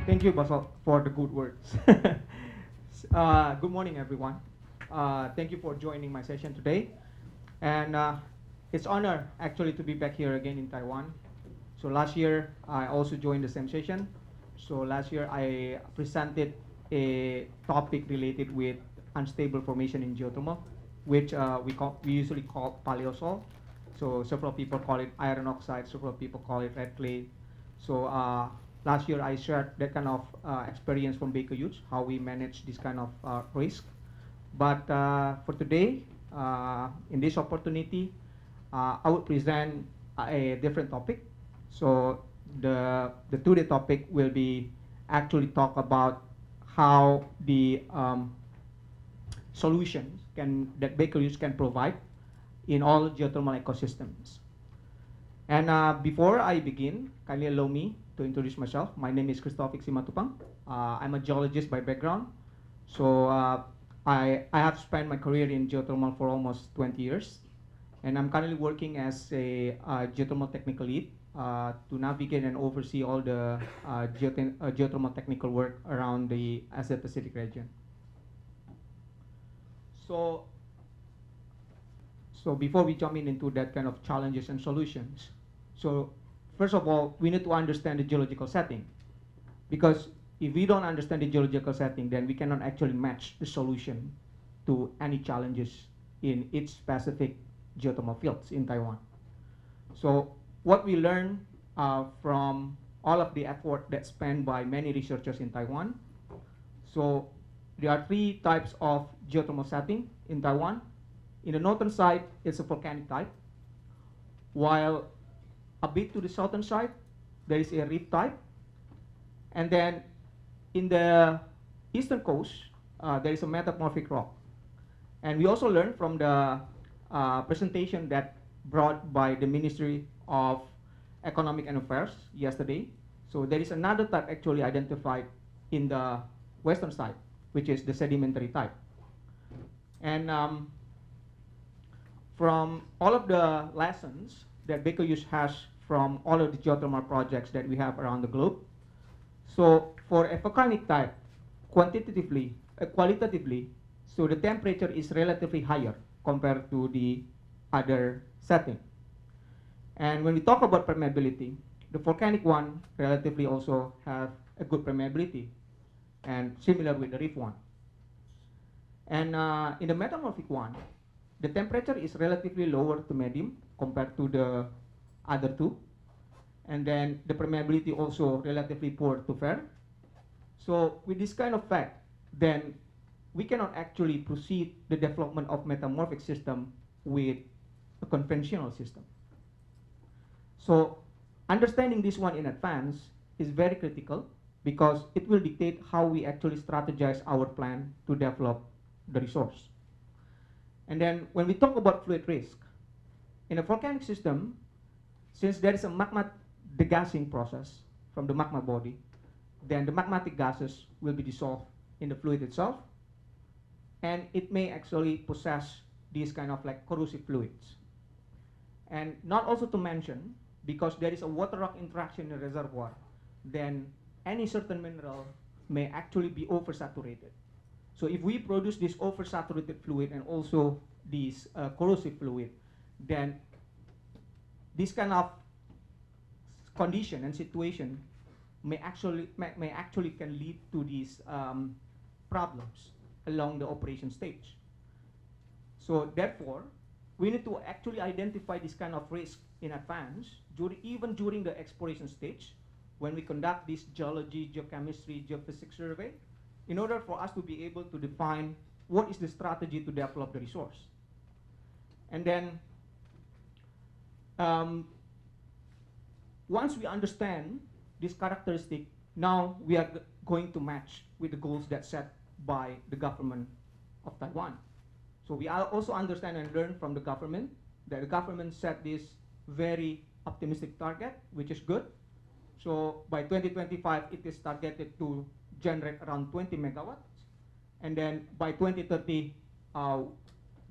Thank you, Basal, for the good words. Good morning, everyone. Thank you for joining my session today. And it's honor actually to be back here again in Taiwan. So last year, I also joined the same session. So last year, I presented a topic related with unstable formation in geothermal, which we usually call paleosol. So several people call it iron oxide, several people call it red clay. So last year I shared that kind of experience from Baker Hughes, how we manage this kind of risk. But for today, in this opportunity, I would present a different topic. So the today topic will be actually talk about how the solutions that Baker Hughes can provide in all geothermal ecosystems. And before I begin, kindly allow me to introduce myself. My name is Christophic Simatupang. I'm a geologist by background. So I have spent my career in geothermal for almost 20 years. And I'm currently working as a geothermal technical lead to navigate and oversee all the geothermal technical work around the Asia Pacific region. So before we jump into that kind of challenges and solutions, so first of all, we need to understand the geological setting. Because if we don't understand the geological setting, then we cannot actually match the solution to any challenges in each specific geothermal fields in Taiwan. So what we learn from all of the effort that's spent by many researchers in Taiwan, so there are three types of geothermal setting in Taiwan. In the northern side, it's a volcanic type, while a bit to the southern side, there is a rift type. And then in the eastern coast, there is a metamorphic rock. And we also learned from the presentation that brought by the Ministry of Economic and Affairs yesterday. So there is another type actually identified in the western side, which is the sedimentary type. And from all of the lessons that Baker Hughes has from all of the geothermal projects that we have around the globe, so for a volcanic type, qualitatively, so the temperature is relatively higher compared to the other setting. And when we talk about permeability, the volcanic one relatively also have a good permeability, and similar with the rift one. And in the metamorphic one, the temperature is relatively lower to medium compared to the other two. And then the permeability also relatively poor to fair. So with this kind of fact, then we cannot actually proceed the development of metamorphic system with a conventional system. So understanding this one in advance is very critical because it will dictate how we actually strategize our plan to develop the resource. And then when we talk about fluid risk, in a volcanic system, since there is a magma degassing process from the magma body, then the magmatic gases will be dissolved in the fluid itself, and it may actually possess these kind of like corrosive fluids. And not also to mention, because there is a water rock interaction in the reservoir, then any certain mineral may actually be oversaturated. So if we produce this oversaturated fluid and also this corrosive fluid, then this kind of condition and situation may actually can lead to these problems along the operation stage. So therefore, we need to actually identify this kind of risk in advance, even during the exploration stage, when we conduct this geology, geochemistry, geophysics survey, in order for us to be able to define what is the strategy to develop the resource. And then once we understand this characteristic, now we are going to match with the goals that set by the government of Taiwan. So we also understand and learn from the government that the government set this very optimistic target, which is good. So by 2025, it is targeted to generate around 20 megawatts. And then by 2030,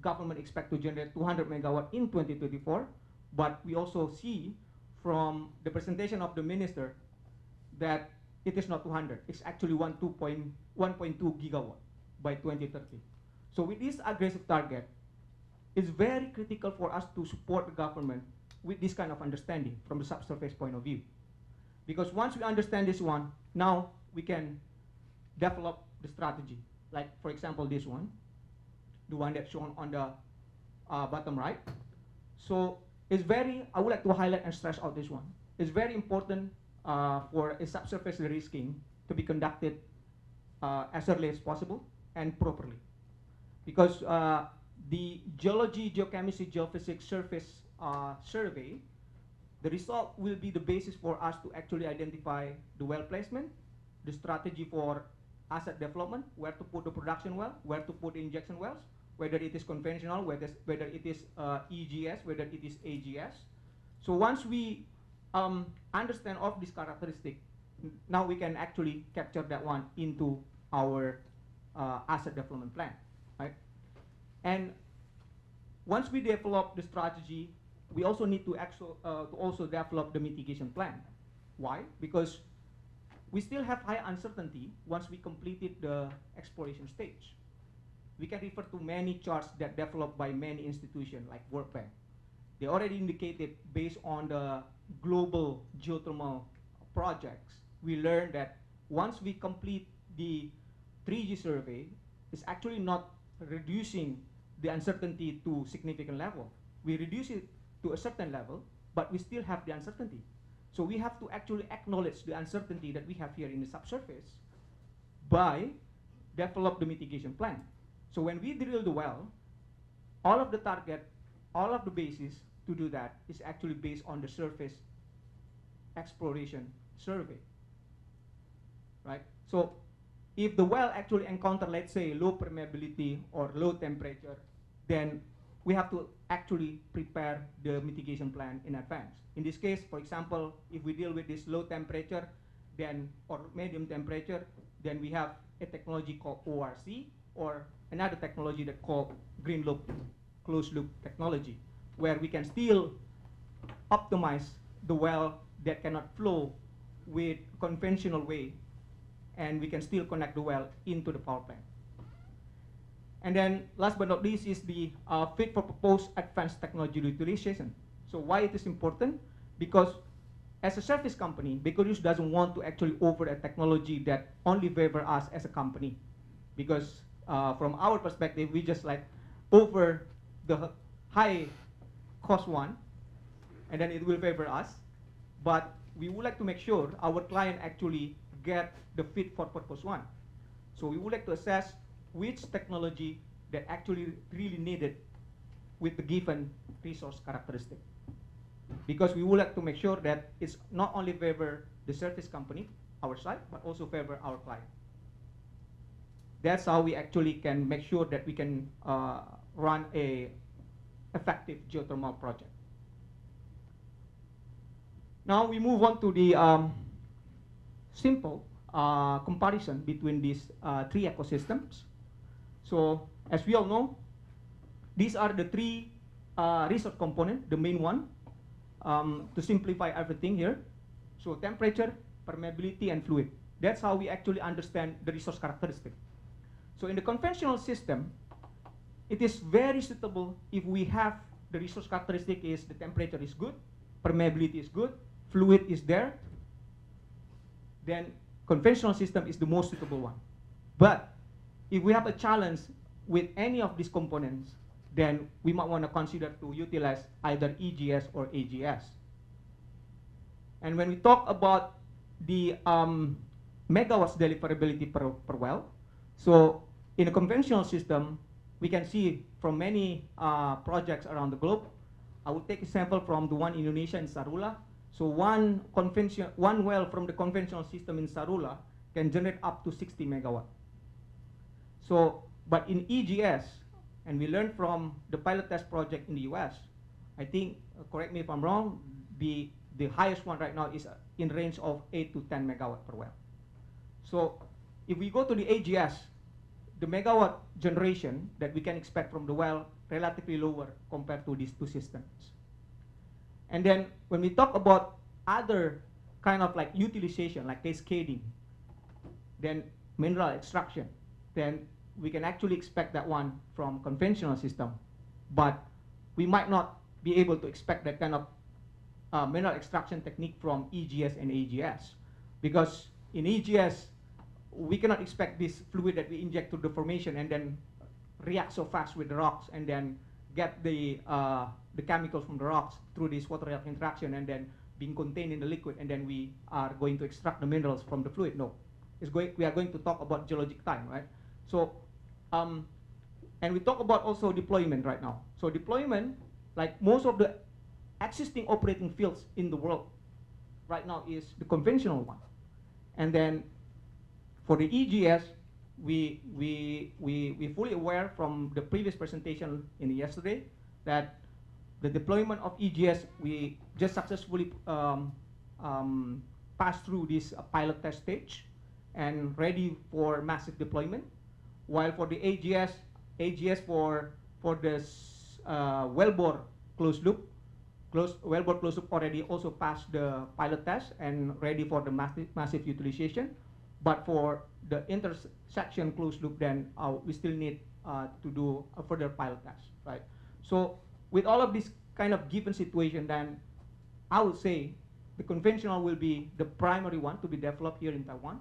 government expect to generate 200 megawatt in 2024. But we also see from the presentation of the minister that it is not 200. It's actually 1.2 gigawatt by 2030. So with this aggressive target, it's very critical for us to support the government with this kind of understanding from the subsurface point of view. Because once we understand this one, now we can develop the strategy. Like, for example, this one, the one that's shown on the bottom right. So it's very, I would like to highlight and stress out this one. It's very important for a subsurface risking to be conducted as early as possible and properly. Because the geology, geochemistry, geophysics surface survey, the result will be the basis for us to actually identify the well placement, the strategy for asset development, where to put the production well, where to put the injection wells, whether it is conventional, whether it is EGS, whether it is AGS. So once we understand all of these characteristics, now we can actually capture that one into our asset development plan, right? And once we develop the strategy, we also need to also develop the mitigation plan. Why? Because we still have high uncertainty once we completed the exploration stage. We can refer to many charts that developed by many institutions like World Bank. They already indicated, based on the global geothermal projects, we learned that once we complete the 3G survey, it's actually not reducing the uncertainty to significant level. We reduce it to a certain level, but we still have the uncertainty. So we have to actually acknowledge the uncertainty that we have here in the subsurface by develop the mitigation plan. So when we drill the well, all of the target, all of the basis to do that is actually based on the surface exploration survey, right? So if the well actually encounter, let's say, low permeability or low temperature, then we have to actually prepare the mitigation plan in advance. In this case, for example, if we deal with this low temperature, then, or medium temperature, then we have a technology called ORC, or another technology that called green loop, closed loop technology, where we can still optimize the well that cannot flow with conventional way, and we can still connect the well into the power plant. And then last but not least is the fit for purpose advanced technology utilization. So why it is important? Because as a service company, Baker Hughes doesn't want to actually offer a technology that only favor us as a company. Because from our perspective, we just like offer the high cost one, and then it will favor us. But we would like to make sure our client actually get the fit for purpose one. So we would like to assess which technology that actually really needed with the given resource characteristic. Because we would like to make sure that it's not only favor the service company, our side, but also favor our client. That's how we actually can make sure that we can run a effective geothermal project. Now we move on to the simple comparison between these three ecosystems. So as we all know, these are the three resource components, the main one, to simplify everything here. So temperature, permeability, and fluid. That's how we actually understand the resource characteristic. So in the conventional system, it is very suitable if we have the resource characteristic is the temperature is good, permeability is good, fluid is there, then conventional system is the most suitable one. But if we have a challenge with any of these components, then we might want to consider to utilize either EGS or AGS. And when we talk about the megawatts deliverability per well, so in a conventional system, we can see from many projects around the globe. I will take a sample from the one in Indonesia in Sarula. So one well from the conventional system in Sarula can generate up to 60 megawatt. So, but in EGS, and we learned from the pilot test project in the US, I think, correct me if I'm wrong, the highest one right now is in range of 8 to 10 megawatt per well. So if we go to the AGS, the megawatt generation that we can expect from the well relatively lower compared to these two systems. And then when we talk about other kind of like utilization, like cascading, then mineral extraction, then we can actually expect that one from conventional system. But we might not be able to expect that kind of mineral extraction technique from EGS and AGS. Because in EGS, we cannot expect this fluid that we inject to the formation and then react so fast with the rocks and then get the chemicals from the rocks through this water-reactor interaction and then being contained in the liquid, and then we are going to extract the minerals from the fluid. No, we are going to talk about geologic time, right? So, and we talk about also deployment right now. So deployment, like most of the existing operating fields in the world right now is the conventional one. And then for the EGS, we fully aware from the previous presentation in yesterday that the deployment of EGS, we just successfully passed through this pilot test stage and ready for massive deployment. While for the AGS for this wellbore closed loop, wellbore closed loop already also passed the pilot test and ready for the massive utilization. But for the intersection closed loop, then we still need to do a further pilot test, right? So with all of this kind of given situation, then I would say the conventional will be the primary one to be developed here in Taiwan.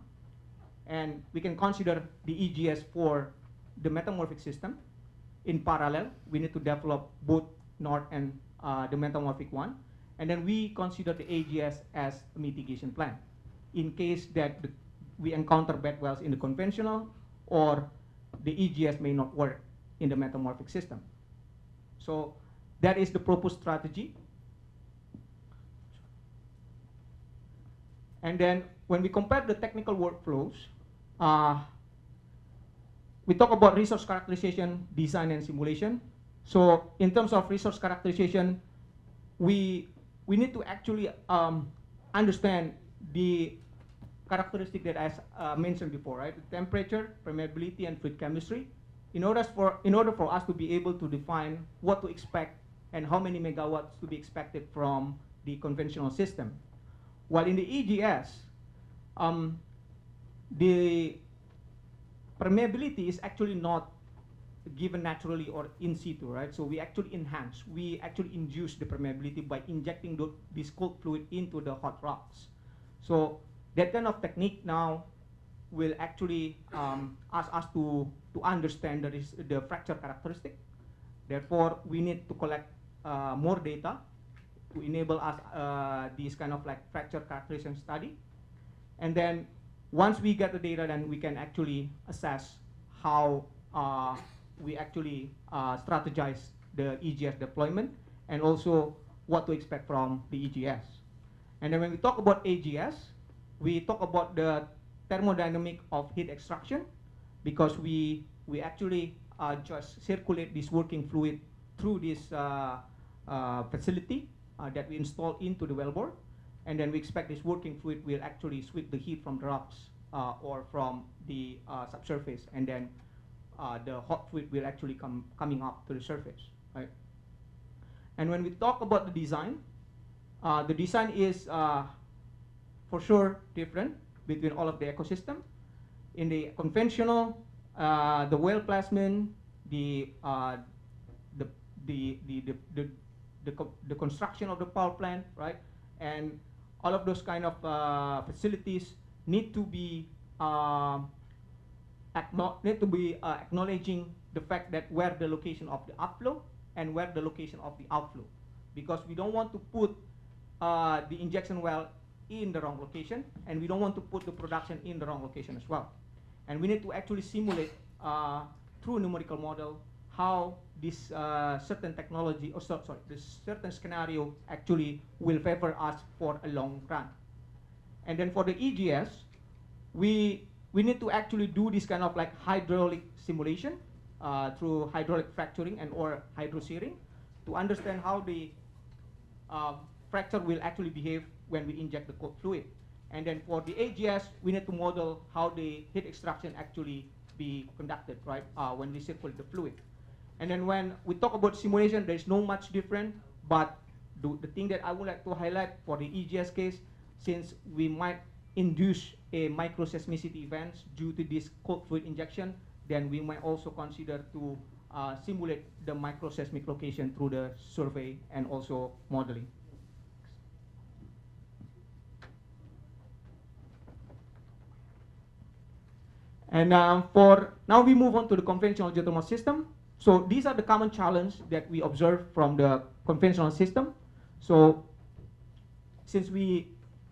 And we can consider the EGS for the metamorphic system. In parallel, we need to develop both north and the metamorphic one. And then we consider the AGS as a mitigation plan in case that we encounter bad wells in the conventional or the EGS may not work in the metamorphic system. So that is the proposed strategy. And then when we compare the technical workflows, we talk about resource characterization, design, and simulation. So in terms of resource characterization, we need to actually understand the characteristic that I mentioned before, right? The temperature, permeability, and fluid chemistry. In order for us to be able to define what to expect and how many megawatts to be expected from the conventional system. While in the EGS, the permeability is actually not given naturally or in situ, right? So we actually we actually induce the permeability by injecting this cold fluid into the hot rocks. So that kind of technique now will actually ask us to understand the fracture characteristic. Therefore, we need to collect more data to enable us this kind of like fracture characterization study. And then once we get the data, then we can actually assess how we actually strategize the EGS deployment and also what to expect from the EGS. And then when we talk about AGS, we talk about the thermodynamic of heat extraction, because we actually just circulate this working fluid through this facility that we install into the wellbore, and then we expect this working fluid will actually sweep the heat from the rocks or from the subsurface, and then the hot fluid will actually coming up to the surface, right? And when we talk about the design is for sure different between all of the ecosystem. In the conventional, the well plasmin, the construction of the power plant, right, and all of those kind of facilities need to be acknowledging the fact that where the location of the upflow and where the location of the outflow, because we don't want to put the injection well in the wrong location, and we don't want to put the production in the wrong location as well. And we need to actually simulate through a numerical model how this certain technology, or sorry, this certain scenario actually will favor us for a long run. And then for the EGS, we need to actually do this kind of like hydraulic simulation through hydraulic fracturing and or hydrosearing to understand how the fracture will actually behave when we inject the cold fluid. And then for the AGS, we need to model how the heat extraction actually be conducted, right, when we circulate the fluid. And then when we talk about simulation, there's no much different, but the thing that I would like to highlight for the EGS case, since we might induce a microseismicity events due to this cold fluid injection, then we might also consider to simulate the microseismic location through the survey and also modeling. And for now, we move on to the conventional geothermal system. So these are the common challenges that we observe from the conventional system. So since we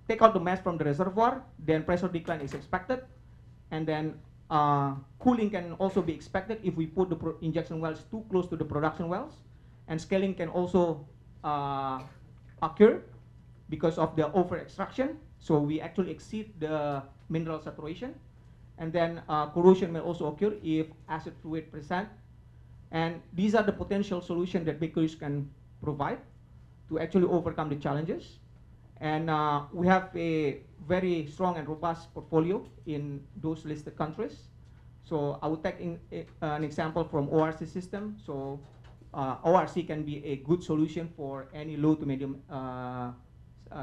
take out the mass from the reservoir, then pressure decline is expected, and then cooling can also be expected if we put the injection wells too close to the production wells, and scaling can also occur because of the over extraction. So we actually exceed the mineral saturation, and then corrosion may also occur if acid fluid present. And these are the potential solutions that bakeries can provide to actually overcome the challenges. And we have a very strong and robust portfolio in those listed countries. So I will take an example from ORC system. So ORC can be a good solution for any low to medium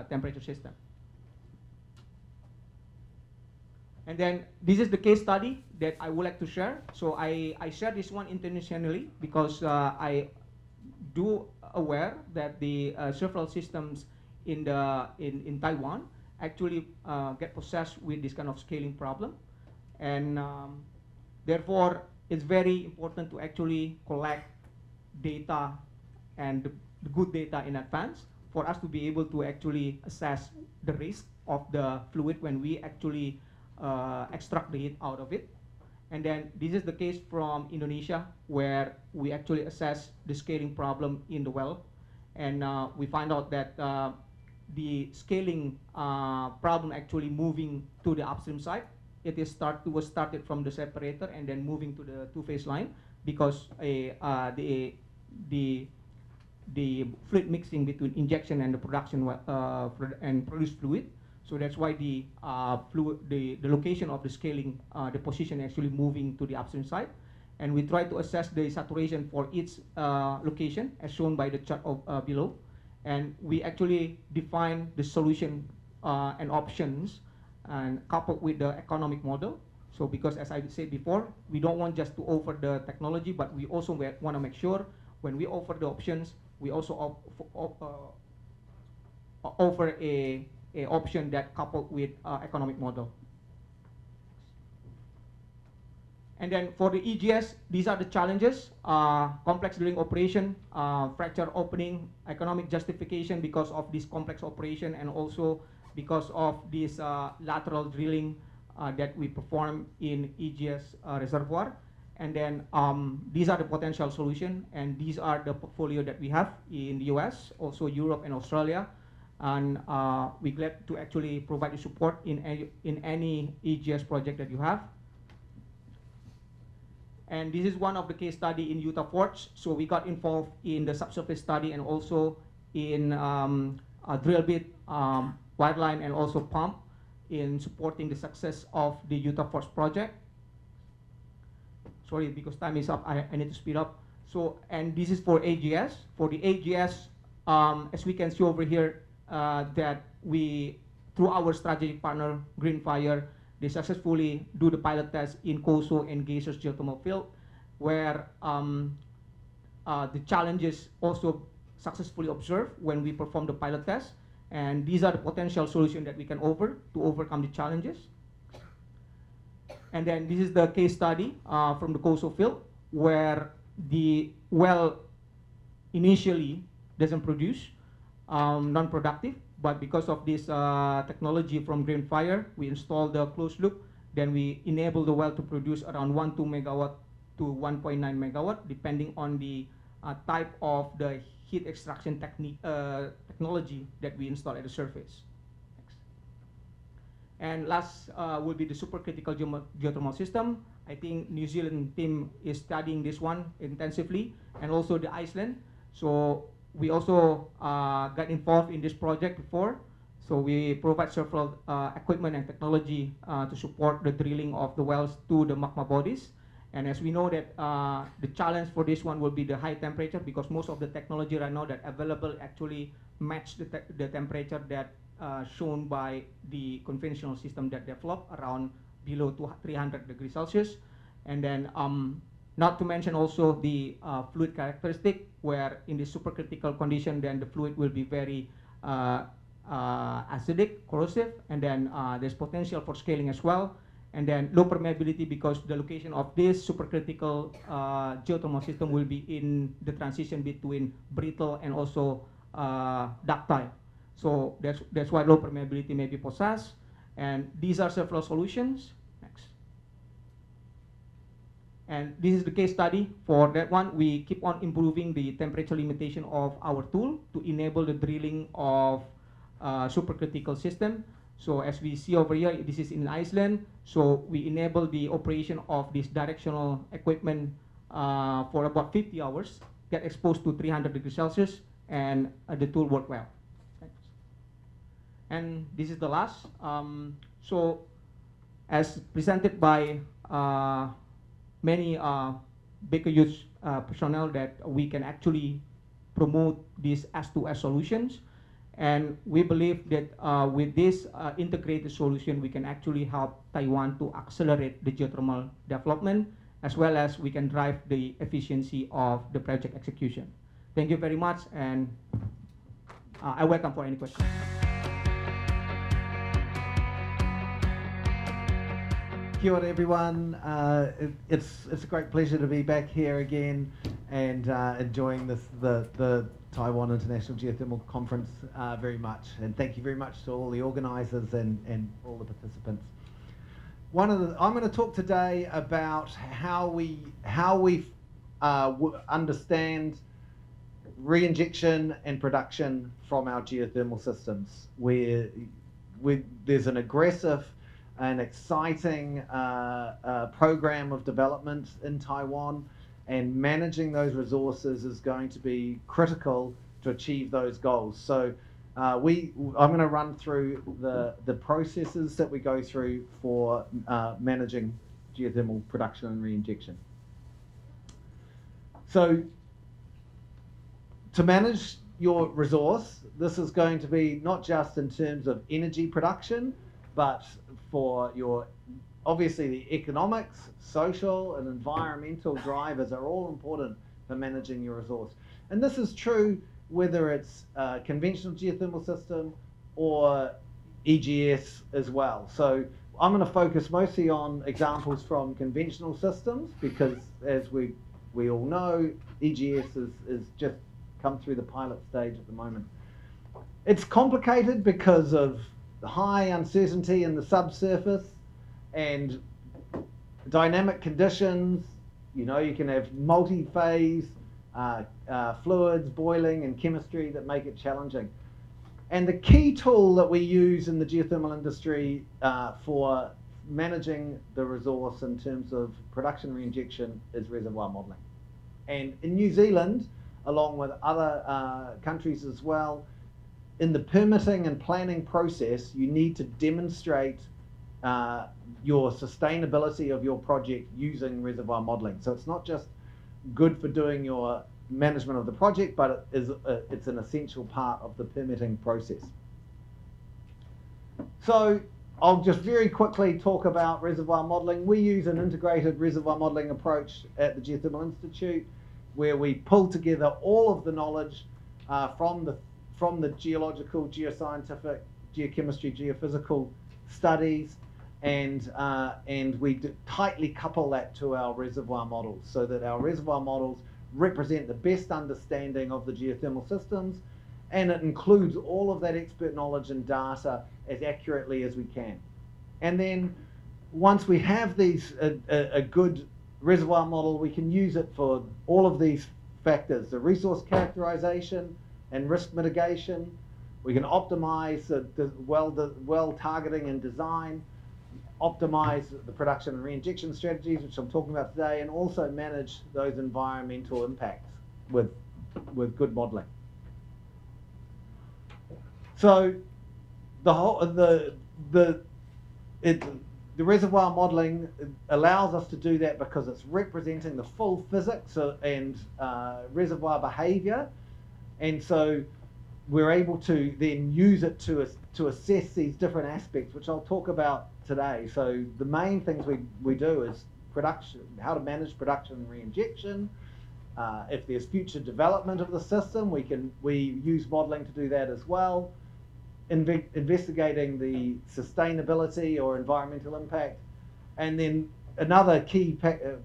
temperature system. And then this is the case study that I would like to share. So I share this one internationally because I do aware that the several systems in Taiwan actually get possessed with this kind of scaling problem, and therefore it's very important to actually collect data and the good data in advance for us to be able to actually assess the risk of the fluid when we actually extract the heat out of it. And then this is the case from Indonesia, where we actually assess the scaling problem in the well, and we find out that the scaling problem actually moving to the upstream side. It was started from the separator and then moving to the two-phase line because the fluid mixing between injection and the production and produced fluid. So that's why the location of the scaling, the position actually moving to the upstream side. And we try to assess the saturation for each location as shown by the chart below. And we actually define the solution and options and coupled with the economic model. So because as I said before, we don't want just to offer the technology, but we also want to make sure when we offer the options, we also offer a option that coupled with economic model. And then for the EGS, these are the challenges: complex drilling operation, fracture opening, economic justification because of this complex operation, and also because of this lateral drilling that we perform in EGS reservoir. And then these are the potential solution, and these are the portfolio that we have in the US, also Europe and Australia. And we're glad to actually provide you support in any EGS project that you have. And this is one of the case study in Utah Forts. So we got involved in the subsurface study and also in drill bit, wireline, and also pump in supporting the success of the Utah Forts project. Sorry, because time is up, I need to speed up. So, and this is for AGS. For the AGS, as we can see over here, that we, through our strategic partner, Greenfire, they successfully do the pilot test in COSO and Geysers geothermal field, where the challenges also successfully observed when we perform the pilot test. And these are the potential solutions that we can offer to overcome the challenges. And then this is the case study from the COSO field, where the well initially doesn't produce, non-productive, but because of this technology from Greenfire, we installed the closed loop, then we enable the well to produce around 1.2 megawatt to 1.9 megawatt, depending on the type of the heat extraction technology that we install at the surface. Next. And last will be the supercritical geothermal system. I think New Zealand team is studying this one intensively, and also the Iceland. So we also got involved in this project before. So we provide several equipment and technology to support the drilling of the wells to the magma bodies. And as we know that the challenge for this one will be the high temperature, because most of the technology right now that available actually match the temperature that shown by the conventional system that developed around below 300 degrees Celsius. And then not to mention also the fluid characteristic, where in the supercritical condition, then the fluid will be very acidic, corrosive, and then there's potential for scaling as well. And then low permeability, because the location of this supercritical geothermal system will be in the transition between brittle and also ductile. So that's why low permeability may be possessed. And these are several solutions. Next. And this is the case study. For that one, we keep on improving the temperature limitation of our tool to enable the drilling of supercritical system. So as we see over here, this is in Iceland. So we enable the operation of this directional equipment for about 50 hours, get exposed to 300 degrees Celsius, and the tool work well. Thanks. And this is the last. So as presented by many Baker Hughes personnel, that we can actually promote these S2S solutions. And we believe that with this integrated solution, we can actually help Taiwan to accelerate the geothermal development, as well as we can drive the efficiency of the project execution. Thank you very much, and I welcome for any questions. Kia ora everyone. It's a great pleasure to be back here again and enjoying the Taiwan International Geothermal Conference very much. And thank you very much to all the organisers and all the participants. I'm going to talk today about how we understand re-injection and production from our geothermal systems, where there's an aggressive and exciting program of development in Taiwan, and managing those resources is going to be critical to achieve those goals. So I'm going to run through the processes that we go through for managing geothermal production and re-injection. So to manage your resource, this is going to be not just in terms of energy production, but for your, obviously the economics, social and environmental drivers are all important for managing your resource. And this is true whether it's a conventional geothermal system or EGS as well. So I'm going to focus mostly on examples from conventional systems, because as we all know, EGS is just come through the pilot stage at the moment. It's complicated because of the high uncertainty in the subsurface and dynamic conditions. You know, you can have multi-phase fluids, boiling and chemistry that make it challenging. And the key tool that we use in the geothermal industry for managing the resource in terms of production re-injection is reservoir modelling. And in New Zealand, along with other countries as well, in the permitting and planning process, you need to demonstrate your sustainability of your project using reservoir modelling. So it's not just good for doing your management of the project, but it's an essential part of the permitting process. So I'll just very quickly talk about reservoir modelling. We use an integrated reservoir modelling approach at the Geothermal Institute, where we pull together all of the knowledge from the geological, geoscientific, geochemistry, geophysical studies, and we tightly couple that to our reservoir models, so that our reservoir models represent the best understanding of the geothermal systems, and it includes all of that expert knowledge and data as accurately as we can. And then once we have these a good reservoir model, we can use it for all of these factors: the resource characterization and risk mitigation. We can optimize the well targeting and design, optimize the production and re-injection strategies, which I'm talking about today, and also manage those environmental impacts with good modeling. So the reservoir modeling allows us to do that because it's representing the full physics and reservoir behavior. And so we're able to then use it to assess these different aspects, which I'll talk about today. So the main things we do is production, how to manage production and re-injection. If there's future development of the system, we use modelling to do that as well. Investigating the sustainability or environmental impact. And then another key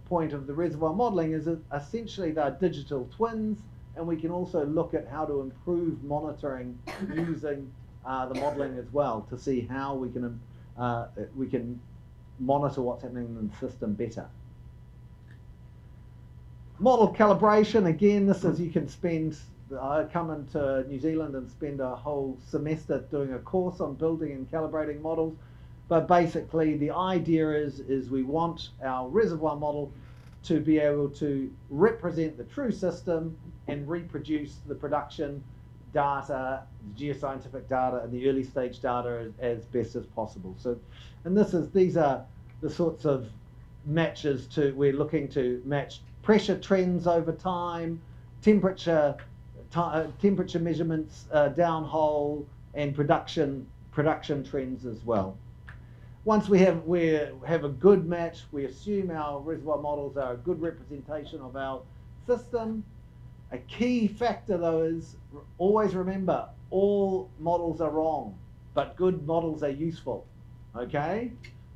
point of the reservoir modelling is that essentially they're digital twins, and we can also look at how to improve monitoring using the modelling as well to see how we can monitor what's happening in the system better. Model calibration, again, this is, you can spend, I come into New Zealand and spend a whole semester doing a course on building and calibrating models. But basically the idea is we want our reservoir model to be able to represent the true system and reproduce the production data, the geoscientific data, and the early stage data as best as possible. So, and these are the sorts of matches we're looking to match pressure trends over time, temperature measurements downhole, and production trends as well. Once we have a good match, we assume our reservoir models are a good representation of our system. A key factor though is always remember, all models are wrong, but good models are useful, okay?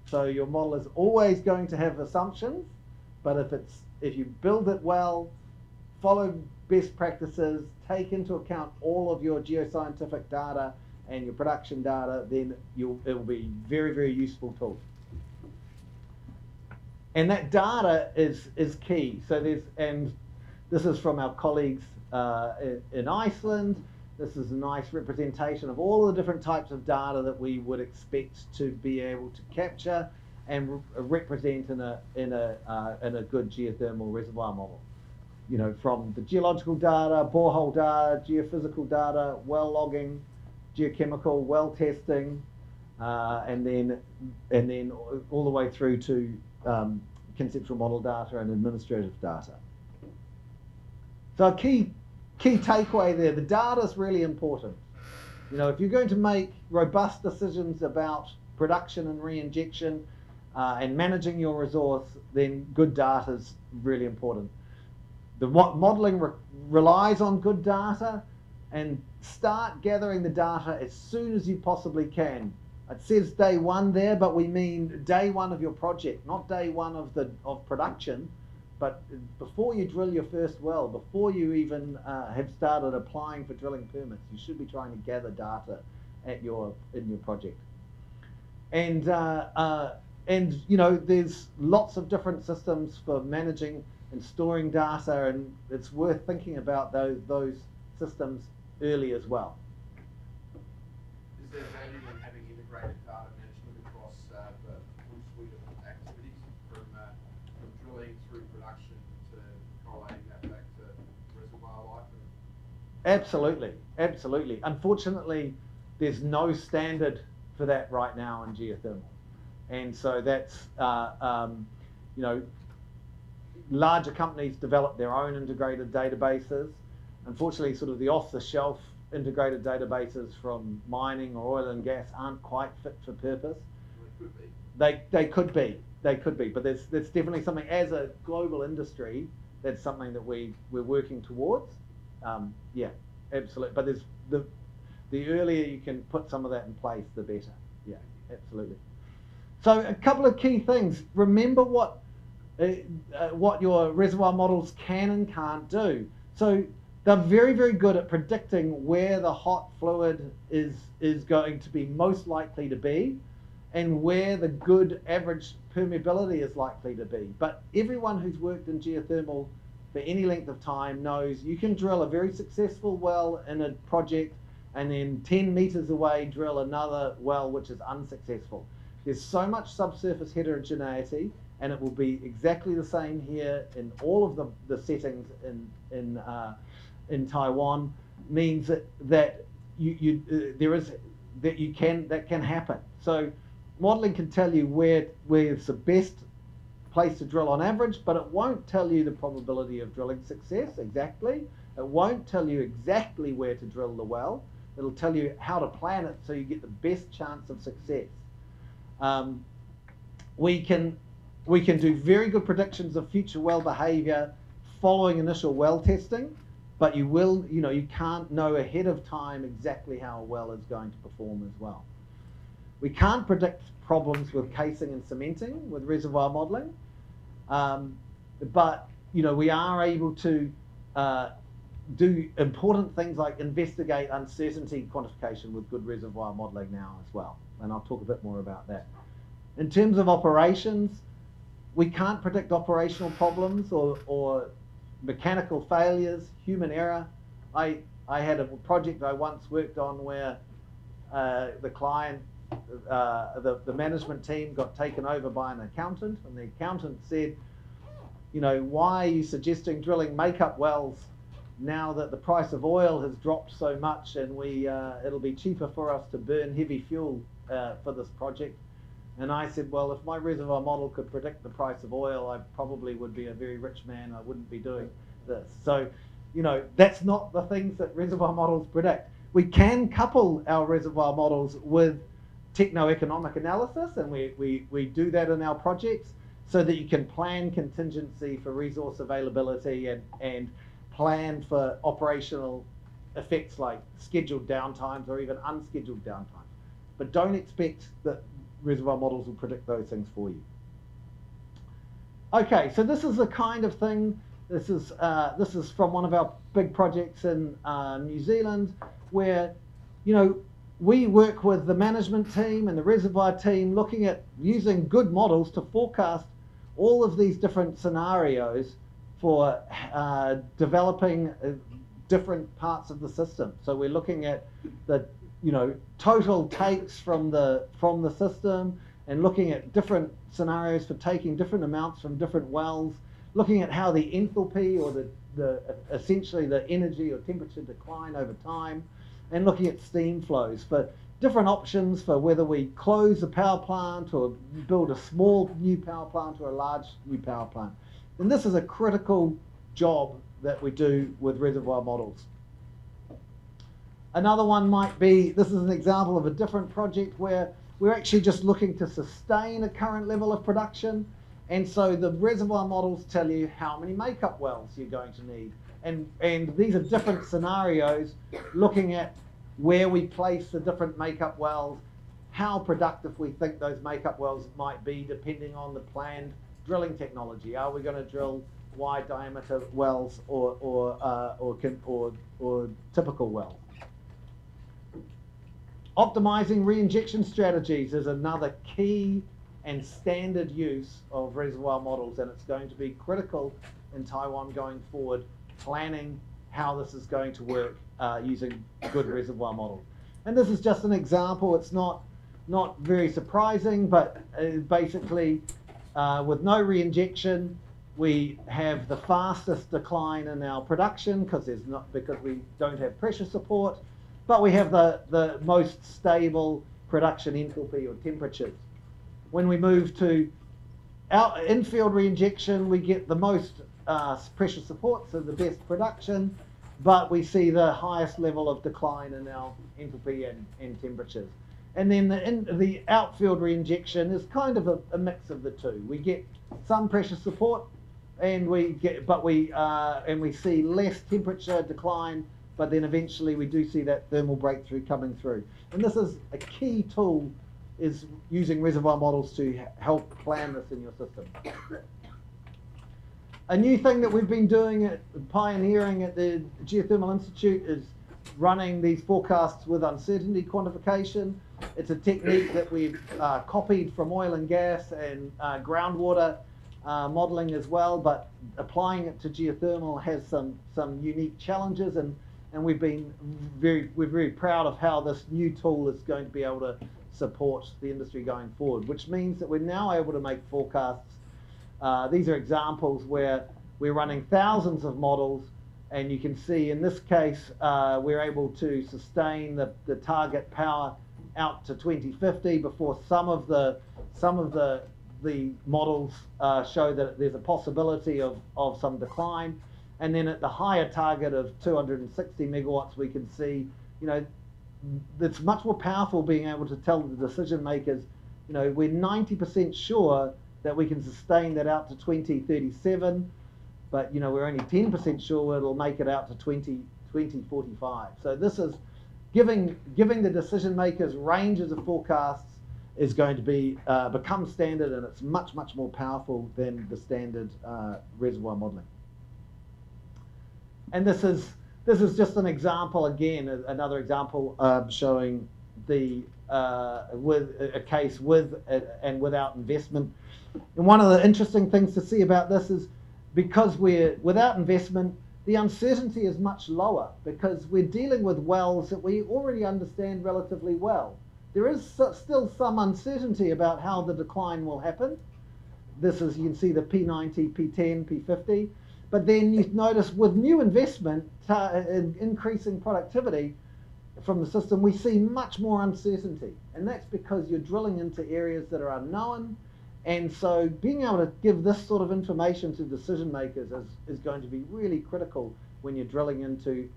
So your model is always going to have assumptions, but if you build it well, follow best practices, take into account all of your geoscientific data and your production data, then it will be very, very useful tool. And that data is key. So this is from our colleagues in Iceland. This is a nice representation of all the different types of data that we would expect to be able to capture and represent in a good geothermal reservoir model. You know, from the geological data, borehole data, geophysical data, well logging, geochemical, well testing, and then all the way through to conceptual model data and administrative data. So a key takeaway there, the data is really important. You know, if you're going to make robust decisions about production and re-injection and managing your resource, then good data is really important. The modelling relies on good data, and start gathering the data as soon as you possibly can. It says day one there, but we mean day one of your project, not day one of production. But before you drill your first well, before you even have started applying for drilling permits, you should be trying to gather data in your project. And you know, there's lots of different systems for managing and storing data, and it's worth thinking about those systems early as well. Is there value in having integrated data management across the full suite of activities, from drilling through production to correlating that back to reservoir life? Absolutely, absolutely. Unfortunately, there's no standard for that right now in geothermal, and so that's you know, larger companies develop their own integrated databases. Unfortunately, sort of the off-the-shelf integrated databases from mining or oil and gas aren't quite fit for purpose. Well, they could be, but there's definitely something, as a global industry, that's something that we're working towards. Yeah, absolutely. But there's the earlier you can put some of that in place, the better. Yeah, absolutely. So a couple of key things. Remember what your reservoir models can and can't do. So they're very, very good at predicting where the hot fluid is going to be most likely to be and where the good average permeability is likely to be. But everyone who's worked in geothermal for any length of time knows you can drill a very successful well in a project and then 10 meters away drill another well which is unsuccessful. There's so much subsurface heterogeneity, and it will be exactly the same here in all of the settings in Taiwan, means that that can happen. So modelling can tell you where's the best place to drill on average, but it won't tell you the probability of drilling success exactly. It won't tell you exactly where to drill the well, It'll tell you how to plan it so you get the best chance of success. We can do very good predictions of future well behavior following initial well testing, but you can't know ahead of time exactly how a well is going to perform as well. We can't predict problems with casing and cementing with reservoir modeling, but we are able to do important things like investigate uncertainty quantification with good reservoir modeling now as well, and I'll talk a bit more about that. In terms of operations, we can't predict operational problems or mechanical failures, human error. I had a project I once worked on where the client, the management team got taken over by an accountant, and the accountant said, why are you suggesting drilling makeup wells now that the price of oil has dropped so much, and it'll be cheaper for us to burn heavy fuel for this project? And I said, well, if my reservoir model could predict the price of oil, I probably would be a very rich man. I wouldn't be doing this. So, that's not the things that reservoir models predict. We can couple our reservoir models with techno-economic analysis, and we do that in our projects so that you can plan contingency for resource availability and plan for operational effects like scheduled downtimes or even unscheduled downtimes. But don't expect that reservoir models will predict those things for you. Okay, so this is the kind of thing, this is from one of our big projects in New Zealand, where, we work with the management team and the reservoir team looking at using good models to forecast all of these different scenarios for developing different parts of the system. So we're looking at the total takes from the system, and looking at different scenarios for taking different amounts from different wells, looking at how the enthalpy or essentially the energy or temperature decline over time, and looking at steam flows for different options for whether we close the power plant or build a small new power plant or a large new power plant. And this is a critical job that we do with reservoir models. Another one might be, this is an example of a different project where we're actually just looking to sustain a current level of production. And so the reservoir models tell you how many makeup wells you're going to need. And these are different scenarios looking at where we place the different makeup wells, how productive we think those makeup wells might be depending on the planned drilling technology. Are we going to drill wide diameter wells or typical wells? Optimizing reinjection strategies is another key and standard use of reservoir models, and it's going to be critical in Taiwan going forward, planning how this is going to work using good reservoir models. And this is just an example. It's not very surprising, but basically with no reinjection, we have the fastest decline in our production because we don't have pressure support, but we have the most stable production enthalpy or temperatures. When we move to our in-field reinjection, we get the most pressure support, so the best production, but we see the highest level of decline in our enthalpy and temperatures. And then the outfield reinjection is kind of a mix of the two. We get some pressure support, and we see less temperature decline, but then eventually we do see that thermal breakthrough coming through. And this is a key tool, is using reservoir models to help plan this in your system. A new thing that we've been doing pioneering at the Geothermal Institute is running these forecasts with uncertainty quantification. It's a technique that we've copied from oil and gas and groundwater modeling as well, but applying it to geothermal has some unique challenges, and we're very proud of how this new tool is going to be able to support the industry going forward, which means that we're now able to make forecasts. These are examples where we're running thousands of models, and you can see in this case we're able to sustain the target power out to 2050 before some of the models show that there's a possibility of some decline. And then at the higher target of 260 megawatts, we can see, it's much more powerful being able to tell the decision makers, you know, we're 90% sure that we can sustain that out to 2037, but you know, we're only 10% sure it'll make it out to 2045. So this is giving the decision makers ranges of forecasts is going to be become standard, and it's much more powerful than the standard reservoir modeling. And this is just an example, again, another example showing the with a case with and without investment. And one of the interesting things to see about this is because we're without investment, the uncertainty is much lower because we're dealing with wells that we already understand relatively well. There is still some uncertainty about how the decline will happen. This is, you can see the P90, P10, P50. But then you notice with new investment, increasing productivity from the system, we see much more uncertainty. And that's because you're drilling into areas that are unknown. And so being able to give this sort of information to decision makers is going to be really critical when you're drilling into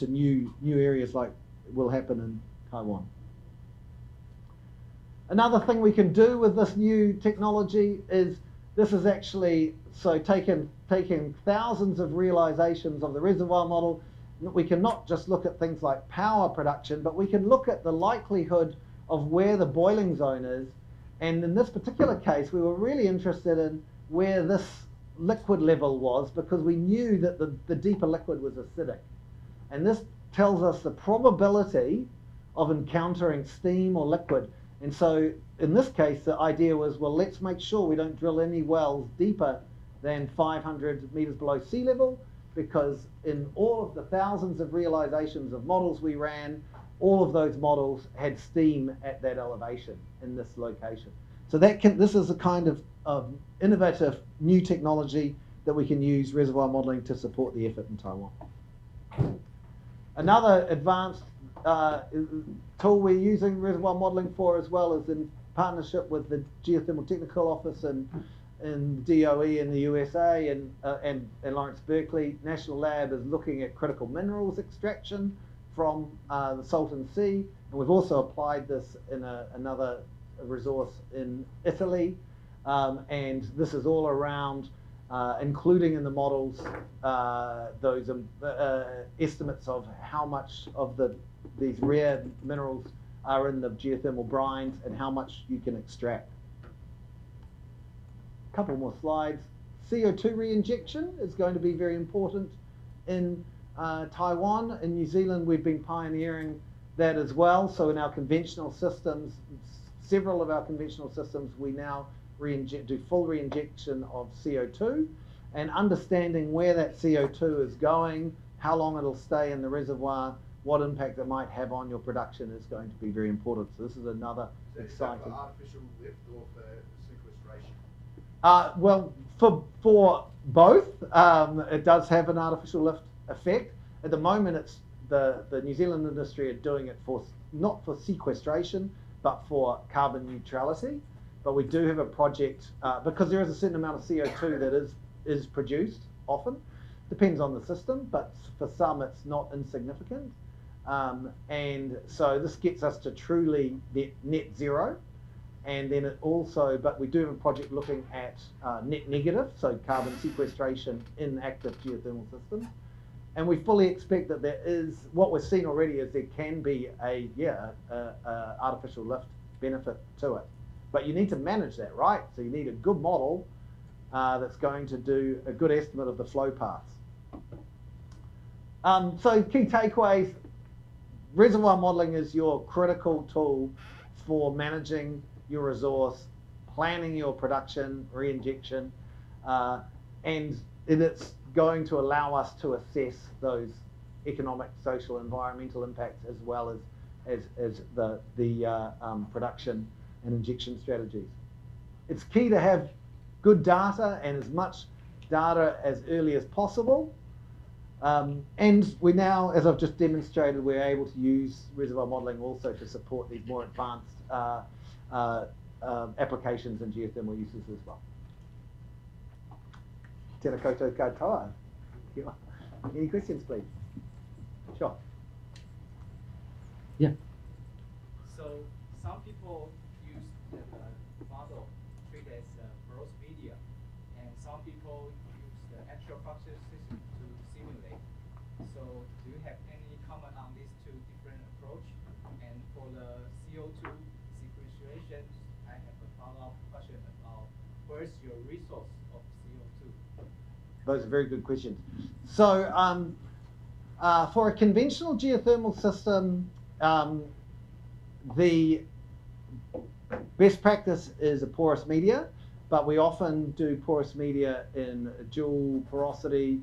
new areas like will happen in Taiwan. Another thing we can do with this new technology is this is actually, so taking thousands of realizations of the reservoir model, we can not just look at things like power production, but we can look at the likelihood of where the boiling zone is. And in this particular case, we were really interested in where this liquid level was because we knew that the deeper liquid was acidic. And this tells us the probability of encountering steam or liquid. And so in this case, the idea was, well, let's make sure we don't drill any wells deeper than 500 meters below sea level, because in all of the thousands of realizations of models we ran, all of those models had steam at that elevation in this location. So this is a kind of innovative new technology that we can use reservoir modeling to support the effort in Taiwan. Another advanced tool we're using reservoir modeling for as well is in partnership with the Geothermal Technical Office in DOE in the USA and Lawrence Berkeley National Lab is looking at critical minerals extraction from the Salton Sea. And we've also applied this in another resource in Italy. And this is all around including in the models those estimates of how much of these rare minerals are in the geothermal brines and how much you can extract. A couple more slides. CO2 reinjection is going to be very important in Taiwan. In New Zealand, we've been pioneering that as well. So in our conventional systems, several of our conventional systems, we now do full reinjection of CO2, and understanding where that CO2 is going, how long it'll stay in the reservoir, what impact it might have on your production is going to be very important. So this is another exciting. Is that for artificial lift or for sequestration? Well, for both, it does have an artificial lift effect. At the moment, it's the New Zealand industry are doing it not for sequestration, but for carbon neutrality. But we do have a project, because there is a certain amount of CO2 that is produced often. Depends on the system, but for some it's not insignificant. And so this gets us to truly net zero. And then it also, but we do have a project looking at net negative, so carbon sequestration in active geothermal systems. And we fully expect that there is, what we've seen already is there can be a artificial lift benefit to it. But you need to manage that, right? So you need a good model that's going to do a good estimate of the flow paths. So key takeaways, reservoir modeling is your critical tool for managing your resource, planning your production, reinjection, and it's going to allow us to assess those economic, social, environmental impacts as well as the production and injection strategies. It's key to have good data and as much data as early as possible. And we now, as I've just demonstrated, we're able to use reservoir modeling also to support these more advanced applications and geothermal uses as well. Tēnā koutou katoa. Any questions, please? Sure. Yeah. So some people use the model treat as gross media, and some people use the actual function system to simulate. So do you have any comment on these two different approach? And for the CO2 sequestration, I have a follow-up question about where's your resource of CO2? Those are very good questions. So for a conventional geothermal system, the best practice is a porous media, but we often do porous media in a dual porosity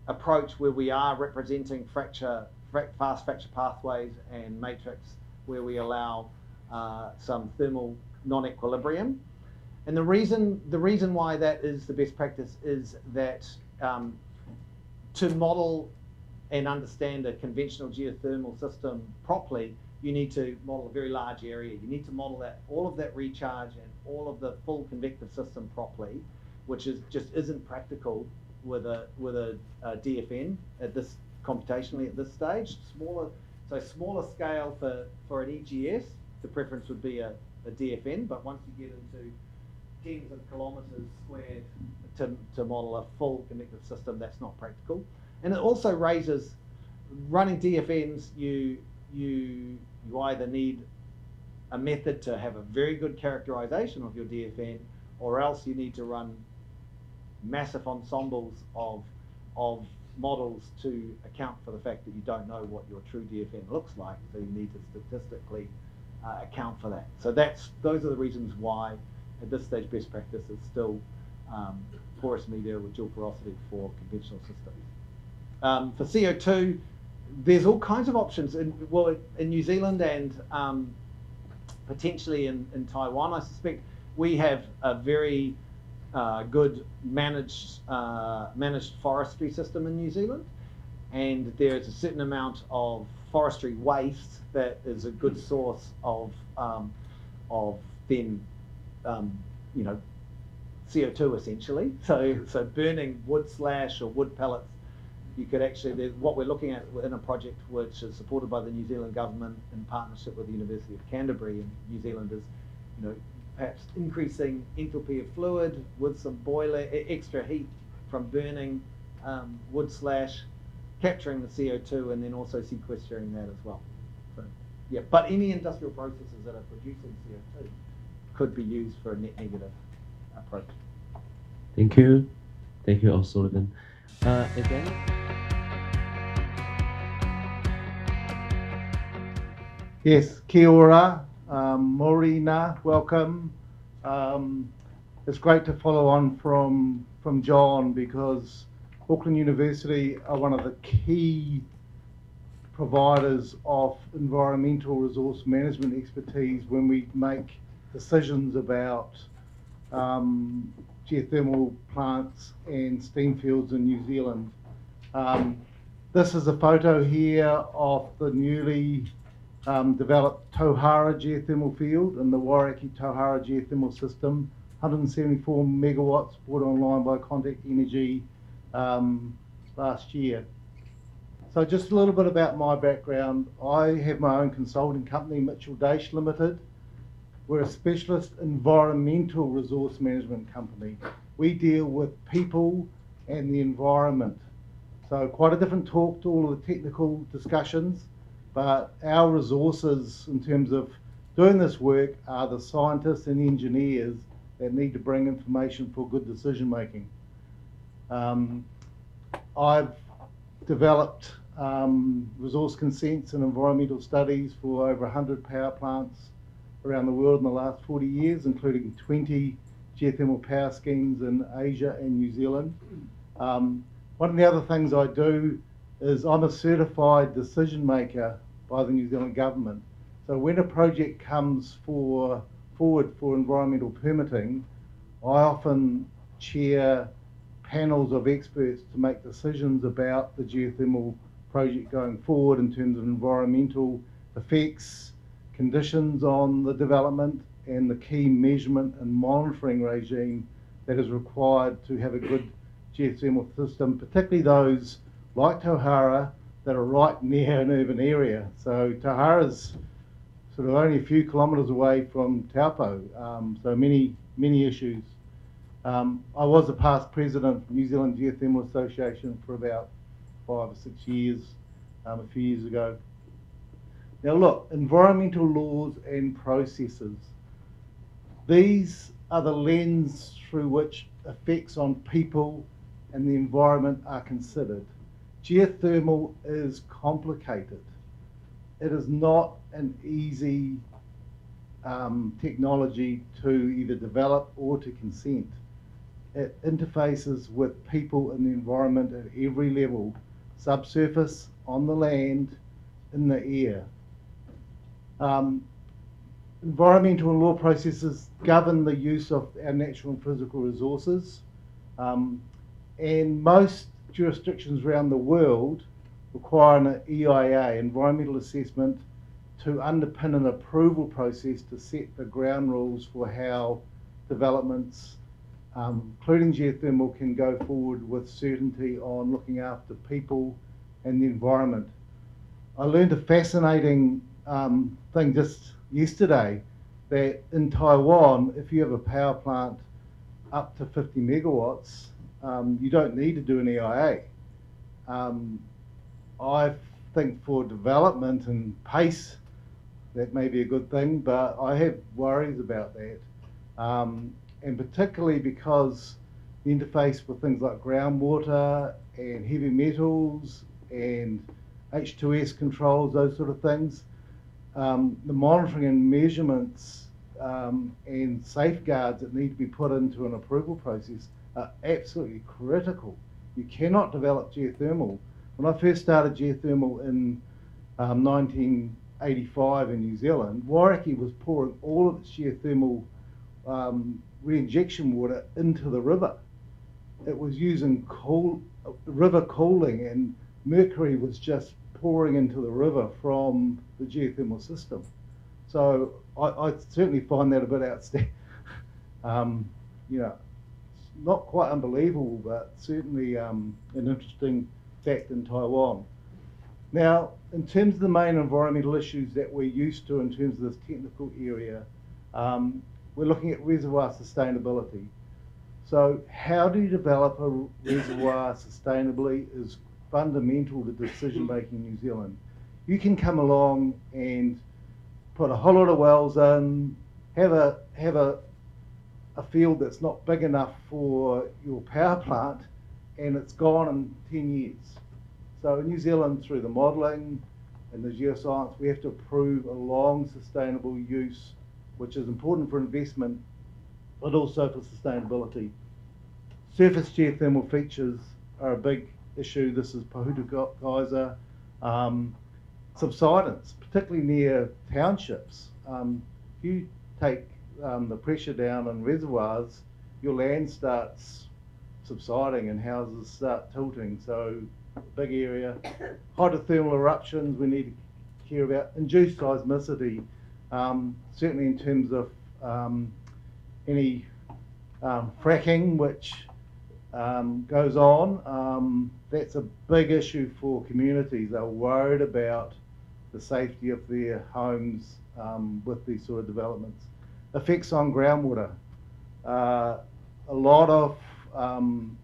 approach where we are representing fast fracture pathways and matrix where we allow some thermal non-equilibrium. And the reason why that is the best practice is that to model and understand a conventional geothermal system properly, you need to model a very large area. You need to model that all of that recharge and all of the full convective system properly, which just isn't practical with a DFN at this computationally at this stage. Smaller scale for an EGS, the preference would be a DFN, but once you get into tens of kilometers squared to model a full convective system, that's not practical. And it also raises running DFNs. You either need a method to have a very good characterization of your DFN, or else you need to run massive ensembles of models to account for the fact that you don't know what your true DFN looks like. So you need to statistically account for that. So those are the reasons why at this stage best practice is still porous media with dual porosity for conventional systems. For CO2, there's all kinds of options. In New Zealand and potentially in Taiwan, I suspect we have a very good managed forestry system in New Zealand, and there is a certain amount of forestry waste that is a good source of then CO2 essentially. So burning wood slash or wood pellets, you could actually, what we're looking at in a project which is supported by the New Zealand government in partnership with the University of Canterbury in New Zealand is, perhaps increasing enthalpy of fluid with some boiler, extra heat from burning wood slash, capturing the CO2 and then also sequestering that as well. So, yeah, but any industrial processes that are producing CO2 could be used for a net negative approach. Thank you. Thank you also, then. Again. Yes, kia ora, Morena, welcome. It's great to follow on from John, because Auckland University are one of the key providers of environmental resource management expertise when we make decisions about geothermal plants and steam fields in New Zealand. This is a photo here of the newly developed Tauhara geothermal field and the Wairaki Tauhara geothermal system, 174 megawatts brought online by Contact Energy last year. So just a little bit about my background. I have my own consulting company, Mitchell Dash Limited. We're a specialist environmental resource management company. We deal with people and the environment. So quite a different talk to all of the technical discussions, but our resources in terms of doing this work are the scientists and engineers that need to bring information for good decision making. I've developed resource consents and environmental studies for over 100 power plants around the world in the last 40 years, including 20 geothermal power schemes in Asia and New Zealand. One of the other things I do is I'm a certified decision maker by the New Zealand government. So when a project comes forward for environmental permitting, I often chair panels of experts to make decisions about the geothermal project going forward in terms of environmental effects, conditions on the development, and the key measurement and monitoring regime that is required to have a good geothermal system, particularly those like Tauhara, that are right near an urban area. So Tahara's sort of only a few kilometres away from Taupo, so many issues. I was a past president of New Zealand Geothermal Association for about 5 or 6 years, a few years ago. Now look, environmental laws and processes. These are the lens through which effects on people and the environment are considered. Geothermal is complicated. It is not an easy technology to either develop or to consent. It interfaces with people and the environment at every level, subsurface, on the land, in the air. Environmental and law processes govern the use of our natural and physical resources, and most jurisdictions around the world require an EIA, environmental assessment, to underpin an approval process to set the ground rules for how developments, including geothermal, can go forward with certainty on looking after people and the environment. I learned a fascinating thing just yesterday, that in Taiwan, if you have a power plant up to 50 megawatts, you don't need to do an EIA. I think for development and pace, that may be a good thing, but I have worries about that. And particularly because the interface with things like groundwater and heavy metals and H2S controls, those sort of things, the monitoring and measurements and safeguards that need to be put into an approval process are absolutely critical. You cannot develop geothermal. When I first started geothermal in 1985 in New Zealand, Wairiki was pouring all of its geothermal reinjection water into the river. It was using river cooling, and mercury was just pouring into the river from the geothermal system. So I certainly find that a bit outstanding. You know, it's not quite unbelievable, but certainly an interesting fact in Taiwan. Now, in terms of the main environmental issues that we're used to in terms of this technical area, we're looking at reservoir sustainability. So how do you develop a reservoir sustainably is fundamental to decision making in New Zealand. You can come along and put a whole lot of wells in, have a field that's not big enough for your power plant, and it's gone in 10 years. So in New Zealand, through the modelling and the geoscience, we have to approve a long sustainable use, which is important for investment, but also for sustainability. Surface geothermal features are a big issue. This is Pahutu Geyser. Subsidence, particularly near townships. If you take the pressure down in reservoirs, your land starts subsiding and houses start tilting. So big area. Hydrothermal eruptions we need to care about. Induced seismicity, certainly in terms of any fracking which goes on. That's a big issue for communities. They're worried about the safety of their homes with these sort of developments. Effects on groundwater. A lot of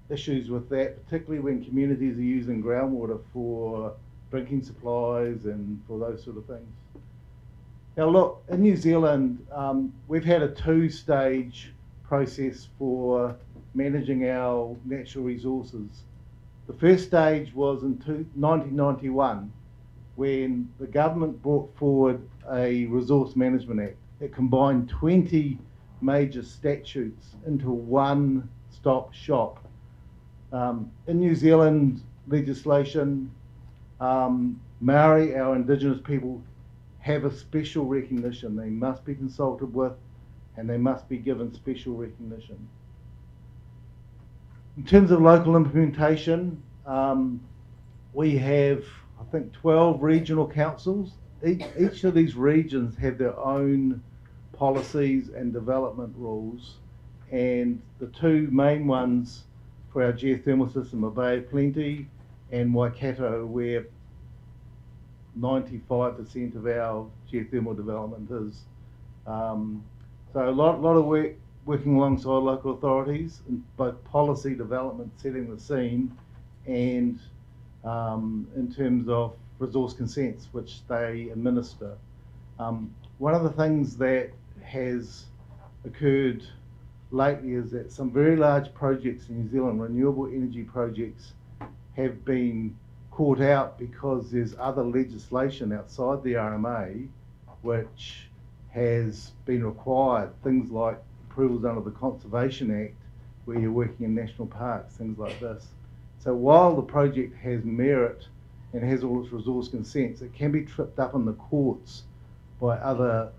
issues with that, particularly when communities are using groundwater for drinking supplies and for those sort of things. Now look, in New Zealand, we've had a two-stage process for managing our natural resources. The first stage was in 1991, when the government brought forward a Resource Management Act. It combined 20 major statutes into one-stop shop. In New Zealand legislation, Maori, our Indigenous people, have a special recognition. They must be consulted with, and they must be given special recognition. In terms of local implementation, we have, I think, 12 regional councils. Each of these regions have their own policies and development rules, and the two main ones for our geothermal system are Bay of Plenty and Waikato, where 95% of our geothermal development is. So a lot of work working alongside local authorities in both policy development, setting the scene, and in terms of resource consents, which they administer. One of the things that has occurred lately is that some very large projects in New Zealand, renewable energy projects, have been caught out because there's other legislation outside the RMA which has been required, things like approvals under the Conservation Act, where you're working in national parks, things like this. So while the project has merit and has all its resource consents, it can be tripped up in the courts by other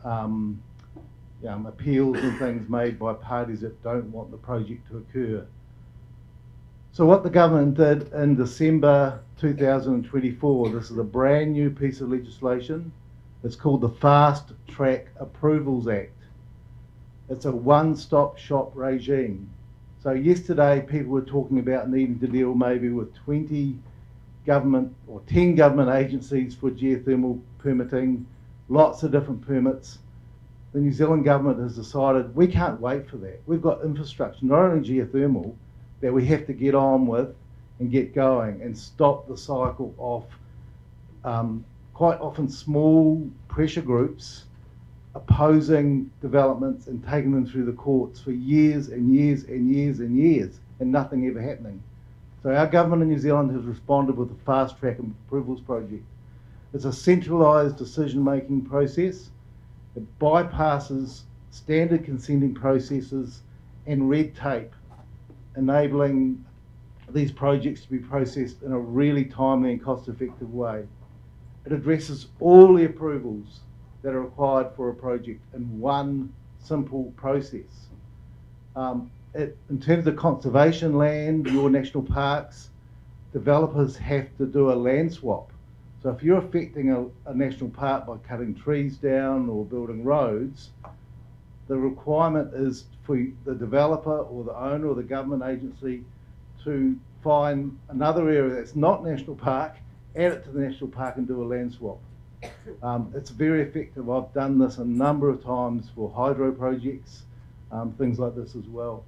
appeals and things made by parties that don't want the project to occur. So what the government did in December 2024, this is a brand new piece of legislation. It's called the Fast Track Approvals Act. It's a one-stop shop regime. So yesterday people were talking about needing to deal maybe with 20 government or 10 government agencies for geothermal permitting, lots of different permits. The New Zealand government has decided we can't wait for that. We've got infrastructure, not only geothermal, that we have to get on with and get going and stop the cycle of quite often small pressure groups opposing developments and taking them through the courts for years and years and years and years and nothing ever happening. So our government in New Zealand has responded with the Fast Track Approvals Project. It's a centralised decision-making process. It bypasses standard consenting processes and red tape, enabling these projects to be processed in a really timely and cost-effective way. It addresses all the approvals that are required for a project in one simple process. In terms of conservation land, your national parks, developers have to do a land swap. So if you're affecting a national park by cutting trees down or building roads, the requirement is for the developer or the owner or the government agency to find another area that's not national park, add it to the national park and do a land swap. It's very effective. I've done this a number of times for hydro projects, things like this as well.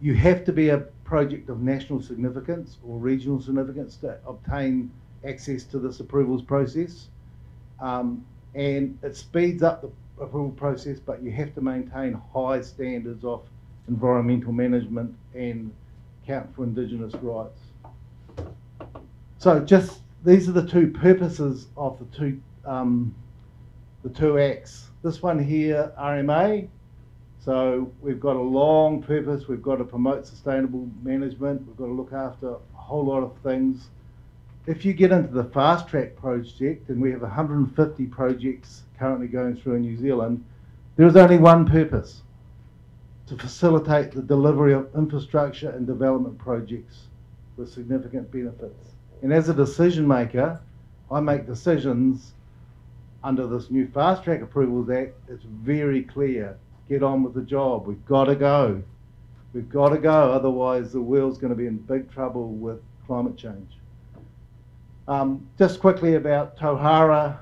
You have to be a project of national significance or regional significance to obtain access to this approvals process. And it speeds up the approval process, but you have to maintain high standards of environmental management and account for Indigenous rights. So just these are the two purposes of the two acts. This one here, RMA. So we've got a long purpose. We've got to promote sustainable management. We've got to look after a whole lot of things. If you get into the Fast Track project, and we have 150 projects currently going through in New Zealand, there is only one purpose: to facilitate the delivery of infrastructure and development projects with significant benefits. And as a decision maker, I make decisions under this new Fast Track Approvals Act. It's very clear. Get on with the job. We've got to go. We've got to go, otherwise the world's going to be in big trouble with climate change. Just quickly about Tauhara.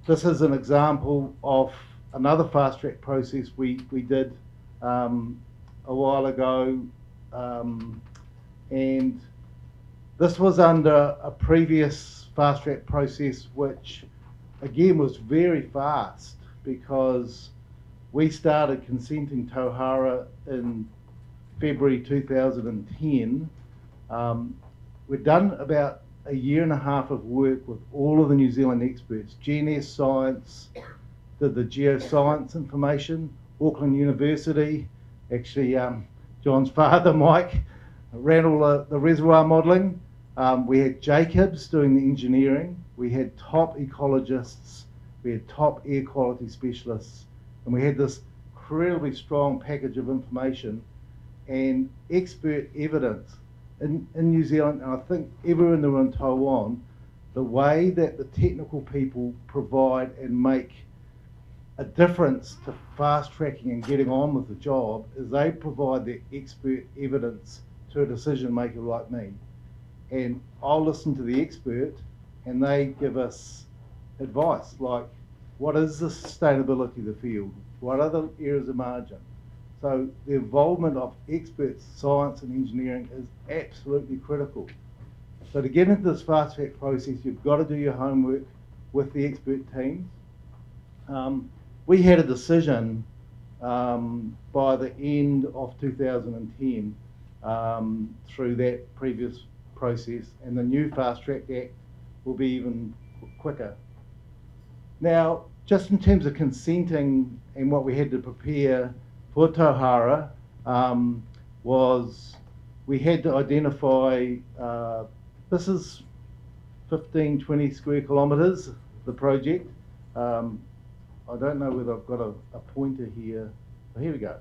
This is an example of another fast track process we did a while ago, and this was under a previous fast track process which again was very fast, because we started consenting Tauhara in February 2010. We've done about a year and a half of work with all of the New Zealand experts. GNS Science did the geoscience information, Auckland University, actually John's father, Mike, ran all the reservoir modelling. We had Jacobs doing the engineering. We had top ecologists. We had top air quality specialists. And we had this incredibly strong package of information and expert evidence in New Zealand, and I think everywhere in Taiwan. The way that the technical people provide and make a difference to fast tracking and getting on with the job is they provide the expert evidence to a decision maker like me. and I'll listen to the expert, and they give us advice like, what is the sustainability of the field? What are the areas of margin? So the involvement of experts, science and engineering is absolutely critical. So to get into this fast track process, you've got to do your homework with the expert teams. We had a decision by the end of 2010 through that previous process, and the new Fast Track Act will be even quicker. Now, just in terms of consenting and what we had to prepare for Tauhara, was we had to identify, this is 15, 20 square kilometres, the project. I don't know whether I've got a pointer here. Oh, here we go.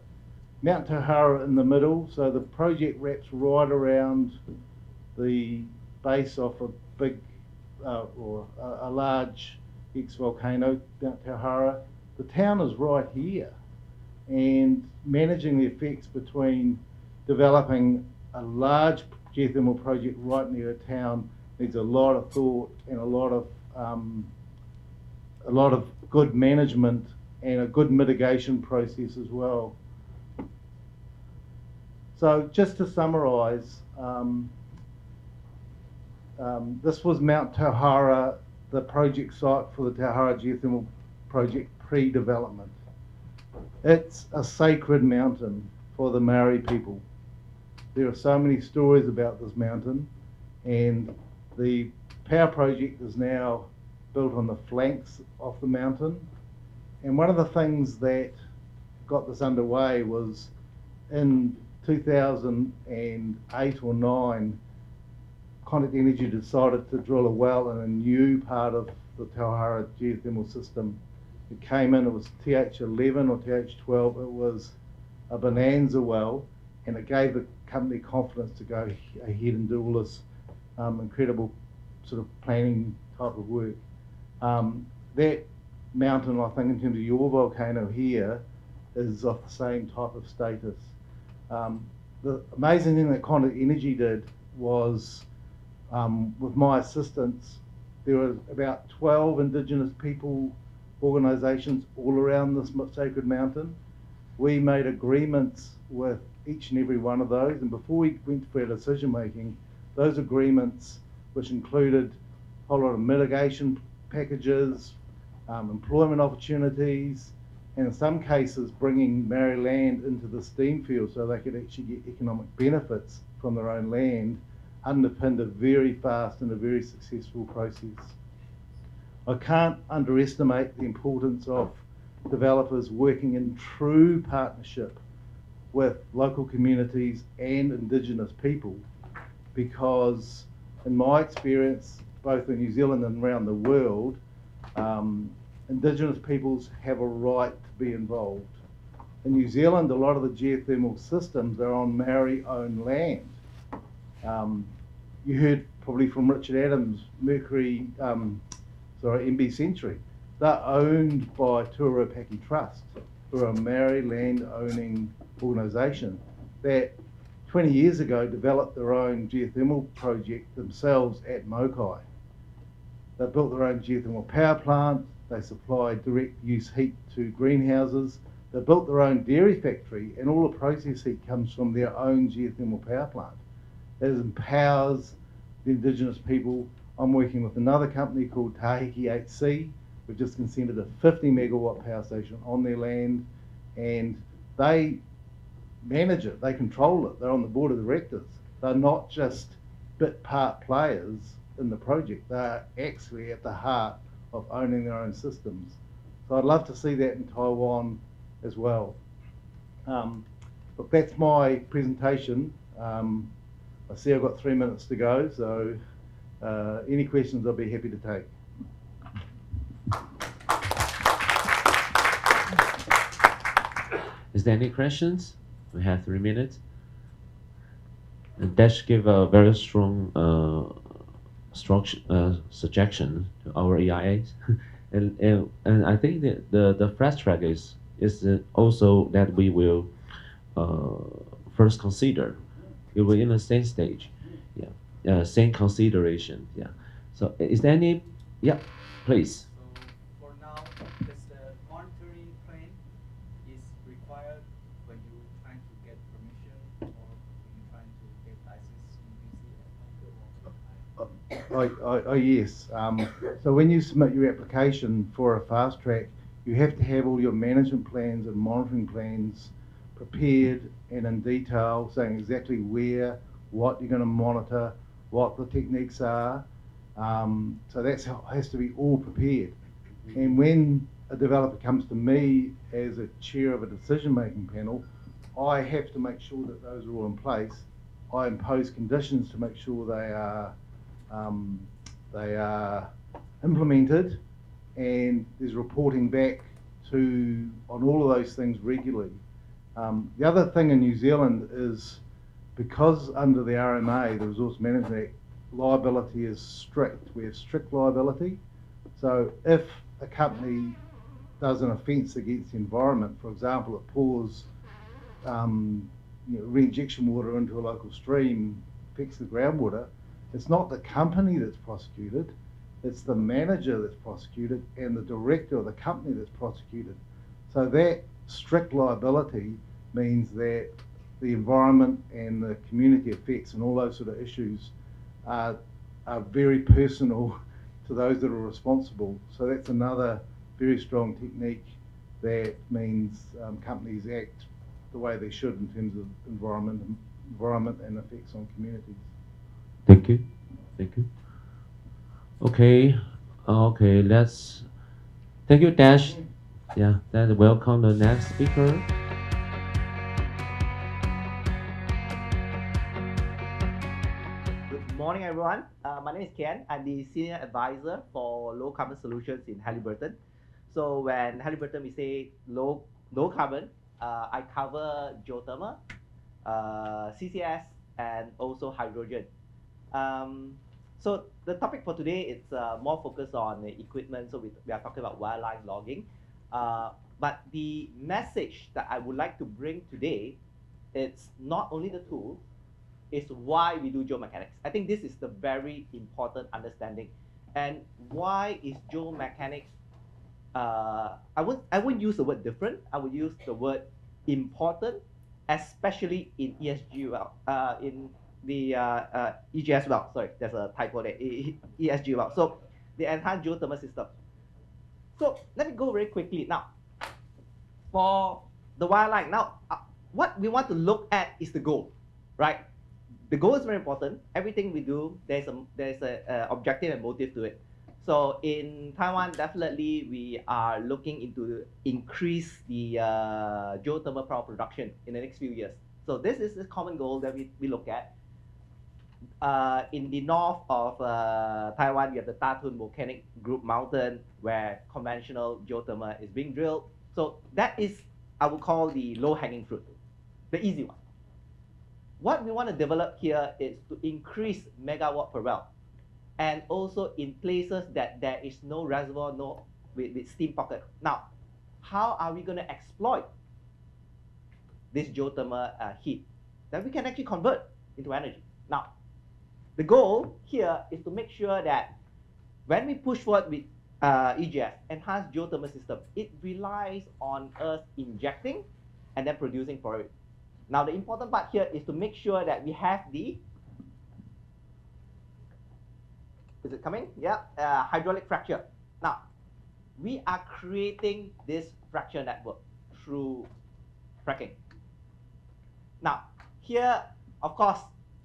Mount Tauhara in the middle, so the project wraps right around the base of a big or a large ex-volcano, Mount Tauhara. The town is right here, and managing the effects between developing a large geothermal project right near a town needs a lot of thought and a lot of good management and a good mitigation process as well. So just to summarise, this was Mount Tauhara, the project site for the Tauhara Geothermal Project pre-development. It's a sacred mountain for the Maori people. There are so many stories about this mountain, and the power project is now built on the flanks of the mountain. And one of the things that got this underway was in 2008 or 9, Contact Energy decided to drill a well in a new part of the Tauhara geothermal system. It came in, it was TH11 or TH12, it was a bonanza well, and it gave the company confidence to go ahead and do all this incredible sort of planning type of work. That mountain, I think, in terms of your volcano here, is of the same type of status. The amazing thing that Contact Energy did was, with my assistance, there were about 12 Indigenous people organisations all around this sacred mountain. We made agreements with each and every one of those, and before we went for our decision making, those agreements, which included a whole lot of mitigation packages, employment opportunities, and in some cases bringing Maori land into the steam field so they could actually get economic benefits from their own land, underpinned a very fast and a very successful process. I can't underestimate the importance of developers working in true partnership with local communities and Indigenous people, because in my experience, both in New Zealand and around the world, Indigenous peoples have a right to be involved. In New Zealand, a lot of the geothermal systems are on Maori-owned land. You heard probably from Richard Adams, MB Century. They're owned by Tuarapaki Trust, who are a Maori land-owning organisation that 20 years ago developed their own geothermal project themselves at Mokai. They built their own geothermal power plant, they supply direct use heat to greenhouses, they built their own dairy factory, and all the process heat comes from their own geothermal power plant. That empowers the Indigenous people. I'm working with another company called Tahiki 8C. We've just consented a 50 megawatt power station on their land, and they manage it, they control it, they're on the board of directors. They're not just bit part players in the project, they're actually at the heart of owning their own systems. So I'd love to see that in Taiwan as well. Look, that's my presentation. I see I've got 3 minutes to go, so any questions I'll be happy to take. Is there any questions? We have 3 minutes. And that should give a very strong suggestion to our EIAs. and I think that the fast track is also that we will first consider. We will in the same stage. Yeah. same consideration. Yeah. So is there any? Yeah, please. So for now, this monitoring plan is required when you trying to get permission or when you trying to get license in BC. Yes. So when you submit your application for a fast track, you have to have all your management plans and monitoring plans prepared and in detail, saying exactly where, what you're going to monitor, what the techniques are. So that has to be all prepared. And when a developer comes to me as a chair of a decision-making panel, I have to make sure that those are all in place. I impose conditions to make sure they are implemented, and there's reporting back on all of those things regularly. The other thing in New Zealand is, because under the RMA, the Resource Management Act, liability is strict. We have strict liability. So if a company does an offence against the environment, for example, it pours reinjection water into a local stream, affects the groundwater, it's not the company that's prosecuted, it's the manager that's prosecuted and the director of the company that's prosecuted. So that strict liability means that the environment and the community effects and all those sort of issues are very personal to those that are responsible. So that's another very strong technique that means companies act the way they should in terms of environment and effects on communities. Thank you. Thank you. Okay. Okay. Thank you, Dash. Yeah. Then welcome the next speaker. Good morning, everyone. My name is Ken. I'm the Senior Advisor for Low Carbon Solutions in Halliburton. So when Halliburton, we say low carbon, I cover geothermal, CCS, and also hydrogen. So the topic for today is more focused on the equipment. So we are talking about wireline logging. But the message that I would like to bring today, it's not only the tool, it's why we do geomechanics. I think this is the very important understanding. And why is geomechanics, I wouldn't use the word different, I would use the word important, especially in ESG in the EGS well, sorry, there's a typo there, ESG well. So the enhanced geothermal system. So let me go very quickly now. For the wireline, now what we want to look at is the goal, right? The goal is very important. Everything we do, there's a objective and motive to it. So in Taiwan, definitely we are looking into increase the geothermal power production in the next few years. So this is the common goal that we look at. In the north of Taiwan, we have the Tatun Volcanic Group Mountain, where conventional geothermal is being drilled. So that is, I would call, the low-hanging fruit, the easy one. What we want to develop here is to increase megawatt per well, and also in places that there is no reservoir, with steam pocket. Now, how are we going to exploit this geothermal heat that we can actually convert into energy? Now, the goal here is to make sure that when we push forward with EGS, enhanced geothermal system, it relies on us injecting and then producing for it. Now, the important part here is to make sure that we have the, is it coming? Yeah, hydraulic fracture. Now, we are creating this fracture network through fracking. Now, here, of course,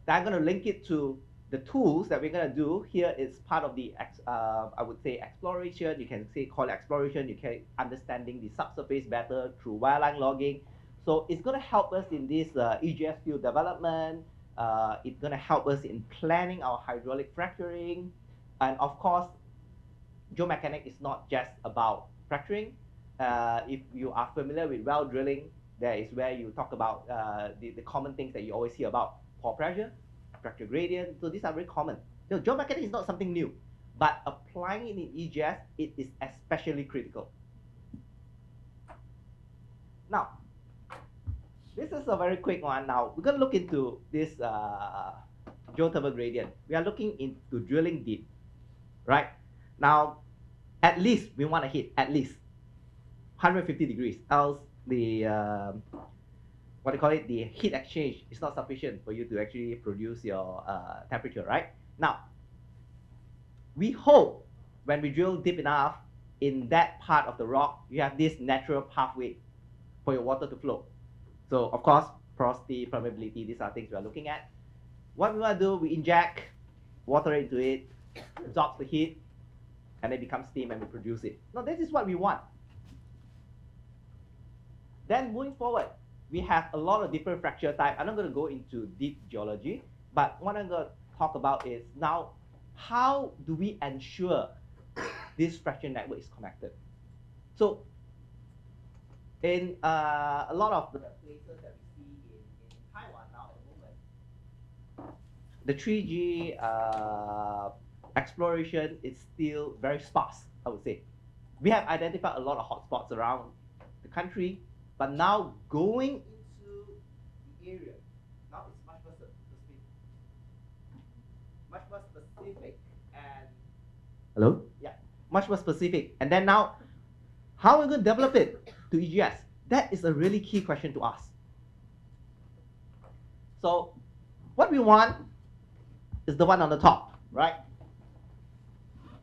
I'm going to link it to the tools that we're going to do. Here is part of the, I would say, exploration. You can say call it exploration. You can understanding the subsurface better through wireline logging. So it's going to help us in this EGS field development. It's going to help us in planning our hydraulic fracturing. And of course, geomechanics is not just about fracturing. If you are familiar with well drilling, there is where you talk about the common things that you always hear about: pore pressure, fracture gradient. So these are very common. So geomechanics is not something new, but applying it in EGS, it is especially critical. Now, this is a very quick one. Now, we're going to look into this geothermal gradient. We are looking into drilling deep, right? Now, at least we want to hit at least 150 degrees, else the what do you call it? The heat exchange is not sufficient for you to actually produce your temperature, right? Now, we hope when we drill deep enough in that part of the rock, you have this natural pathway for your water to flow. So, of course, porosity, permeability, these are things we are looking at. What we want to do, we inject water into it, absorbs the heat, and it becomes steam and we produce it. Now, this is what we want. Then moving forward, we have a lot of different fracture types. I'm not going to go into deep geology, but what I'm going to talk about is now, how do we ensure this fracture network is connected? So, in a lot of the places that we see in Taiwan now at the moment, the 3G exploration is still very sparse, I would say. We have identified a lot of hotspots around the country, but now going into the area, now it's much more specific. Much more specific and... Hello? Yeah, much more specific. And then now, how are we going to develop it to EGS? That is a really key question to ask. So, what we want is the one on the top, right?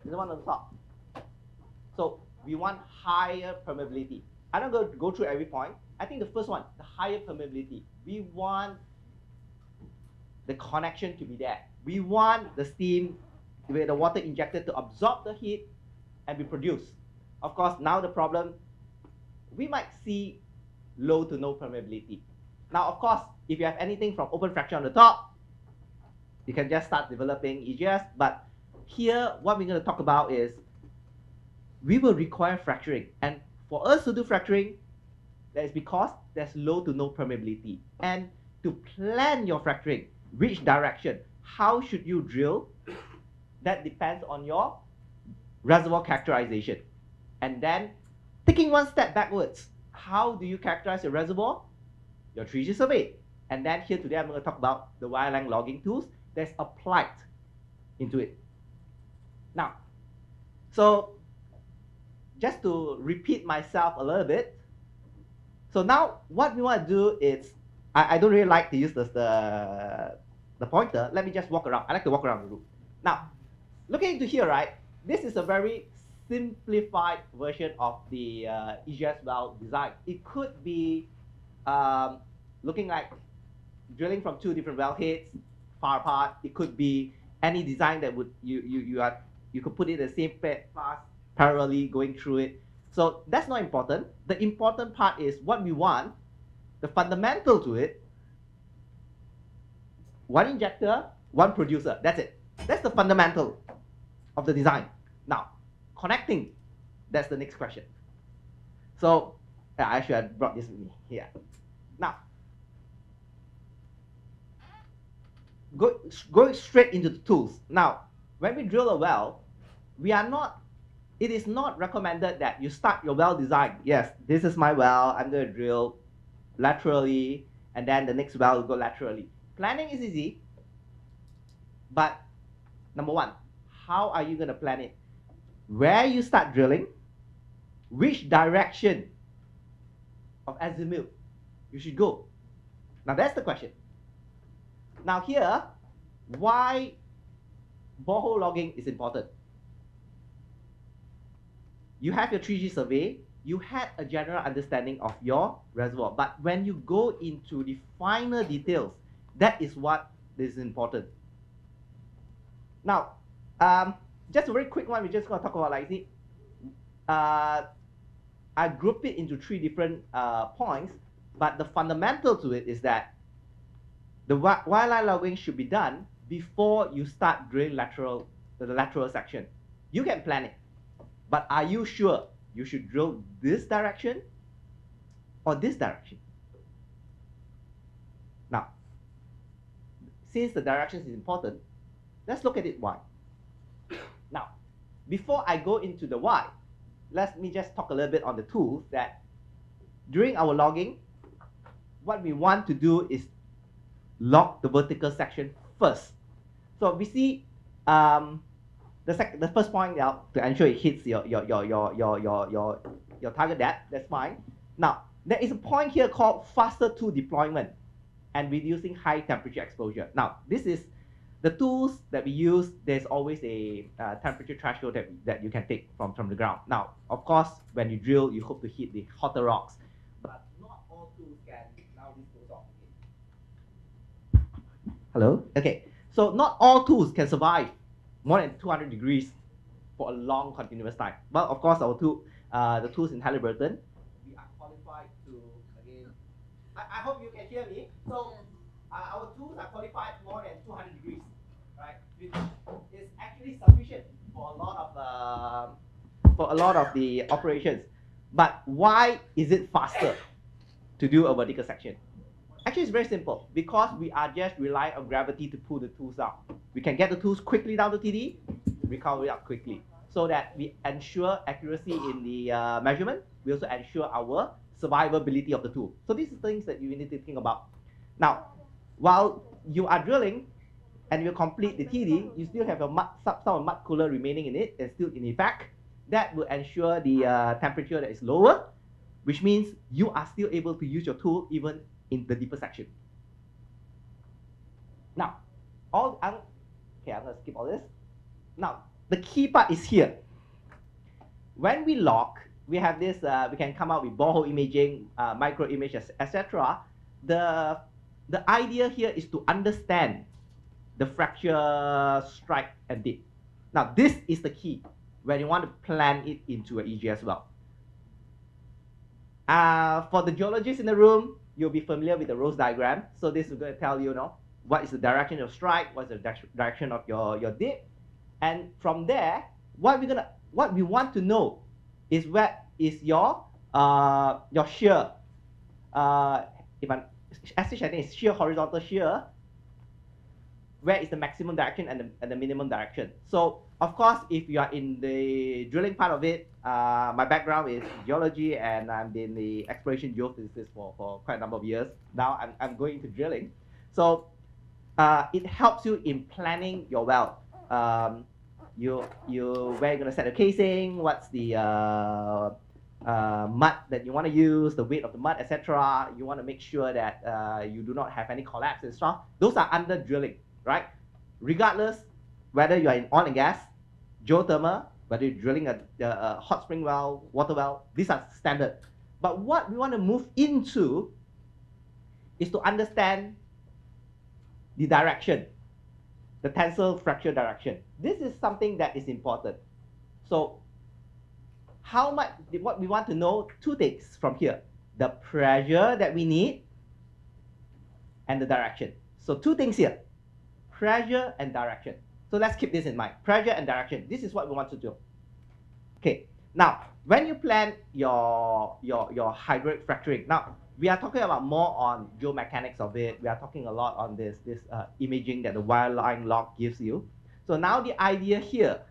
The one on the top. So, we want higher permeability. I'm not going to go through every point. I think the first one, the higher permeability. We want the connection to be there. We want the steam with the water injected to absorb the heat and be produced. Of course, now the problem, we might see low to no permeability. Now, of course, if you have anything from open fracture on the top, you can just start developing EGS. But here, what we're going to talk about is we will require fracturing. And for us to do fracturing, that is because there's low to no permeability. And to plan your fracturing, which direction, how should you drill, that depends on your reservoir characterization. And then, taking one step backwards, how do you characterize your reservoir? Your 3G survey. And then here today, I'm going to talk about the wireline logging tools that's applied into it. Now, so just to repeat myself a little bit. So now, what we want to do is, I don't really like to use the pointer. Let me just walk around. I like to walk around the room. Now, looking into here, right? This is a very simplified version of the EGS well design. It could be looking like drilling from two different well heads far apart. It could be any design that would you could put it in the same path parallelly going through it. So that's not important. The important part is what we want, the fundamental to it. One injector, one producer. That's it. That's the fundamental of the design. Now, connecting, that's the next question. So, I should have brought this with me here. Now, going straight into the tools. Now, when we drill a well, it is not recommended that you start your well design. Yes, this is my well. I'm going to drill laterally, and then the next well will go laterally. Planning is easy, but number one, how are you going to plan it? Where you start drilling, which direction of azimuth you should go. Now that's the question. Now here, why borehole logging is important. You have your 3G survey, you had a general understanding of your reservoir, but when you go into the finer details, that is what is important. Now, just a very quick one, we're just going to talk about like this. I group it into three different points, but the fundamental to it is that the wireline logging should be done before you start drilling the lateral section. You can plan it, but are you sure you should drill this direction or this direction? Now, since the direction is important, let's look at it why. Now, before I go into the why, let me just talk a little bit on the tools that during our logging, what we want to do is log the vertical section first. So we see the first point to ensure it hits your target depth. That's fine. Now there is a point here called faster tool deployment and reducing high temperature exposure. Now this is the tools that we use. There's always a temperature threshold that you can take from the ground. Now of course when you drill you hope to hit the hotter rocks, but not all tools can. Now this goes off again. Hello? Okay. So not all tools can survive more than 200 degrees for a long continuous time. But of course our the tools in Halliburton, we are qualified to, again, I hope you can hear me. So our tools are qualified more than 200 degrees, right? Which is actually sufficient for a lot of the operations. But why is it faster to do a vertical section? Actually, it's very simple. Because we are just relying on gravity to pull the tools out. We can get the tools quickly down to TD, recover it up quickly, so that we ensure accuracy in the measurement. We also ensure our survivability of the tool. So these are things that you need to think about. Now, while you are drilling and you complete the TD, you still have some mud cooler remaining in it and still in effect. That will ensure the temperature that is lower, which means you are still able to use your tool even in the deeper section. Now, I'm going to skip all this. Now, the key part is here. When we lock, we have this, we can come out with borehole imaging, micro image, etc. The idea here is to understand the fracture, strike, and dip. Now, this is the key when you want to plan it into an EG as well. For the geologists in the room, you'll be familiar with the Rose diagram. So this is going to tell you, what is the direction of strike, what's the direction of your dip. And from there, what we want to know is where is your shear. If I'm I think it's shear, horizontal shear. Where is the maximum direction and the minimum direction? So of course, if you are in the drilling part of it, my background is geology and I'm in the exploration geophysicist for quite a number of years. Now I'm going into drilling. So it helps you in planning your well. Where you're going to set the casing, what's the mud that you want to use, the weight of the mud, etc. You want to make sure that you do not have any collapse and stuff. Those are under drilling, right? Regardless whether you are in oil and gas, geothermal, whether you're drilling a hot spring well, water well, these are standard. But what we want to move into is to understand the direction, the tensile fracture direction. This is something that is important. So how much, what we want to know, two things from here. The pressure that we need and the direction. So two things here, pressure and direction. So let's keep this in mind, pressure and direction. This is what we want to do. Okay, now, when you plan your hydraulic fracturing, now, we are talking about more on geomechanics of it. We are talking a lot on this imaging that the wireline log gives you. So now the idea here,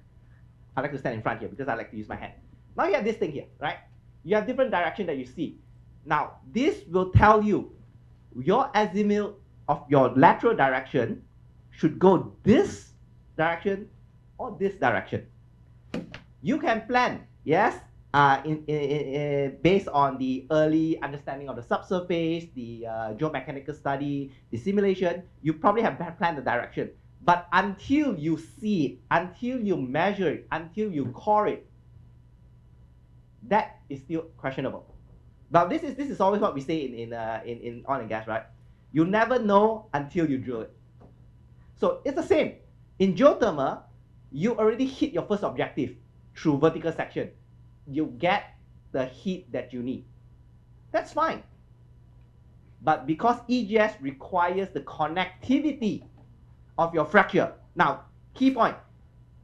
I like to stand in front here because I like to use my hand. Now you have this thing here, right? You have different direction that you see. Now, this will tell you your azimuth of your lateral direction should go this direction or this direction. You can plan, yes, based on the early understanding of the subsurface, the geomechanical study, the simulation, you probably have planned the direction. But until you see it, until you measure it, until you core it, that is still questionable. But this is always what we say in oil and gas, right? You never know until you drill it. So it's the same. In geothermal, you already hit your first objective through vertical section. You get the heat that you need. That's fine. But because EGS requires the connectivity of your fracture. Now, key point,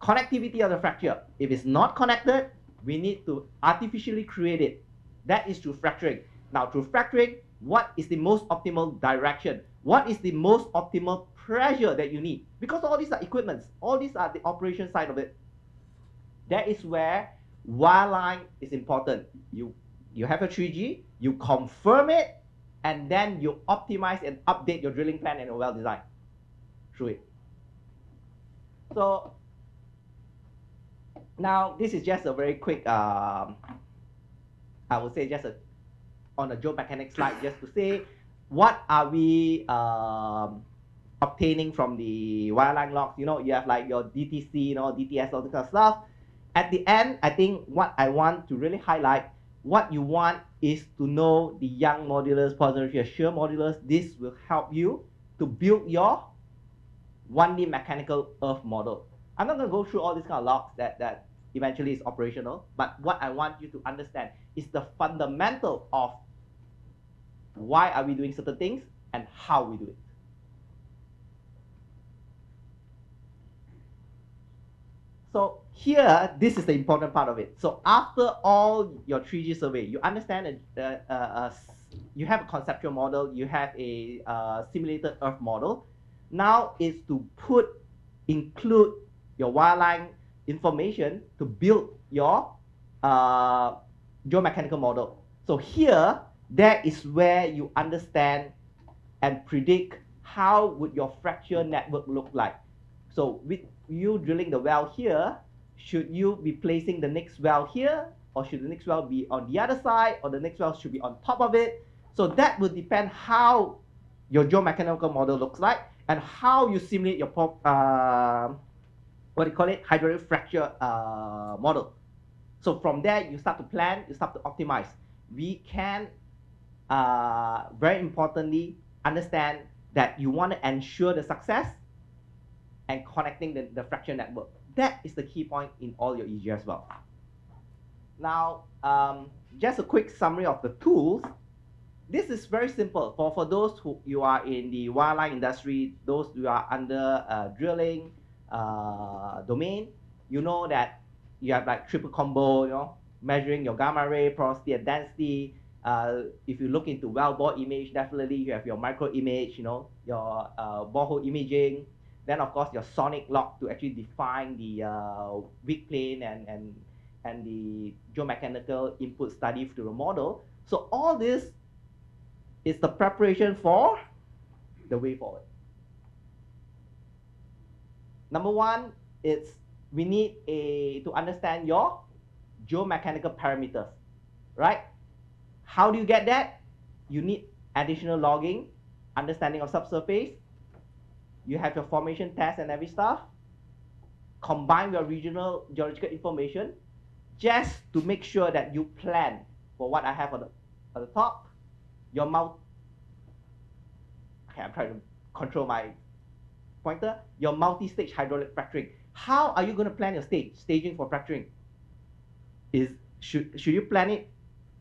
connectivity of the fracture. If it's not connected, we need to artificially create it. That is through fracturing. Now, through fracturing, what is the most optimal direction? What is the most optimal pressure that you need? Because all these are equipments. All these are the operation side of it. That is where wireline is important. You have a 3G, you confirm it, and then you optimize and update your drilling plan and your well design through it. So now this is just a very quick, I would say just on a geomechanics slide, just to say what are we obtaining from the wireline logs. You know, you have like your DTC, you know, DTS, all this kind of stuff. At the end, I think what I want to really highlight, what you want is to know the Young modulus, positive shear modulus. This will help you to build your 1D mechanical earth model. I'm not going to go through all these kind of logs that eventually is operational, but what I want you to understand is the fundamental of why are we doing certain things and how we do it. So here, this is the important part of it. So after all your 3G survey, you understand you have a conceptual model, you have a simulated earth model. Now it's to include your wireline information to build your geomechanical model. So here, that is where you understand and predict how would your fracture network look like. So with you drilling the well here, should you be placing the next well here, or should the next well be on the other side, or the next well should be on top of it? So that will depend how your geomechanical model looks like and how you simulate your hydraulic fracture model. So from there, you start to plan, you start to optimize. We can, very importantly, understand that you want to ensure the success and connecting the fracture network. That is the key point in all your EG as well. Now, just a quick summary of the tools. This is very simple. For those who you are in the wireline industry, those who are under drilling domain, you know that you have like triple combo, you know, measuring your gamma ray, porosity, and density. If you look into well bore image, definitely you have your micro image, you know, your borehole imaging. Then of course your sonic log to actually define the weak plane and the geomechanical input study to the model. So all this is the preparation for the way forward. Number one, it's we need to understand your geomechanical parameters, right? How do you get that? You need additional logging, understanding of subsurface. You have your formation test and every stuff. Combine your regional geological information just to make sure that you plan for what I have at the top. Your okay, I'm trying to control my pointer. Your multi-stage hydraulic fracturing. How are you going to plan your staging for fracturing? Should you plan it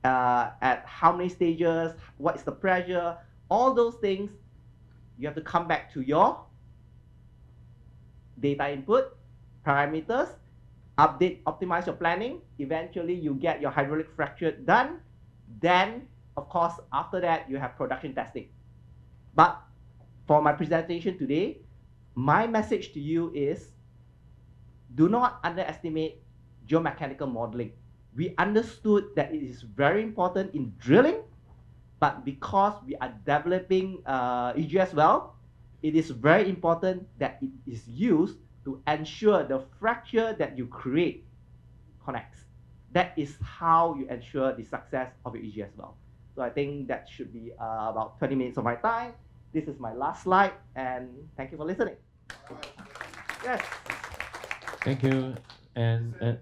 at how many stages? What is the pressure? All those things, you have to come back to your data input, parameters, update, optimize your planning. Eventually, you get your hydraulic fracture done. Then, of course, after that, you have production testing. But for my presentation today, my message to you is do not underestimate geomechanical modeling. We understood that it is very important in drilling, but because we are developing EG as well, it is very important that it is used to ensure the fracture that you create connects. That is how you ensure the success of your EG as well. So I think that should be about 20 minutes of my time. This is my last slide, and thank you for listening. Yes. Thank you. And Hang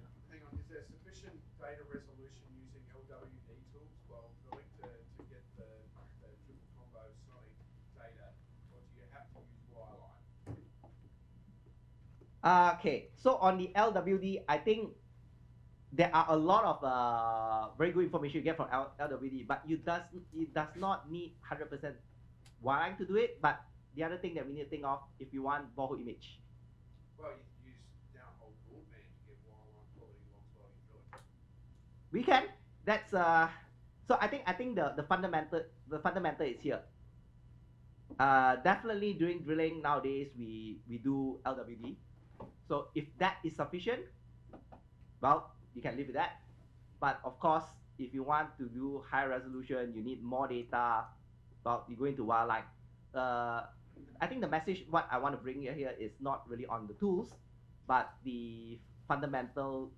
on, is there sufficient data resolution using LWD tools while drilling to get the triple combo sonic data, or do you have to use wireline? Okay, so on the LWD, I think there are a lot of very good information you get from LWD, but it does not need 100% wireline to do it. But the other thing that we need to think of, if you want borehole image. Well, you use downhole broadband to get wireline quality long-sliding drilling. We can. That's so I think the fundamental is here. Definitely during drilling nowadays we do LWD. So if that is sufficient, well, you can live with that. But of course, if you want to do high resolution, you need more data. Well, you go into wireline. I think the message what I want to bring here is not really on the tools, but the fundamental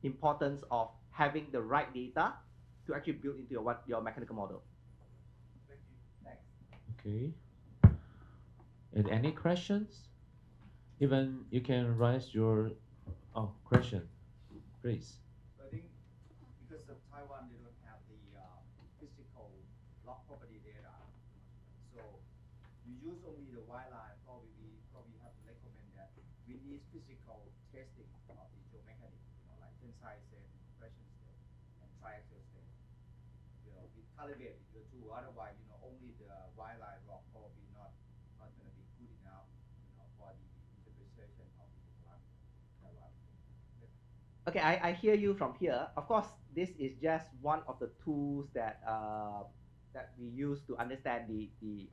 importance of having the right data to actually build into your mechanical model. Thank you. Next. Okay. And any questions? Even you can raise your question, please. So I think because of Taiwan, they don't have the physical log property data. So you use only the wireline. Probably have to recommend that we need physical testing of the geomechanics, like tensile state, compression state, and triaxial state. We calibrate the two. Otherwise, only the wireline log probably not going to be good enough, for the interpretation of the parameter. Okay, I hear you from here. Of course, this is just one of the tools that that we use to understand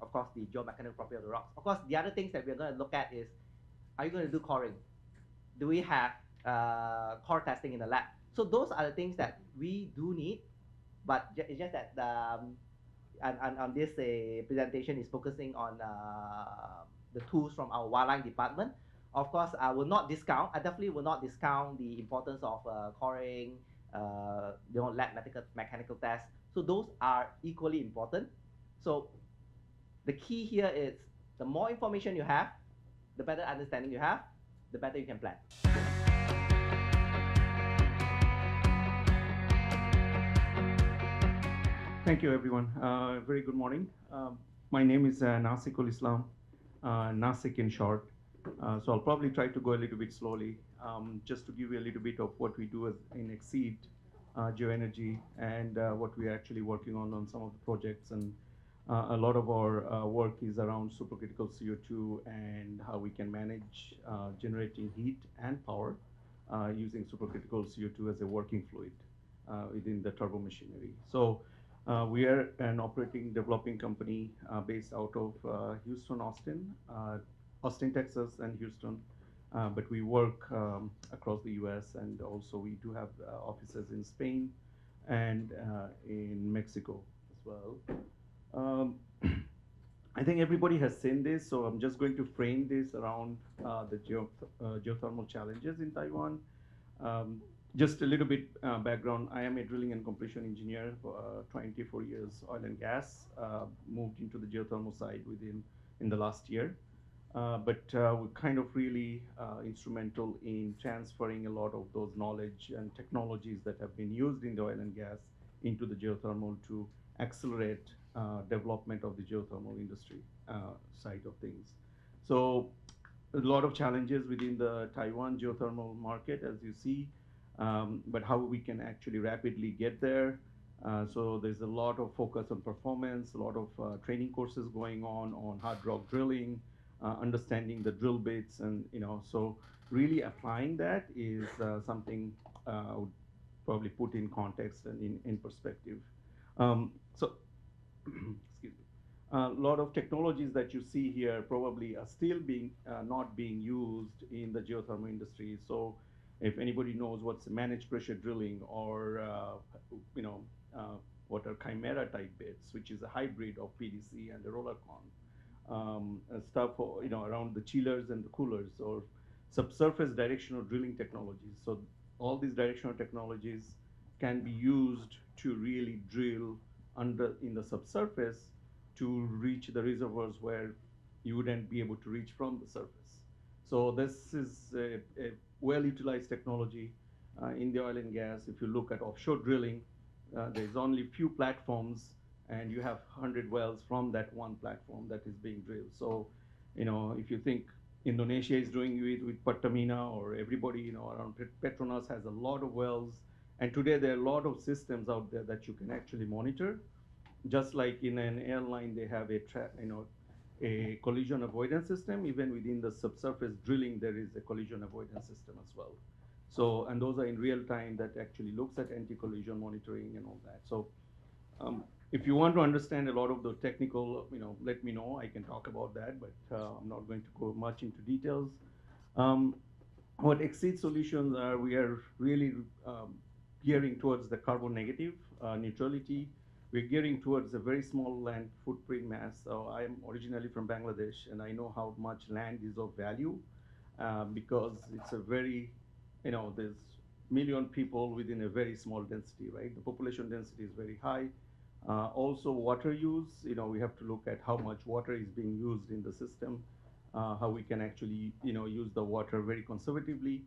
of course, the geomechanical property of the rocks. Of course, the other things that we're going to look at is, are you going to do coring? Do we have core testing in the lab? So those are the things that we do need, but it's just that on this presentation is focusing on the tools from our wireline department. Of course, I definitely will not discount the importance of coring, lab mechanical tests. So those are equally important. So the key here is the more information you have, the better understanding you have, the better you can plan. Thank you, everyone. Very good morning. My name is Nasikul Islam, Nasik in short. So I'll probably try to go a little bit slowly, just to give you a little bit of what we do in Exceed Geoenergy and what we're actually working on some of the projects. And a lot of our work is around supercritical CO2 and how we can manage generating heat and power using supercritical CO2 as a working fluid within the turbo machinery. So we are an operating developing company based out of Houston, Austin, Texas, and Houston. But we work across the US, and also we do have offices in Spain and in Mexico as well. I think everybody has seen this, so I'm just going to frame this around the geothermal challenges in Taiwan. Just a little bit background. I am a drilling and completion engineer for 24 years, oil and gas. Moved into the geothermal side in the last year. But we're kind of really instrumental in transferring a lot of those knowledge and technologies that have been used in the oil and gas into the geothermal to accelerate development of the geothermal industry side of things. So a lot of challenges within the Taiwan geothermal market, as you see, but how we can actually rapidly get there. So there's a lot of focus on performance, a lot of training courses going on hard rock drilling, understanding the drill bits, and so really applying that is something I would probably put in context and in perspective. So excuse me. A lot of technologies that you see here probably are still not being used in the geothermal industry. So if anybody knows what's managed pressure drilling or what are chimera type bits, which is a hybrid of PDC and the roller con, stuff around the chillers and the coolers, or subsurface directional drilling technologies. So all these directional technologies can be used to really drill in the subsurface to reach the reservoirs where you wouldn't be able to reach from the surface. So this is a well-utilized technology in the oil and gas. If you look at offshore drilling, there's only few platforms, and you have 100 wells from that one platform that is being drilled. So, if you think Indonesia is doing it with Pertamina, or everybody, around Petronas has a lot of wells, and today there are a lot of systems out there that you can actually monitor. Just like in an airline, they have a collision avoidance system. Even within the subsurface drilling, there is a collision avoidance system as well. So, and those are in real time that actually looks at anti-collision monitoring and all that. So, if you want to understand a lot of the technical, let me know. I can talk about that, but I'm not going to go much into details. What Exceed solutions are, we are really gearing towards the carbon negative neutrality. We're gearing towards a very small land footprint mass. So I'm originally from Bangladesh, and I know how much land is of value. because it's a very, there's million people within a very small density, right? The population density is very high. Also, water use, we have to look at how much water is being used in the system, how we can actually, use the water very conservatively,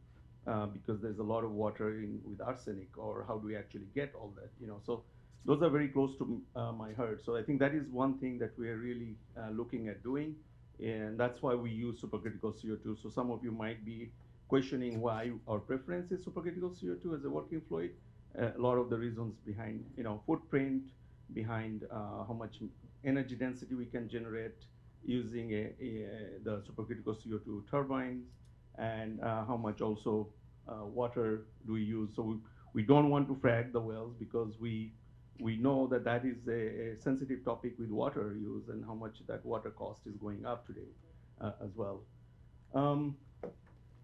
because there's a lot of water with arsenic, or how do we actually get all that, So those are very close to my heart. So I think that is one thing that we are really looking at doing, and that's why we use supercritical CO2. So some of you might be questioning why our preference is supercritical CO2 as a working fluid. A lot of the reasons behind, footprint, behind how much energy density we can generate using the supercritical CO2 turbines, and how much also water do we use. So we don't want to frag the wells, because we know that that is a sensitive topic with water use, and how much that water cost is going up today as well.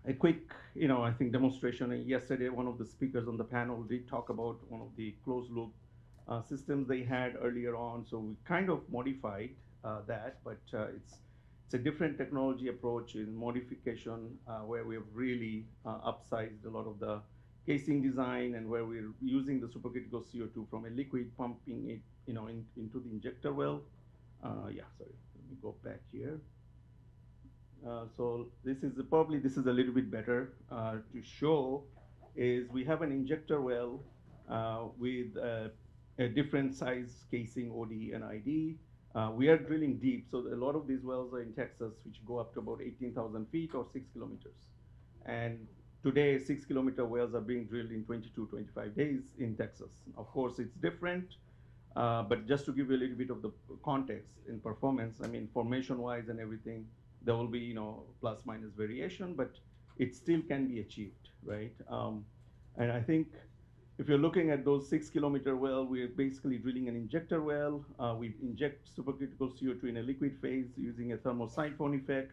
A quick, I think demonstration. Yesterday, one of the speakers on the panel did talk about one of the closed loop systems they had earlier on. So we kind of modified that, but it's a different technology approach in modification, where we have really upsized a lot of the casing design, and where we're using the supercritical CO2 from a liquid, pumping it, into the injector well. Yeah, sorry, let me go back here. So this is a little bit better to show. Is we have an injector well with a different size casing, OD and ID. We are drilling deep, so a lot of these wells are in Texas, which go up to about 18,000 feet or 6 kilometers. And today, 6-kilometer wells are being drilled in 22, 25 days in Texas. Of course, it's different, but just to give you a little bit of the context in performance, I mean, formation-wise and everything, there will be, plus minus variation, but it still can be achieved, right? And I think if you're looking at those 6-kilometer well, we're basically drilling an injector well. We inject supercritical CO2 in a liquid phase using a thermosiphon effect.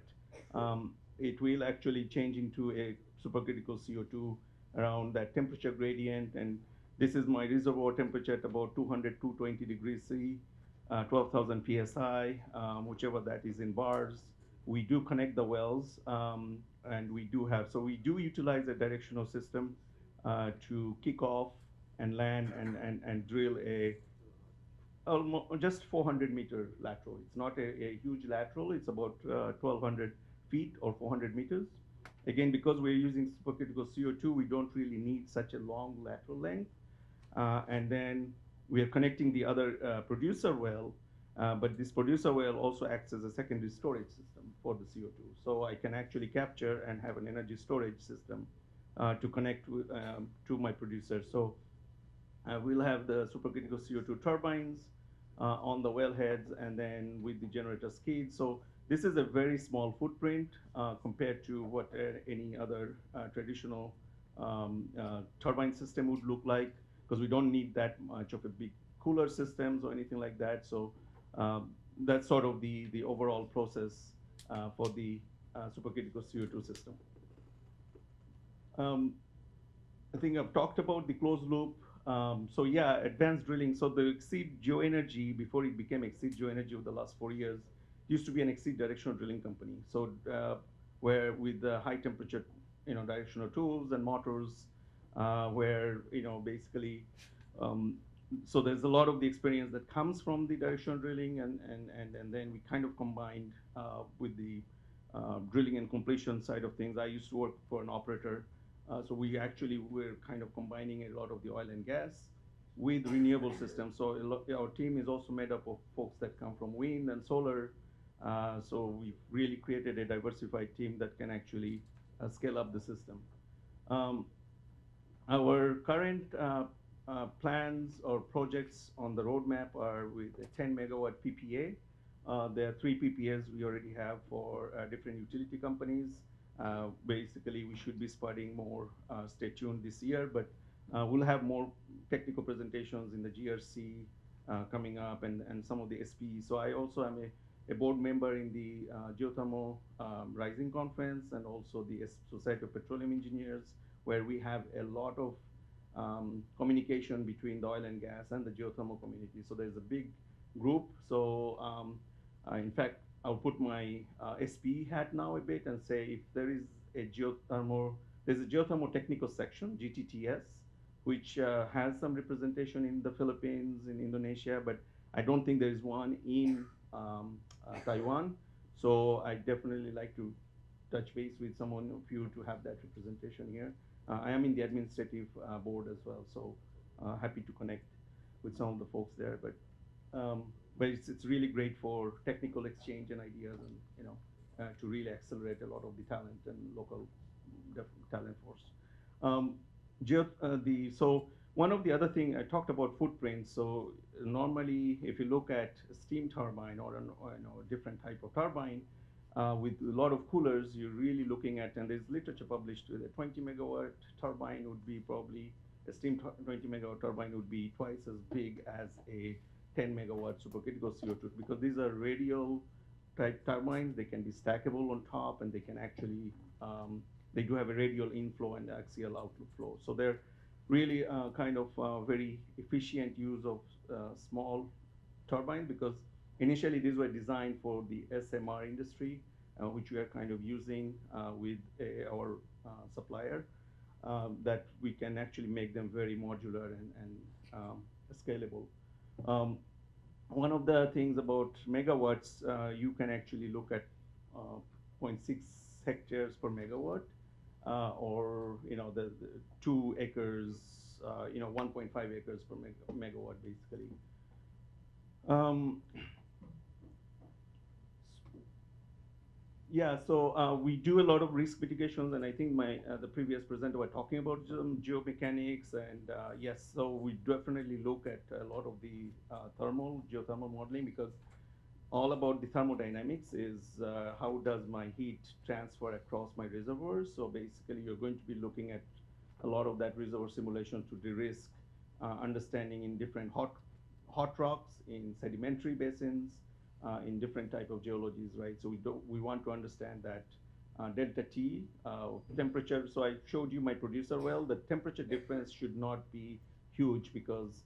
It will actually change into a supercritical CO2 around that temperature gradient. And this is my reservoir temperature at about 200, 220 degrees C, 12,000 PSI, whichever that is in bars. We do connect the wells, and we do utilize a directional system to kick off and land and drill a almost just 400-meter lateral. It's not a huge lateral. It's about 1,200 feet or 400 meters. Again, because we're using supercritical CO2, we don't really need such a long lateral length. And then we are connecting the other producer well, but this producer well also acts as a secondary storage system for the CO2. So I can actually capture and have an energy storage system to connect to my producer. So we'll have the supercritical CO2 turbines on the wellheads, and then with the generator skids. So this is a very small footprint compared to what any other traditional turbine system would look like, because we don't need that much of a big cooler systems or anything like that. So that's sort of the overall process for the supercritical CO2 system. I think I've talked about the closed loop. So yeah, advanced drilling. So the Exceed Geoenergy, before it became Exceed Geoenergy over the last 4 years, used to be an Exceed directional drilling company. So where with the high temperature, directional tools and motors, where, basically, so there's a lot of the experience that comes from the directional drilling, and then we kind of combined with the drilling and completion side of things. I used to work for an operator. So we actually were kind of combining a lot of the oil and gas with renewable systems. So our team is also made up of folks that come from wind and solar. So we've really created a diversified team that can actually scale up the system. Our current plans or projects on the roadmap are with a 10 megawatt PPA. There are 3 PPAs we already have for different utility companies. Basically, we should be spudding more. Stay tuned this year, but we'll have more technical presentations in the GRC coming up, and some of the SPEs. So I also am a board member in the Geothermal Rising Conference, and also the Society of Petroleum Engineers, where we have a lot of communication between the oil and gas and the geothermal community. So there's a big group. So in fact, I'll put my SPE hat now a bit and say, if there is there's a geothermal technical section, GTTS, which has some representation in the Philippines, in Indonesia, but I don't think there is one in Taiwan. So I definitely like to touch base with someone of you to have that representation here. I am in the administrative board as well, so happy to connect with some of the folks there. But it's really great for technical exchange and ideas, and to really accelerate a lot of the talent and local talent force. So one of the other thing I talked about footprints. So normally, if you look at a steam turbine or a different type of turbine with a lot of coolers, you're really looking at, and there's literature published with a 20 megawatt turbine would be probably a 20 megawatt turbine would be twice as big as a 10 megawatt supercritical CO2, because these are radial type turbines. They can be stackable on top, and they can actually they do have a radial inflow and axial outlook flow. So they're really kind of very efficient use of small turbines, because initially these were designed for the SMR industry, which we are kind of using with our supplier, that we can actually make them very modular and scalable. One of the things about megawatts, you can actually look at 0.6 hectares per megawatt, or the 2 acres, 1.5 acres per megawatt, basically. Yeah, so we do a lot of risk mitigations, and I think the previous presenter were talking about geomechanics, and yes, so we definitely look at a lot of the geothermal modeling, because all about the thermodynamics is how does my heat transfer across my reservoirs. So basically, you're going to be looking at a lot of that reservoir simulation to de-risk understanding in different hot rocks, in sedimentary basins, in different type of geologies, right? So we want to understand that delta T temperature. So I showed you my producer well. The temperature difference should not be huge, because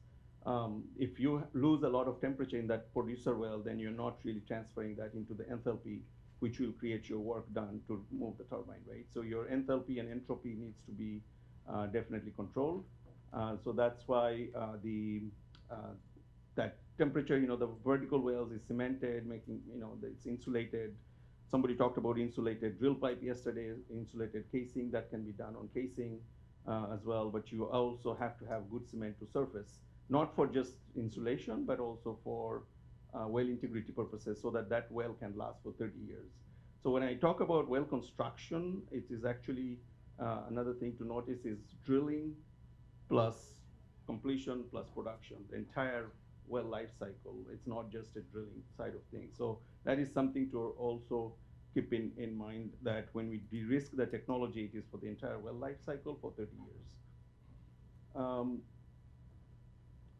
if you lose a lot of temperature in that producer well, then you're not really transferring that into the enthalpy, which will create your work done to move the turbine, right? So your enthalpy and entropy needs to be definitely controlled. So that's why that temperature, the vertical wells is cemented, making, it's insulated. Somebody talked about insulated drill pipe yesterday, insulated casing, that can be done on casing as well, but you also have to have good cement to surface, not for just insulation, but also for well integrity purposes, so that well can last for 30 years. So when I talk about well construction, it is actually another thing to notice is drilling plus completion plus production, the entire well life cycle. It's not just a drilling side of things. So that is something to also keep in mind, that when we de-risk the technology, it is for the entire well life cycle for 30 years.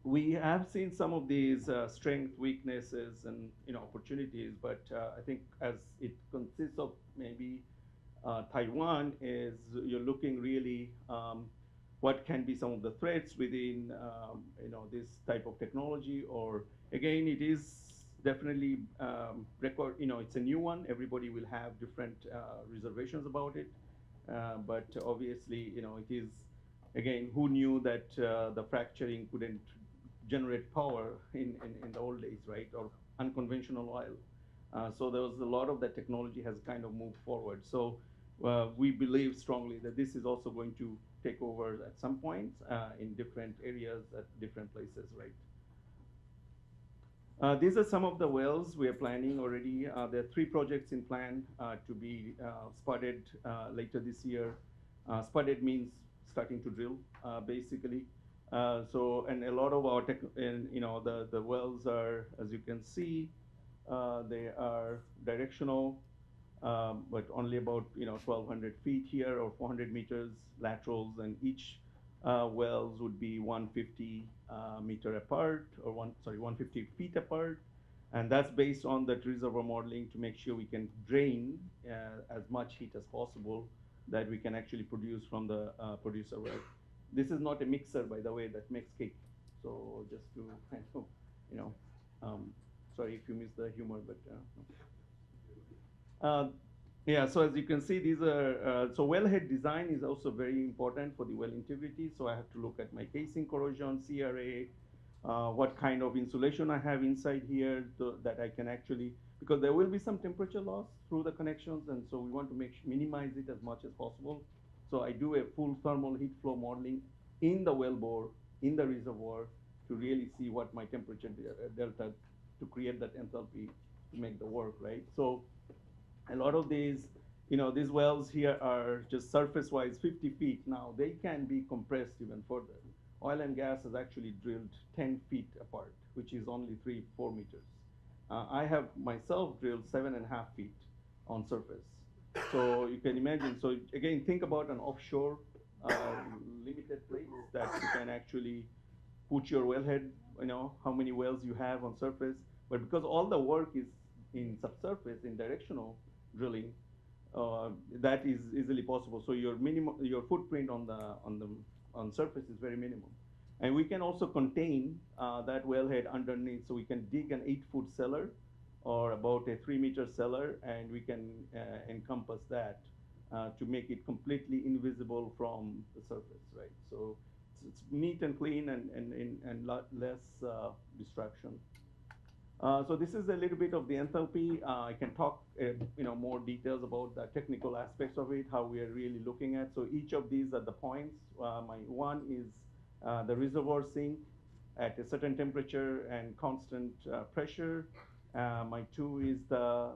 We have seen some of these strengths, weaknesses, and opportunities, but I think as it consists of maybe Taiwan, is you're looking really what can be some of the threats within this type of technology, or again, it is definitely it's a new one. Everybody will have different reservations about it, but obviously, it is, again, who knew that the fracturing couldn't generate power in the old days, right? Or unconventional oil. So there was a lot of that technology has kind of moved forward. So we believe strongly that this is also going to take over at some point in different areas at different places, right? These are some of the wells we are planning already. There are 3 projects in plan to be spudded later this year. Spudded means starting to drill, basically. And a lot of our the wells are, as you can see, they are directional, but only about 1,200 feet here, or 400 meters laterals, and each wells would be 150 meter apart, or 150 feet apart, and that's based on that reservoir modeling to make sure we can drain as much heat as possible that we can actually produce from the producer well. This is not a mixer, by the way, that makes cake. So just to kind of, sorry if you missed the humor, but Yeah, so as you can see, these are, so wellhead design is also very important for the well integrity. So I have to look at my casing corrosion, CRA, what kind of insulation I have inside here so that I can actually, because there will be some temperature loss through the connections, and so we want to minimize it as much as possible. So I do a full thermal heat flow modeling in the wellbore, in the reservoir, to really see what my temperature delta to create that enthalpy to make the work, right? So a lot of these, these wells here are just surface-wise 50 feet. Now, they can be compressed even further. Oil and gas is actually drilled 10 feet apart, which is only 3-4 meters. I have myself drilled 7.5 feet on surface. So you can imagine, so again, think about an offshore limited place that you can actually put your wellhead, how many wells you have on surface. But because all the work is in subsurface, in directional drilling, that is easily possible. So your footprint on surface is very minimum. And we can also contain that wellhead underneath. So we can dig an 8-foot cellar or about a 3-meter cellar, and we can encompass that to make it completely invisible from the surface, right? So it's neat and clean and lot less distraction. So this is a little bit of the enthalpy. I can talk, more details about the technical aspects of it, how we are really looking at. So each of these are the points. My one is the reservoir sink at a certain temperature and constant pressure. My two is the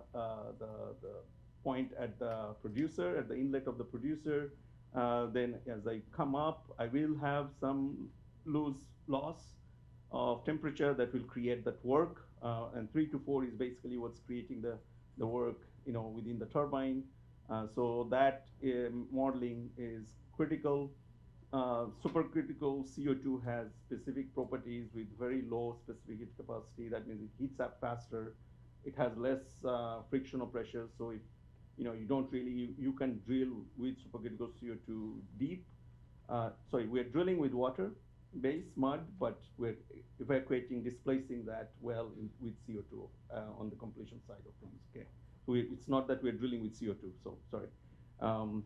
point at the producer, at the inlet of the producer. Then as I come up, I will have some loss of temperature that will create that work. And 3 to 4 is basically what's creating the work, within the turbine. So that modeling is critical. Supercritical CO2 has specific properties with very low specific heat capacity. That means it heats up faster. It has less frictional pressure. So if you don't really, you can drill with supercritical CO2 deep. Sorry, we're drilling with water base mud, but we're evacuating, displacing that well with CO2 on the completion side of things. Okay, so it's not that we're drilling with CO2. So sorry,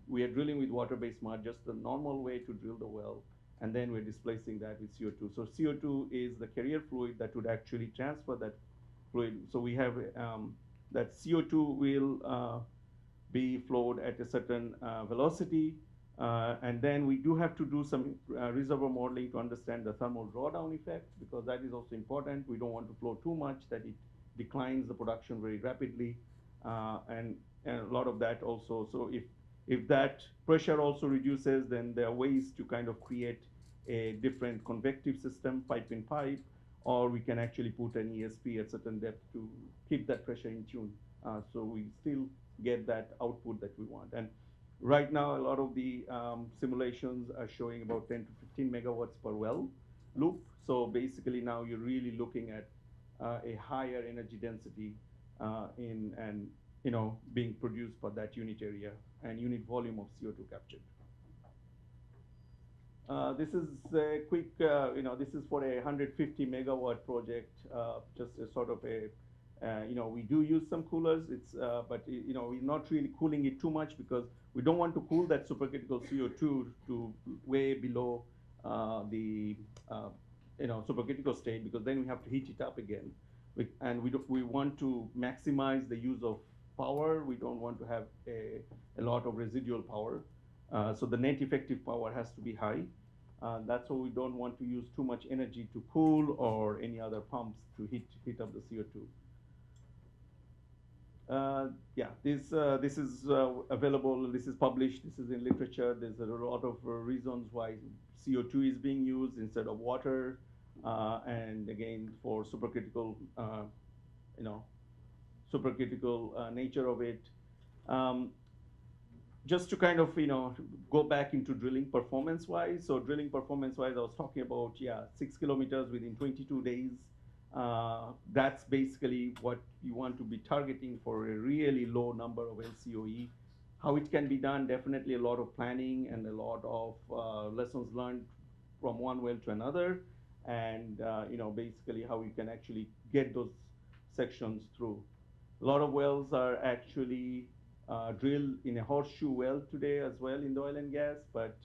we are drilling with water-based mud, just the normal way to drill the well, and then we're displacing that with CO2. So CO2 is the carrier fluid that would actually transfer that fluid. So we have that CO2 will be flowed at a certain velocity. And then we do have to do some reservoir modeling to understand the thermal drawdown effect, because that is also important. We don't want to flow too much that it declines the production very rapidly. And a lot of that also, so if that pressure also reduces, then there are ways to kind of create a different convective system, pipe in pipe, or we can actually put an ESP at certain depth to keep that pressure in tune. So we still get that output that we want. And right now, a lot of the simulations are showing about 10 to 15 megawatts per well loop. So basically now you're really looking at a higher energy density being produced for that unit area and unit volume of CO2 captured. This is a quick, this is for a 150 megawatt project, just a sort of a, we do use some coolers, but we're not really cooling it too much because we don't want to cool that supercritical CO2 to way below the supercritical state, because then we have to heat it up again. And we want to maximize the use of power. We don't want to have a lot of residual power. So the net effective power has to be high. That's why we don't want to use too much energy to cool or any other pumps to heat up the CO2. Yeah, this is available. This is published. This is in literature. There's a lot of reasons why CO2 is being used instead of water, and again for supercritical, supercritical nature of it. Just to kind of go back into drilling performance-wise. So drilling performance-wise, I was talking about 6 kilometers within 22 days. That's basically what you want to be targeting for a really low number of LCOE. How it can be done, definitely a lot of planning and a lot of lessons learned from one well to another, and basically how you can actually get those sections through. A lot of wells are actually drill in a horseshoe well today as well in the oil and gas, but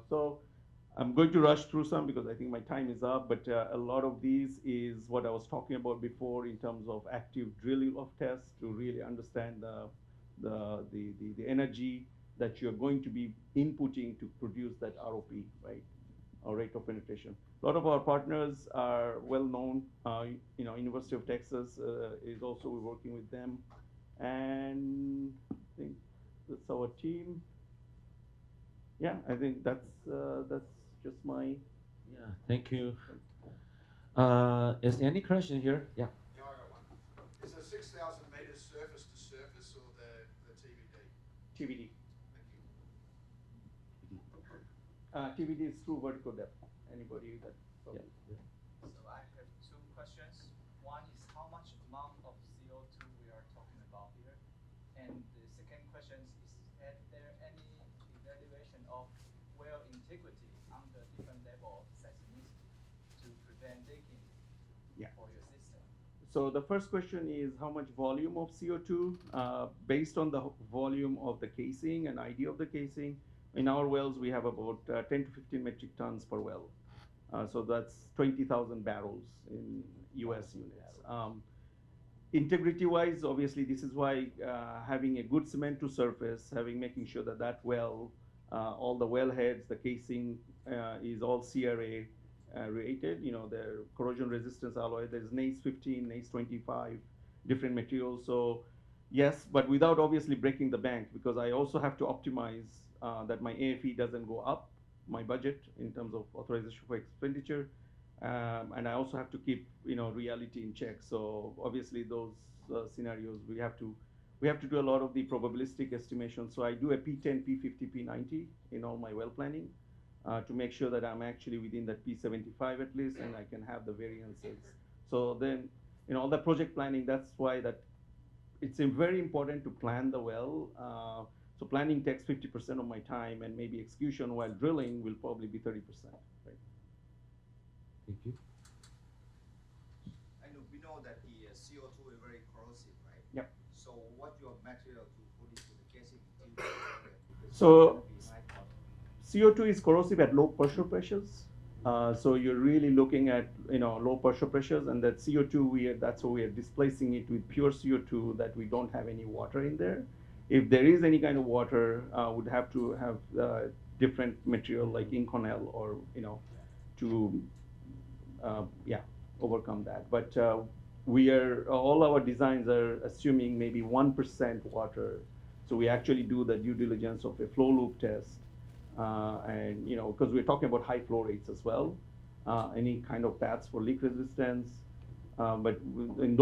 so I'm going to rush through some because I think my time is up, but a lot of these is what I was talking about before in terms of active drilling of tests to really understand the energy that you're going to be inputting to produce that ROP, right, or rate of penetration. A lot of our partners are well known. University of Texas is also working with them, and I think that's our team. Yeah, I think that's just my. Yeah, thank you. Is there any question here? Yeah. Yeah, I got one. Is the 6,000 meters surface to surface or the TVD? TVD. Thank you. TVD is through vertical depth. Anybody that? Yeah. So I have two questions. One is how much amount of CO2 we are talking about here? And the second question is there any evaluation of well integrity under different level of seismicity to prevent leaking for your system? So the first question is how much volume of CO2 based on the volume of the casing and ID of the casing. In our wells, we have about 10 to 15 metric tons per well. So that's 20,000 barrels in US units. Integrity-wise, obviously, this is why having a good cement to surface, making sure that well, all the wellheads, the casing is all CRA rated. The corrosion resistance alloy. There's NACE 15, NACE 25, different materials. So yes, but without obviously breaking the bank, because I also have to optimize that my AFE doesn't go up, my budget in terms of authorization for expenditure. And I also have to keep reality in check. So obviously those scenarios we have to do a lot of the probabilistic estimation. So I do a P10, P50, P90 in all my well planning to make sure that I'm actually within that P75 at least, and I can have the variances. So then all the project planning, that's why that it's very important to plan the well. So planning takes 50% of my time, and maybe execution while drilling will probably be 30%. Right. Thank you. I know we know that the CO2 is very corrosive, right? Yep. So what your material to put into the casing? So CO2 is corrosive at low pressure pressures. So you're really looking at low pressure pressures, and that CO2 that's why we are displacing it with pure CO2 that we don't have any water in there. If there is any kind of water, would have to have different material like Inconel or to overcome that. But all our designs are assuming maybe 1% water. So we actually do the due diligence of a flow loop test. And because we're talking about high flow rates as well, any kind of paths for leak resistance. But in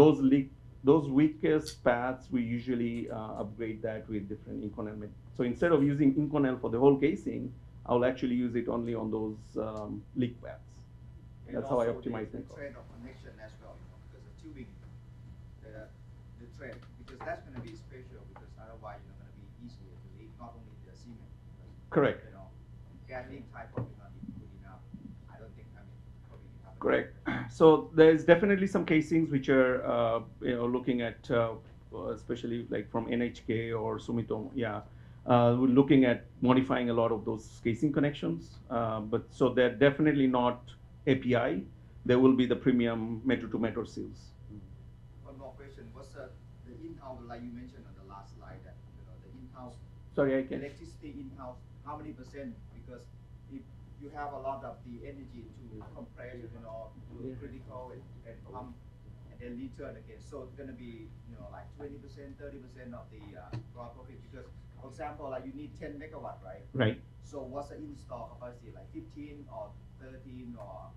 those weakest paths, we usually upgrade that with different Inconel. So instead of using Inconel for the whole casing, I'll actually use it only on those leak paths. And that's how I also optimize the my cost. thread of connection as well, because the tubing, the thread, because that's going to be special, because otherwise you're going to be easier to leak, not only the cement. Correct. Gas leak type probably not good enough. I don't think, probably you have. Correct. So there's definitely some casings which are, looking at, especially like from NHK or Sumitomo. Yeah, we're looking at modifying a lot of those casing connections. But so they're definitely not API. There will be the premium metro-to-metro seals. One more question. What's the in-house, like you mentioned on the last slide, that the in-house. Sorry, I can. Electricity in-house. How many percent? Because if you have a lot of the energy to compress, to critical and pump, and then return again. So it's going to be, like 20%, 30% of the gross profit. Because, for example, like you need 10 megawatt, right? Right. So what's the install capacity? Like 15 or 13 or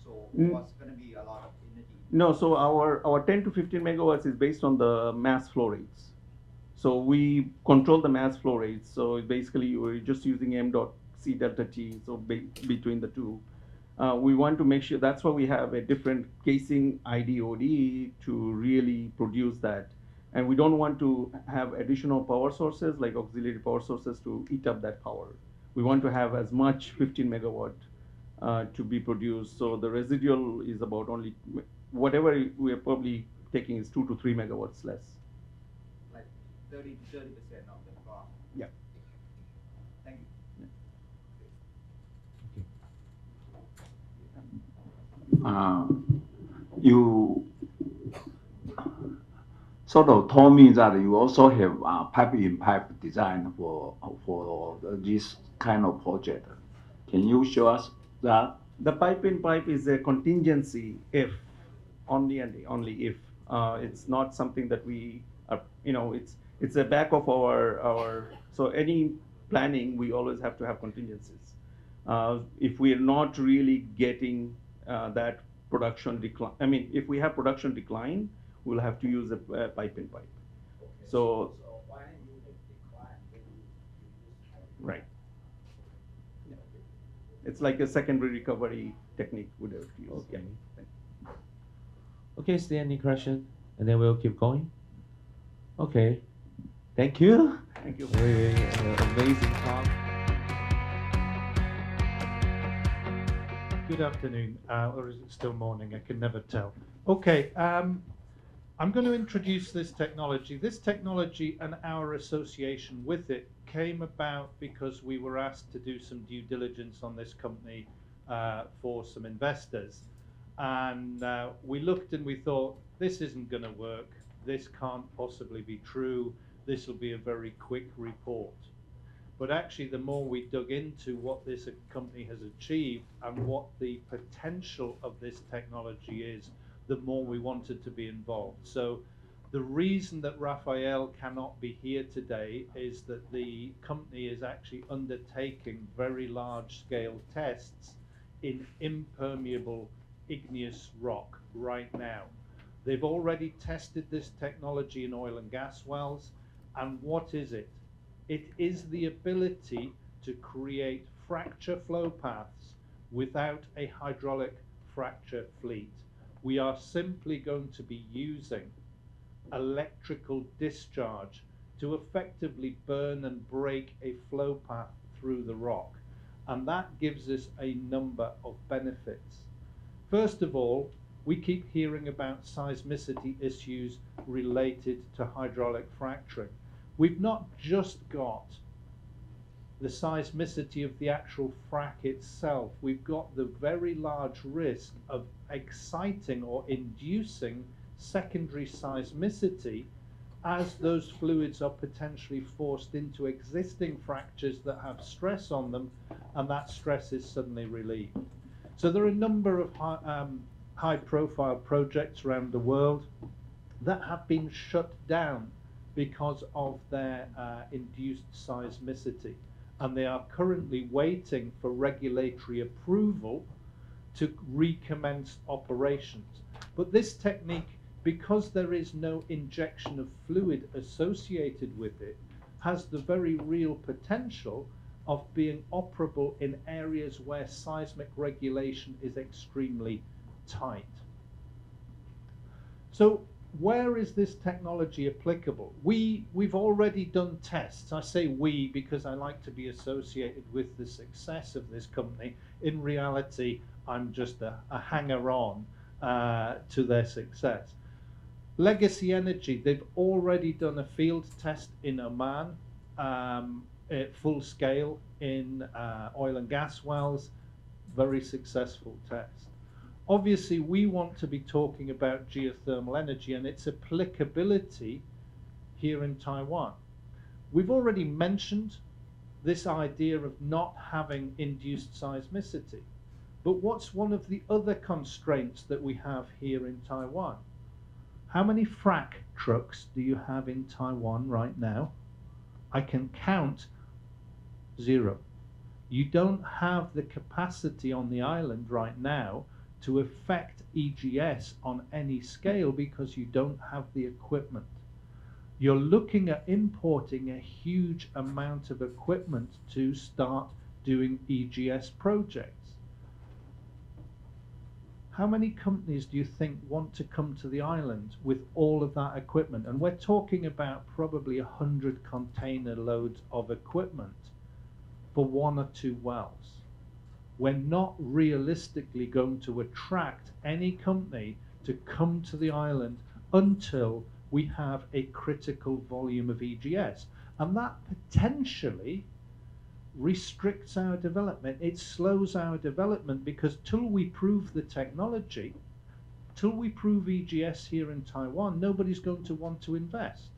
so? What's going to be a lot of energy? No, so our 10 to 15 megawatts is based on the mass flow rates. So we control the mass flow rates. So basically, we're just using m dot c delta t. So between the two, we want to make sure that's why we have a different casing IDOD to really produce that. And we don't want to have additional power sources like auxiliary power sources to eat up that power. We want to have as much 15 megawatt to be produced. So the residual is about only whatever we are probably taking is 2 to 3 megawatts less. Like 30 to 30% of the cost. Yeah. Thank you. You sort of told me that you also have pipe-in-pipe design for this kind of project. Can you show us that? The pipe-in-pipe is a contingency if, only and only if. It's not something that we are, it's a back of our, so any planning, we always have to have contingencies. If we are not really getting that production decline, if we have production decline, we'll have to use a pipe-in-pipe. Okay. So why you decline when you use pipe? Right. Yeah. It's like a secondary recovery technique we have to use. Okay. Yeah. Okay, is there any question? And then we'll keep going. Okay. Thank you. Thank you. Very amazing talk. Good afternoon, or is it still morning? I can never tell. Okay, I'm going to introduce this technology. This technology and our association with it came about because we were asked to do some due diligence on this company for some investors. And we looked and we thought, this isn't going to work. This can't possibly be true. This will be a very quick report. But actually, the more we dug into what this company has achieved and what the potential of this technology is, the more we wanted to be involved. So the reason that Raphael cannot be here today is that the company is actually undertaking very large-scale tests in impermeable igneous rock right now. They've already tested this technology in oil and gas wells, and what is it? It is the ability to create fracture flow paths without a hydraulic fracture fleet. We are simply going to be using electrical discharge to effectively burn and break a flow path through the rock. And that gives us a number of benefits. First of all, we keep hearing about seismicity issues related to hydraulic fracturing. We've not just got the seismicity of the actual frac itself, we've got the very large risk of exciting or inducing secondary seismicity as those fluids are potentially forced into existing fractures that have stress on them, and that stress is suddenly relieved. So there are a number of high-profile projects around the world that have been shut down because of their induced seismicity, and they are currently waiting for regulatory approval to recommence operations. But this technique, because there is no injection of fluid associated with it, has the very real potential of being operable in areas where seismic regulation is extremely tight. So where is this technology applicable? We've already done tests. I say we because I like to be associated with the success of this company. In reality, I'm just a hanger-on to their success. Legacy Energy, they've already done a field test in Oman at full scale in oil and gas wells. Very successful test. Obviously, we want to be talking about geothermal energy and its applicability here in Taiwan. We've already mentioned this idea of not having induced seismicity. But what's one of the other constraints that we have here in Taiwan? How many frac trucks do you have in Taiwan right now? I can count 0. You don't have the capacity on the island right now to affect EGS on any scale because you don't have the equipment. You're looking at importing a huge amount of equipment to start doing EGS projects. How many companies do you think want to come to the island with all of that equipment? And we're talking about probably 100 container loads of equipment for 1 or 2 wells. We're not realistically going to attract any company to come to the island until we have a critical volume of EGS. And that potentially restricts our development. It slows our development, because till we prove the technology, till we prove EGS here in Taiwan, nobody's going to want to invest.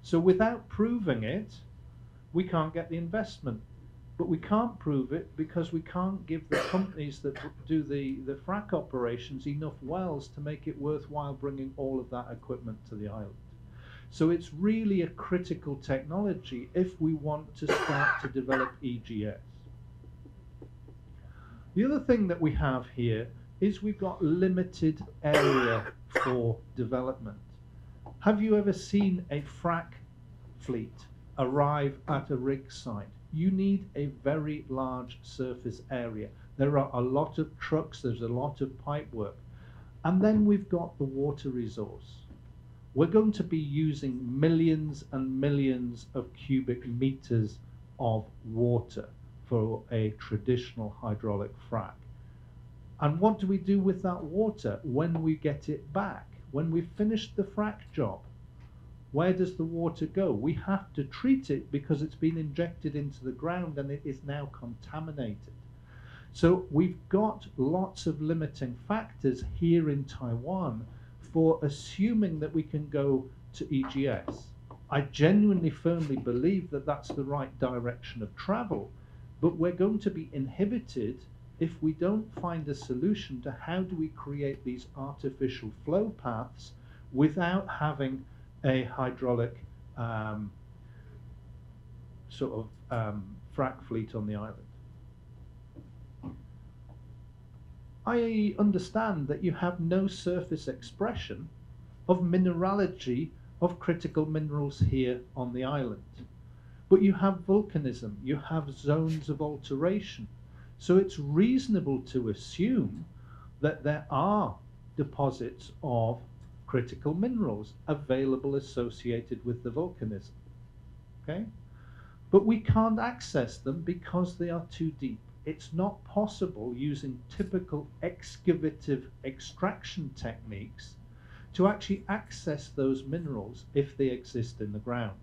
So without proving it, we can't get the investment. But we can't prove it because we can't give the companies that do the frac operations enough wells to make it worthwhile bringing all of that equipment to the island. So it's really a critical technology if we want to start to develop EGS. The other thing that we have here is we've got limited area for development. Have you ever seen a frac fleet arrive at a rig site? You need a very large surface area. There are a lot of trucks, there's a lot of pipe work. And then we've got the water resource. We're going to be using millions and millions of cubic meters of water for a traditional hydraulic frac. And what do we do with that water when we get it back? When we've finished the frac job, where does the water go? We have to treat it because it's been injected into the ground and it is now contaminated. So we've got lots of limiting factors here in Taiwan for assuming that we can go to EGS. I genuinely firmly believe that that's the right direction of travel, but we're going to be inhibited if we don't find a solution to how do we create these artificial flow paths without having a hydraulic frac fleet on the island. I understand that you have no surface expression of mineralogy of critical minerals here on the island, but you have volcanism, you have zones of alteration, so it's reasonable to assume that there are deposits of critical minerals available associated with the volcanism. Okay? But we can't access them because they are too deep. It's not possible using typical excavative extraction techniques to actually access those minerals if they exist in the ground.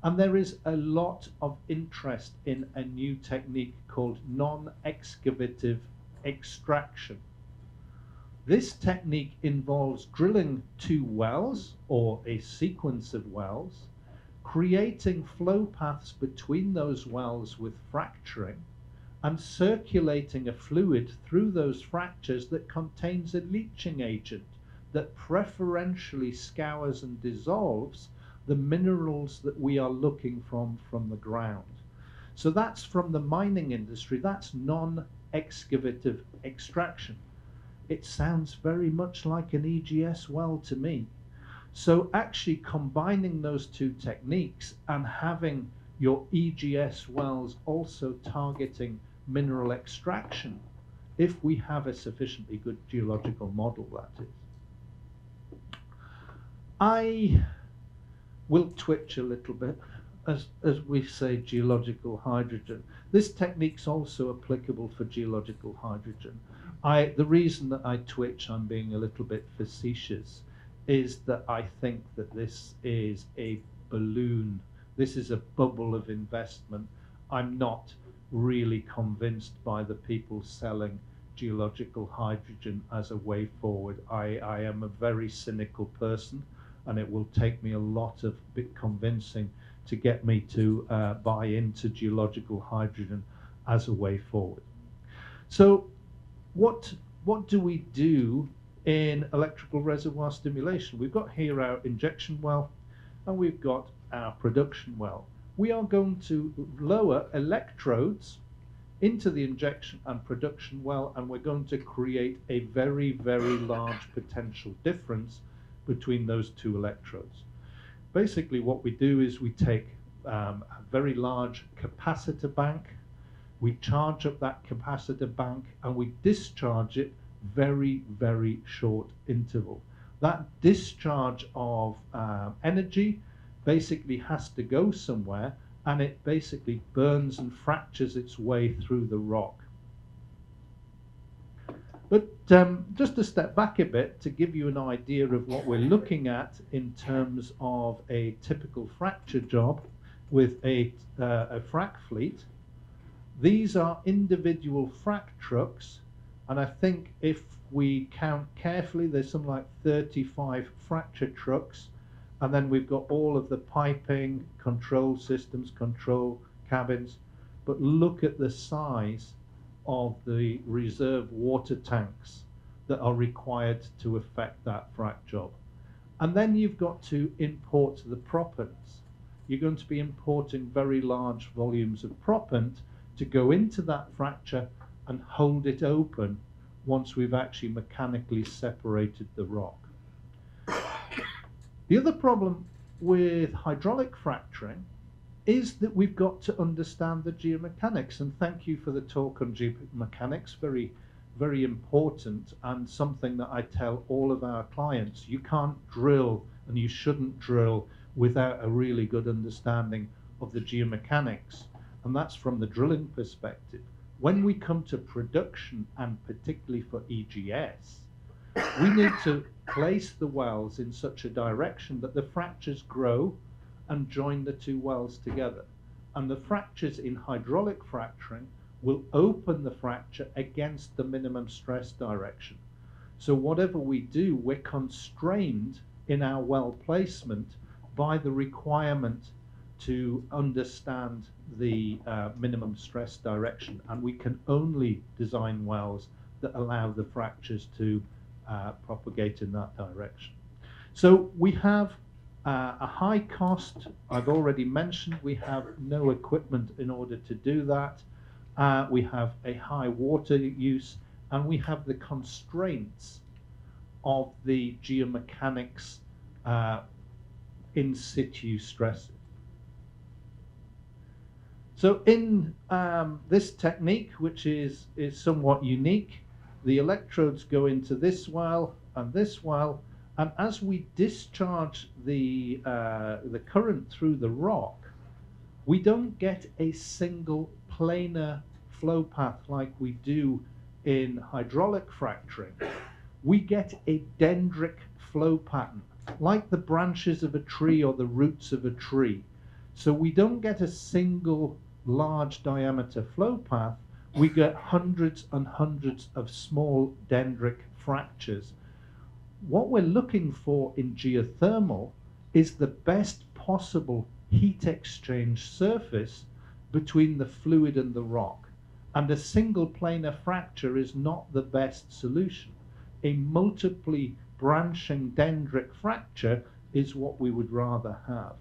And there is a lot of interest in a new technique called non-excavative extraction. This technique involves drilling 2 wells or a sequence of wells, creating flow paths between those wells with fracturing, and circulating a fluid through those fractures that contains a leaching agent that preferentially scours and dissolves the minerals that we are looking from the ground. So that's from the mining industry, that's non-excavative extraction. It sounds very much like an EGS well to me. So actually combining those 2 techniques and having your EGS wells also targeting mineral extraction, if we have a sufficiently good geological model, that is. I will twitch a little bit as we say geological hydrogen. This technique's also applicable for geological hydrogen. The reason that I twitch, I'm being a little bit facetious, is that I think that this is a balloon. This is a bubble of investment. I'm not really convinced by the people selling geological hydrogen as a way forward. I am a very cynical person, and it will take me a lot of bit convincing to get me to buy into geological hydrogen as a way forward. So what do we do in electrical reservoir stimulation? We've got here our injection well and we've got our production well. We are going to lower electrodes into the injection and production well, and we're going to create a very, very large potential difference between those 2 electrodes. Basically what we do is we take a very large capacitor bank, we charge up that capacitor bank and we discharge it very, very short interval. That discharge of energy basically has to go somewhere, and it basically burns and fractures its way through the rock. But just to step back a bit to give you an idea of what we're looking at in terms of a typical fracture job with a frac fleet. These are individual frac trucks, and I think if we count carefully, there's something like 35 fracture trucks, and then we've got all of the piping, control systems, control cabins. But look at the size of the reserve water tanks that are required to effect that frac job. And then you've got to import the proppants. You're going to be importing very large volumes of proppant to go into that fracture and hold it open once we've actually mechanically separated the rock. The other problem with hydraulic fracturing is that we've got to understand the geomechanics, and thank you for the talk on geomechanics, very, very important, and something that I tell all of our clients. You can't drill, and you shouldn't drill without a really good understanding of the geomechanics, and that's from the drilling perspective. When we come to production, and particularly for EGS, we need to place the wells in such a direction that the fractures grow and join the two wells together. And the fractures in hydraulic fracturing will open the fracture against the minimum stress direction. So whatever we do, we're constrained in our well placement by the requirement to understand the minimum stress direction, and we can only design wells that allow the fractures to propagate in that direction. So we have a high cost. I've already mentioned we have no equipment in order to do that. We have a high water use, and we have the constraints of the geomechanics in situ stresses. So in this technique, which is somewhat unique, the electrodes go into this well and this well, and as we discharge the current through the rock, we don't get a single planar flow path like we do in hydraulic fracturing. We get a dendric flow pattern, like the branches of a tree or the roots of a tree. So we don't get a single large diameter flow path, we get hundreds and hundreds of small dendric fractures. What we're looking for in geothermal is the best possible heat exchange surface between the fluid and the rock. And a single planar fracture is not the best solution. A multiply branching dendric fracture is what we would rather have.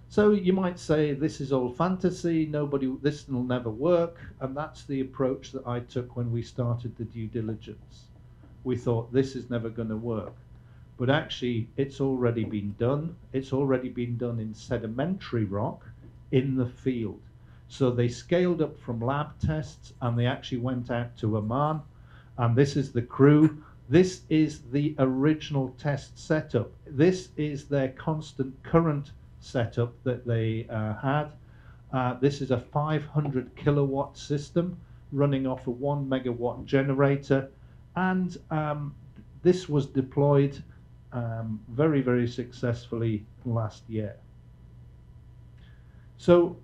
So you might say this is all fantasy, this will never work, and that's the approach that I took when we started the due diligence. We thought this is never going to work, but actually it's already been done. It's already been done in sedimentary rock in the field. So they scaled up from lab tests and they actually went out to Oman, and this is the crew. This is the original test setup. This is their constant current setup that they had. This is a 500 kilowatt system running off a 1 megawatt generator, and this was deployed very, very successfully last year. So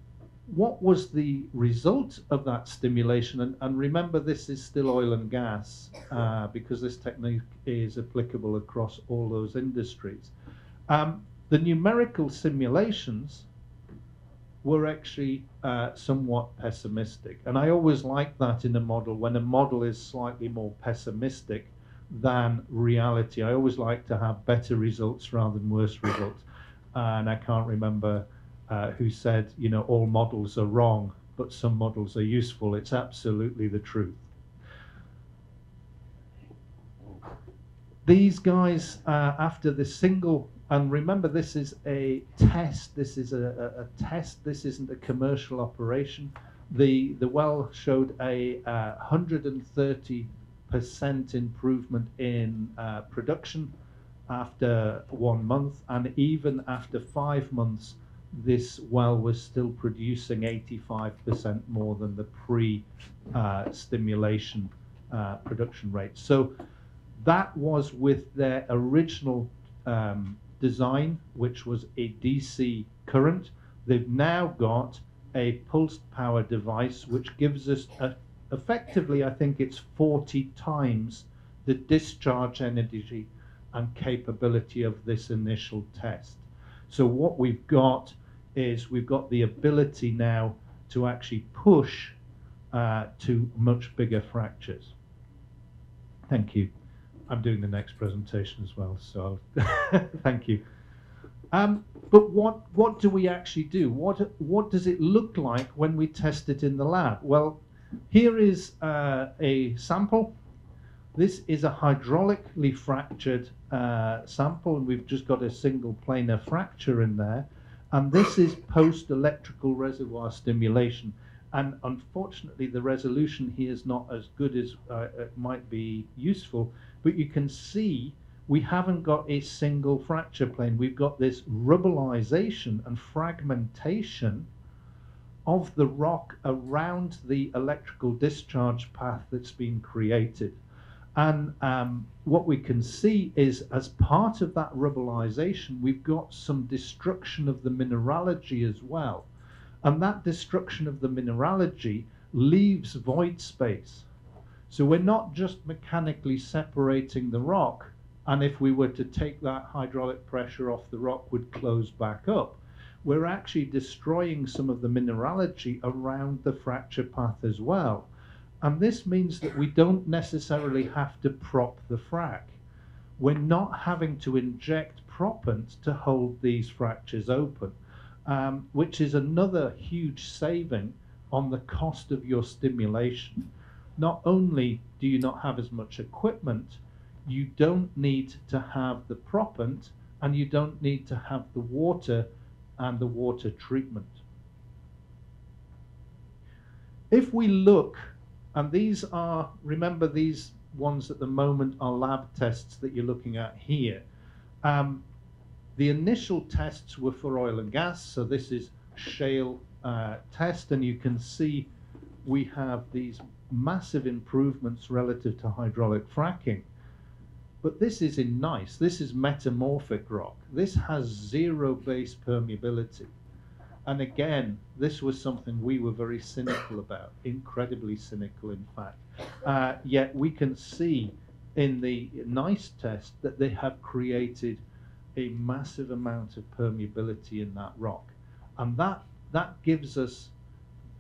what was the result of that stimulation? And remember, this is still oil and gas because this technique is applicable across all those industries. The numerical simulations were actually somewhat pessimistic. And I always like that in a model, when a model is slightly more pessimistic than reality. I always like to have better results rather than worse results. And I can't remember who said, you know, all models are wrong, but some models are useful. It's absolutely the truth. These guys, after the single, and remember, this is a test. This is a test. This isn't a commercial operation. The well showed a 130% improvement in production after 1 month, and even after 5 months, this well was still producing 85% more than the pre-stimulation production rate. So that was with their original design, which was a DC current. They've now got a pulsed power device, which gives us effectively, I think it's 40 times the discharge energy and capability of this initial test. So what we've got is we've got the ability now to actually push to much bigger fractures. Thank you. I'm doing the next presentation as well, so thank you. But what do we actually do? What does it look like when we test it in the lab? Well, here is a sample. This is a hydraulically fractured sample, and we've just got a single planar fracture in there. And this is post-electrical reservoir stimulation. And unfortunately, the resolution here is not as good as it might be useful, but you can see we haven't got a single fracture plane. We've got this rubbleization and fragmentation of the rock around the electrical discharge path that's been created. And what we can see is, as part of that rubbleization, we've got some destruction of the mineralogy as well. And that destruction of the mineralogy leaves void space. So we're not just mechanically separating the rock, and if we were to take that, hydraulic pressure off the rock would close back up. We're actually destroying some of the mineralogy around the fracture path as well. And this means that we don't necessarily have to prop the frac. We're not having to inject proppant to hold these fractures open, which is another huge saving on the cost of your stimulation. Not only do you not have as much equipment, you don't need to have the proppant, and you don't need to have the water and the water treatment. If we look, and these are, remember, these ones at the moment are lab tests that you're looking at here. The initial tests were for oil and gas, so this is shale test, and you can see we have these massive improvements relative to hydraulic fracking. But this is in gneiss. This is metamorphic rock. This has zero base permeability. And again, this was something we were very cynical about, incredibly cynical, in fact. Yet we can see in the gneiss test that they have created a massive amount of permeability in that rock. And that gives us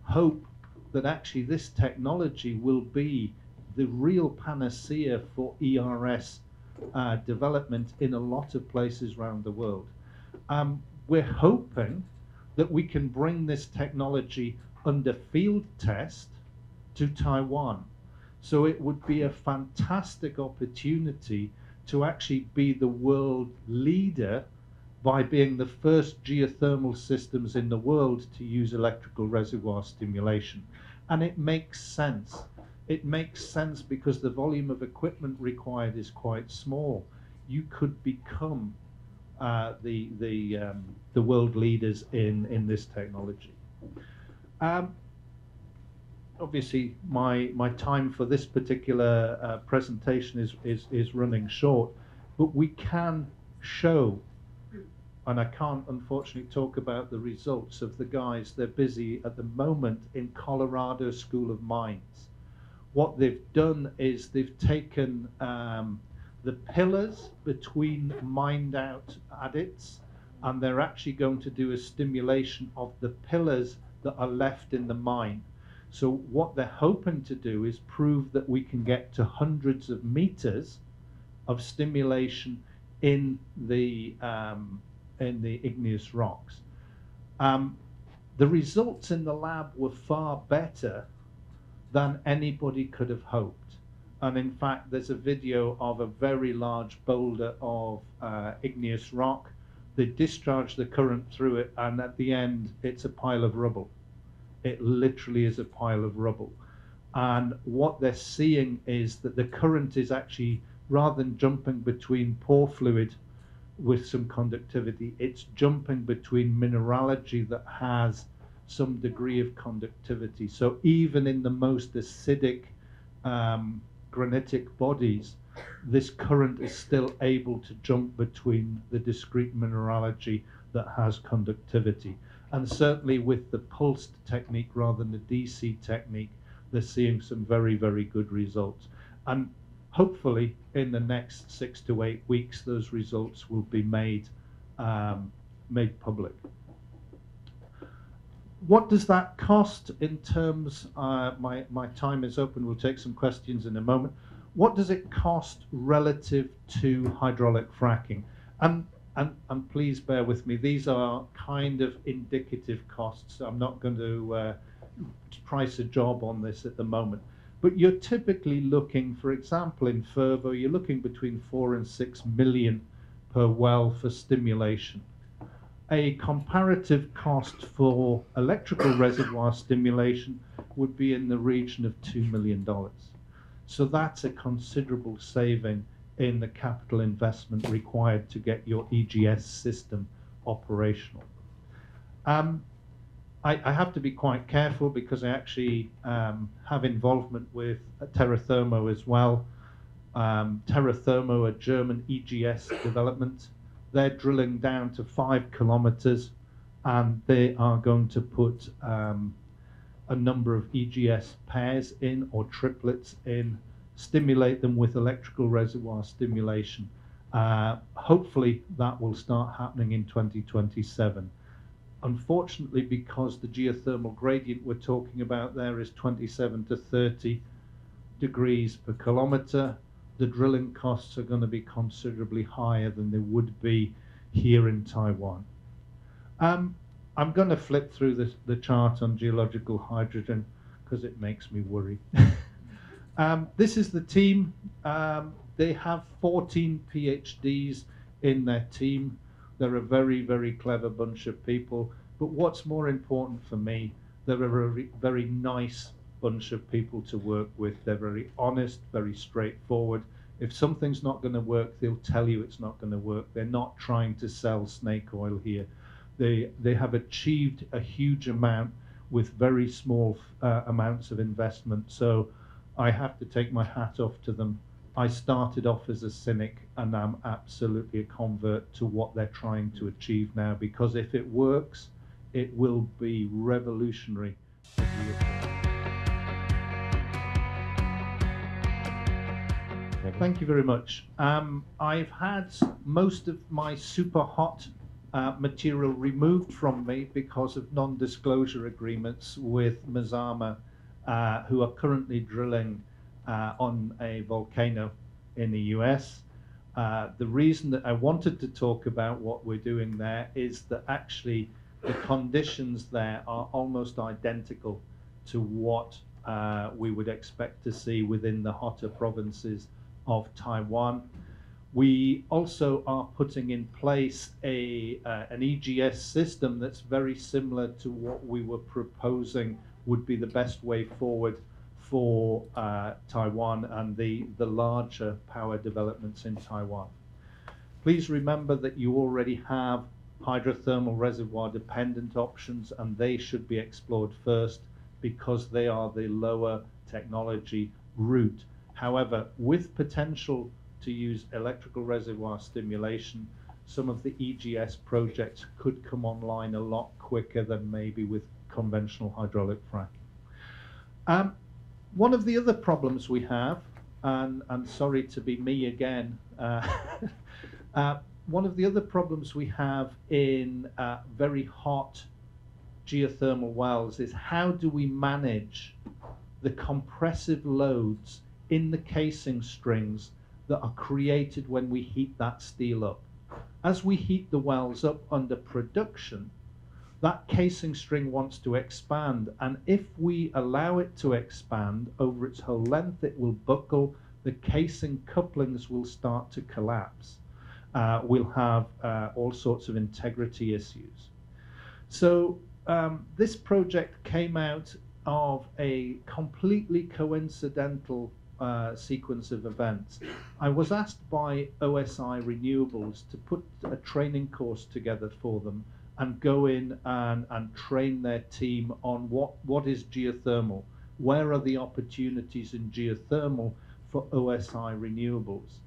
hope that actually this technology will be the real panacea for ERS development in a lot of places around the world. We're hoping that we can bring this technology under field test to Taiwan. So it would be a fantastic opportunity to actually be the world leader by being the first geothermal systems in the world to use electrical reservoir stimulation. And it makes sense. It makes sense because the volume of equipment required is quite small. You could become the world leaders in this technology. Obviously, my time for this particular presentation is running short, but we can show, and I can't unfortunately talk about the results of the guys. They're busy at the moment in Colorado School of Mines. What they've done is they've taken the pillars between mined out adits, and they're actually going to do a stimulation of the pillars that are left in the mine. So what they're hoping to do is prove that we can get to hundreds of meters of stimulation in the igneous rocks. The results in the lab were far better than anybody could have hoped. And in fact, there's a video of a very large boulder of igneous rock. They discharge the current through it, and at the end, it's a pile of rubble. It literally is a pile of rubble. And what they're seeing is that the current is actually, rather than jumping between pore fluid with some conductivity. It's jumping between mineralogy that has some degree of conductivity. So even in the most acidic granitic bodies, this current is still able to jump between the discrete mineralogy that has conductivity. And certainly with the pulsed technique rather than the DC technique, they're seeing some very, very good results. And hopefully in the next 6 to 8 weeks, those results will be made public. What does that cost in terms, my time is open, we'll take some questions in a moment. What does it cost relative to hydraulic fracking? And please bear with me, these are kind of indicative costs. I'm not going to price a job on this at the moment. But you're typically looking, for example, in Fervo, you're looking between 4 and 6 million per well for stimulation. A comparative cost for electrical reservoir stimulation would be in the region of $2 million. So that's a considerable saving in the capital investment required to get your EGS system operational. I have to be quite careful because I actually have involvement with Terra Thermo as well. Terra Thermo, a German EGS development, they're drilling down to 5 kilometers and they are going to put a number of EGS pairs in or triplets in, stimulate them with electrical reservoir stimulation. Hopefully that will start happening in 2027. Unfortunately, because the geothermal gradient we're talking about there is 27 to 30 degrees per kilometer, the drilling costs are going to be considerably higher than they would be here in Taiwan. I'm going to flip through the chart on geological hydrogen because it makes me worry. This is the team. They have 14 PhDs in their team. They're a very, very clever bunch of people. But what's more important for me, they're a very, very nice bunch of people to work with. They're very honest, very straightforward. If something's not going to work, they'll tell you it's not going to work. They're not trying to sell snake oil here. They have achieved a huge amount with very small amounts of investment. So I have to take my hat off to them. I started off as a cynic and I'm absolutely a convert to what they're trying to achieve now, because if it works, it will be revolutionary. Thank you very much. I've had most of my super hot material removed from me because of non-disclosure agreements with Mazama, who are currently drilling on a volcano in the US. The reason that I wanted to talk about what we're doing there is that actually the conditions there are almost identical to what we would expect to see within the hotter provinces of Taiwan. We also are putting in place an EGS system that's very similar to what we were proposing would be the best way forward for Taiwan and the larger power developments in Taiwan. Please remember that you already have hydrothermal reservoir dependent options, and they should be explored first because they are the lower technology route. However, with potential to use electrical reservoir stimulation, some of the EGS projects could come online a lot quicker than maybe with conventional hydraulic fracking. One of the other problems we have, and sorry to be me again, one of the other problems we have in very hot geothermal wells is how do we manage the compressive loads in the casing strings that are created when we heat that steel up. As we heat the wells up under production, that casing string wants to expand, and if we allow it to expand over its whole length, it will buckle, the casing couplings will start to collapse. We'll have all sorts of integrity issues. So this project came out of a completely coincidental sequence of events. I was asked by OSI Renewables to put a training course together for them and go in and train their team on what is geothermal, where are the opportunities in geothermal for OSI Renewables.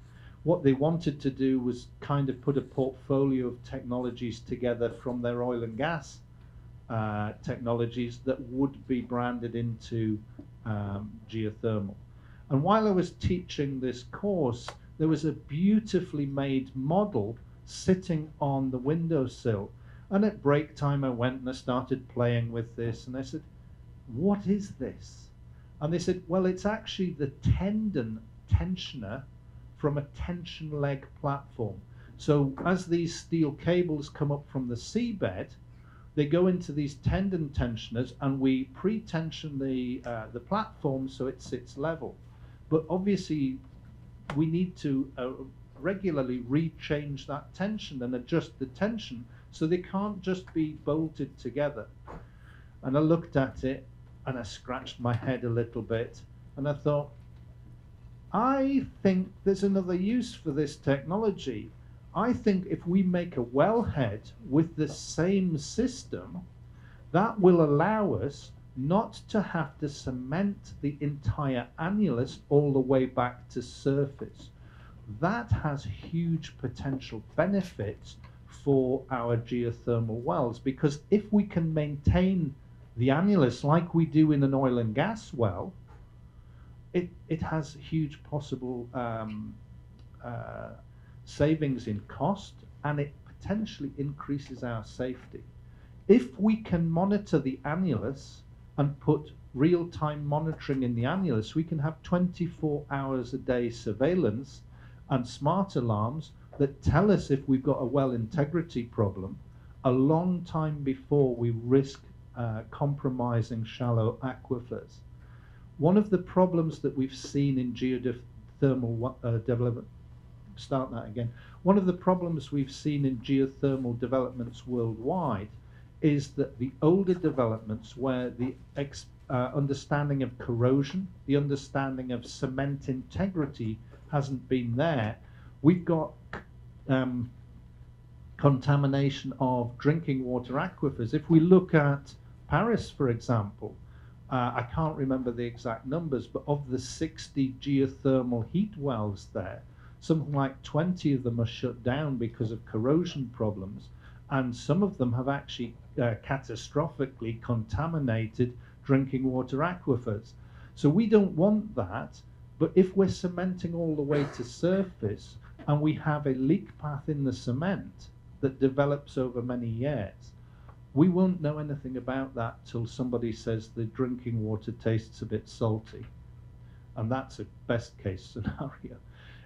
What they wanted to do was kind of put a portfolio of technologies together from their oil and gas technologies that would be branded into geothermal. And while I was teaching this course, there was a beautifully made model sitting on the windowsill. And at break time, I went and I started playing with this. And I said, what is this? And they said, well, it's actually the tendon tensioner from a tension leg platform. So as these steel cables come up from the seabed, they go into these tendon tensioners, and we pre-tension the platform so it sits level. But obviously, we need to regularly rechange that tension and adjust the tension so they can't just be bolted together. And I looked at it and I scratched my head a little bit, and I thought, I think there's another use for this technology. I think if we make a wellhead with the same system, that will allow us not to have to cement the entire annulus all the way back to surface. That has huge potential benefits for our geothermal wells, because if we can maintain the annulus like we do in an oil and gas well, it has huge possible savings in cost, and it potentially increases our safety. If we can monitor the annulus and put real-time monitoring in the annulus, we can have 24 hours a day surveillance and smart alarms that tell us if we've got a well integrity problem a long time before we risk compromising shallow aquifers. One of the problems that we've seen in geothermal development, one of the problems we've seen in geothermal developments worldwide is that the older developments, where the understanding of corrosion, the understanding of cement integrity hasn't been there, we've got contamination of drinking water aquifers. If we look at Paris, for example, I can't remember the exact numbers, but of the 60 geothermal heat wells there, something like 20 of them are shut down because of corrosion problems, and some of them have actually catastrophically contaminated drinking water aquifers. So we don't want that, but if we're cementing all the way to surface and we have a leak path in the cement that develops over many years, we won't know anything about that till somebody says the drinking water tastes a bit salty. And that's a best case scenario.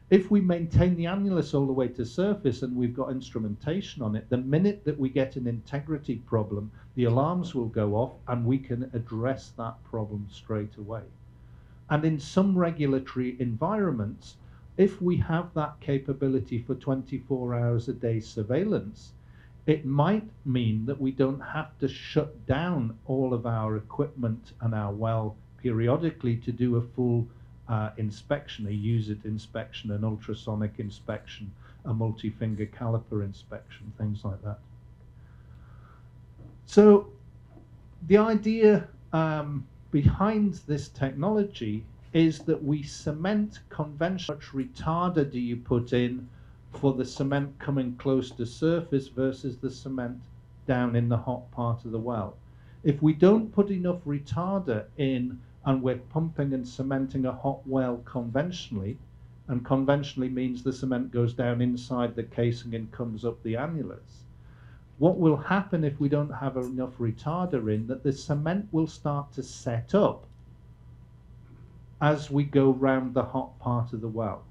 If we maintain the annulus all the way to surface and we've got instrumentation on it, the minute that we get an integrity problem, the alarms will go off and we can address that problem straight away. And in some regulatory environments, if we have that capability for 24 hours a day surveillance, it might mean that we don't have to shut down all of our equipment and our well periodically to do a full inspection, a use-it inspection, an ultrasonic inspection, a multi-finger caliper inspection, things like that. So the idea behind this technology is that we cement conventional. How much retarder do you put in for the cement coming close to surface versus the cement down in the hot part of the well? If we don't put enough retarder in and we're pumping and cementing a hot well conventionally, and conventionally means the cement goes down inside the casing and comes up the annulus, what will happen if we don't have enough retarder in, that the cement will start to set up as we go round the hot part of the well.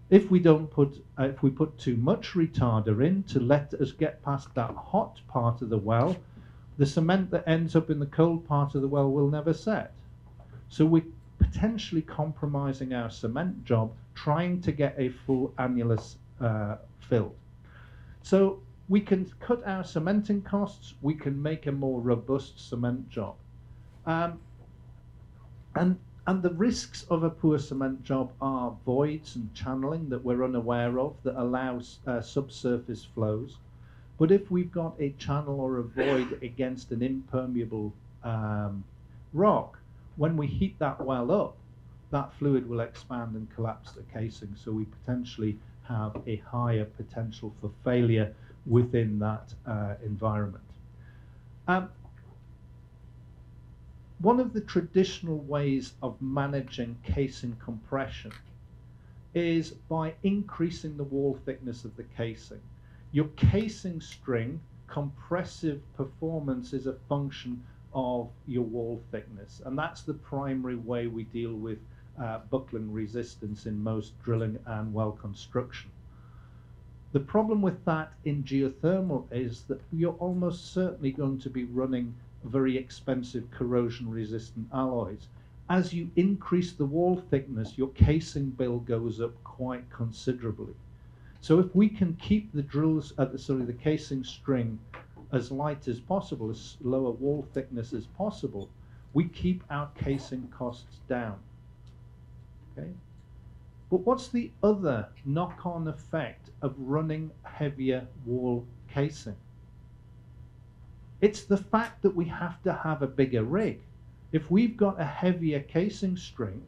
If we don't put, if we put too much retarder in to let us get past that hot part of the well, the cement that ends up in the cold part of the well will never set. So we're potentially compromising our cement job trying to get a full annulus filled. So we can cut our cementing costs, we can make a more robust cement job. And And the risks of a poor cement job are voids and channeling that we're unaware of that allows subsurface flows. But if we've got a channel or a void against an impermeable rock, when we heat that well up, that fluid will expand and collapse the casing. So we potentially have a higher potential for failure within that environment. One of the traditional ways of managing casing compression is by increasing the wall thickness of the casing. Your casing string compressive performance is a function of your wall thickness, and that's the primary way we deal with buckling resistance in most drilling and well construction. The problem with that in geothermal is that you're almost certainly going to be running very expensive corrosion resistant alloys. As you increase the wall thickness, your casing bill goes up quite considerably. So if we can keep the the casing string as light as possible, as low a wall thickness as possible, we keep our casing costs down. Okay? But what's the other knock-on effect of running heavier wall casing? It's the fact that we have to have a bigger rig. If we've got a heavier casing string,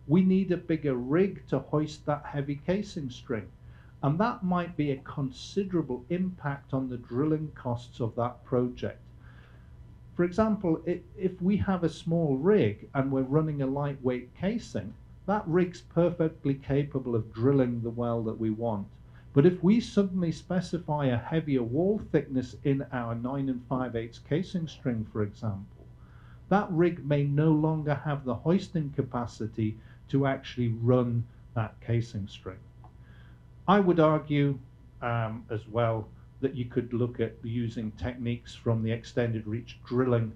we need a bigger rig to hoist that heavy casing string. And that might be a considerable impact on the drilling costs of that project. For example, if we have a small rig and we're running a lightweight casing, that rig's perfectly capable of drilling the well that we want. But if we suddenly specify a heavier wall thickness in our 9 5/8 casing string, for example, that rig may no longer have the hoisting capacity to actually run that casing string. I would argue as well that you could look at using techniques from the extended reach drilling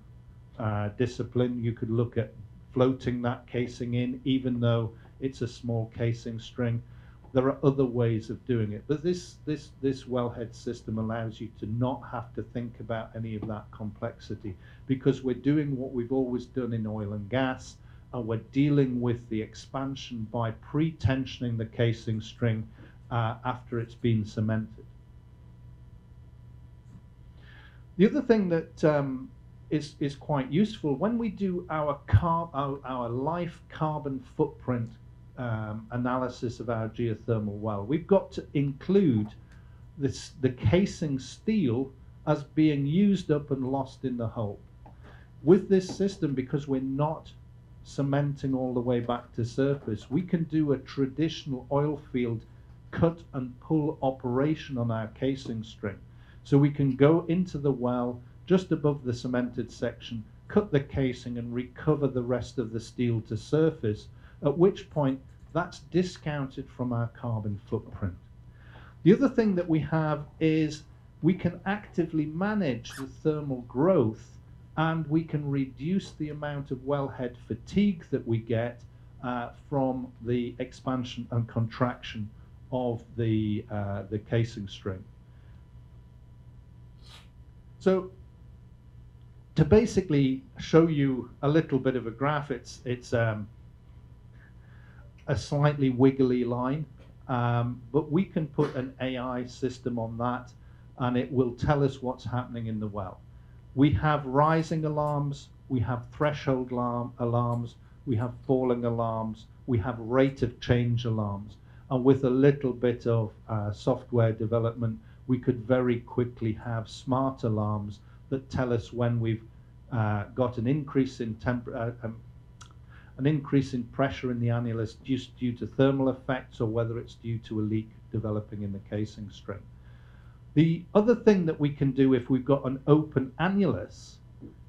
discipline. You could look at floating that casing in, even though it's a small casing string. There are other ways of doing it, but this wellhead system allows you to not have to think about any of that complexity, because we're doing what we've always done in oil and gas, and we're dealing with the expansion by pre-tensioning the casing string after it's been cemented. The other thing that is quite useful, when we do our life carbon footprint analysis of our geothermal well, we've got to include the casing steel as being used up and lost in the hull. With this system, because we're not cementing all the way back to surface, we can do a traditional oil field cut and pull operation on our casing string. So we can go into the well just above the cemented section, cut the casing and recover the rest of the steel to surface, at which point that's discounted from our carbon footprint. The other thing that we have is we can actively manage the thermal growth, and we can reduce the amount of wellhead fatigue that we get from the expansion and contraction of the casing string. So to basically show you a little bit of a graph, it's a slightly wiggly line, but we can put an AI system on that and it will tell us what's happening in the well. We have rising alarms, we have threshold alarms, we have falling alarms, we have rate of change alarms, and with a little bit of software development, we could very quickly have smart alarms that tell us when we've got an increase in pressure in the annulus just due to thermal effects, or whether it's due to a leak developing in the casing string. The other thing that we can do if we've got an open annulus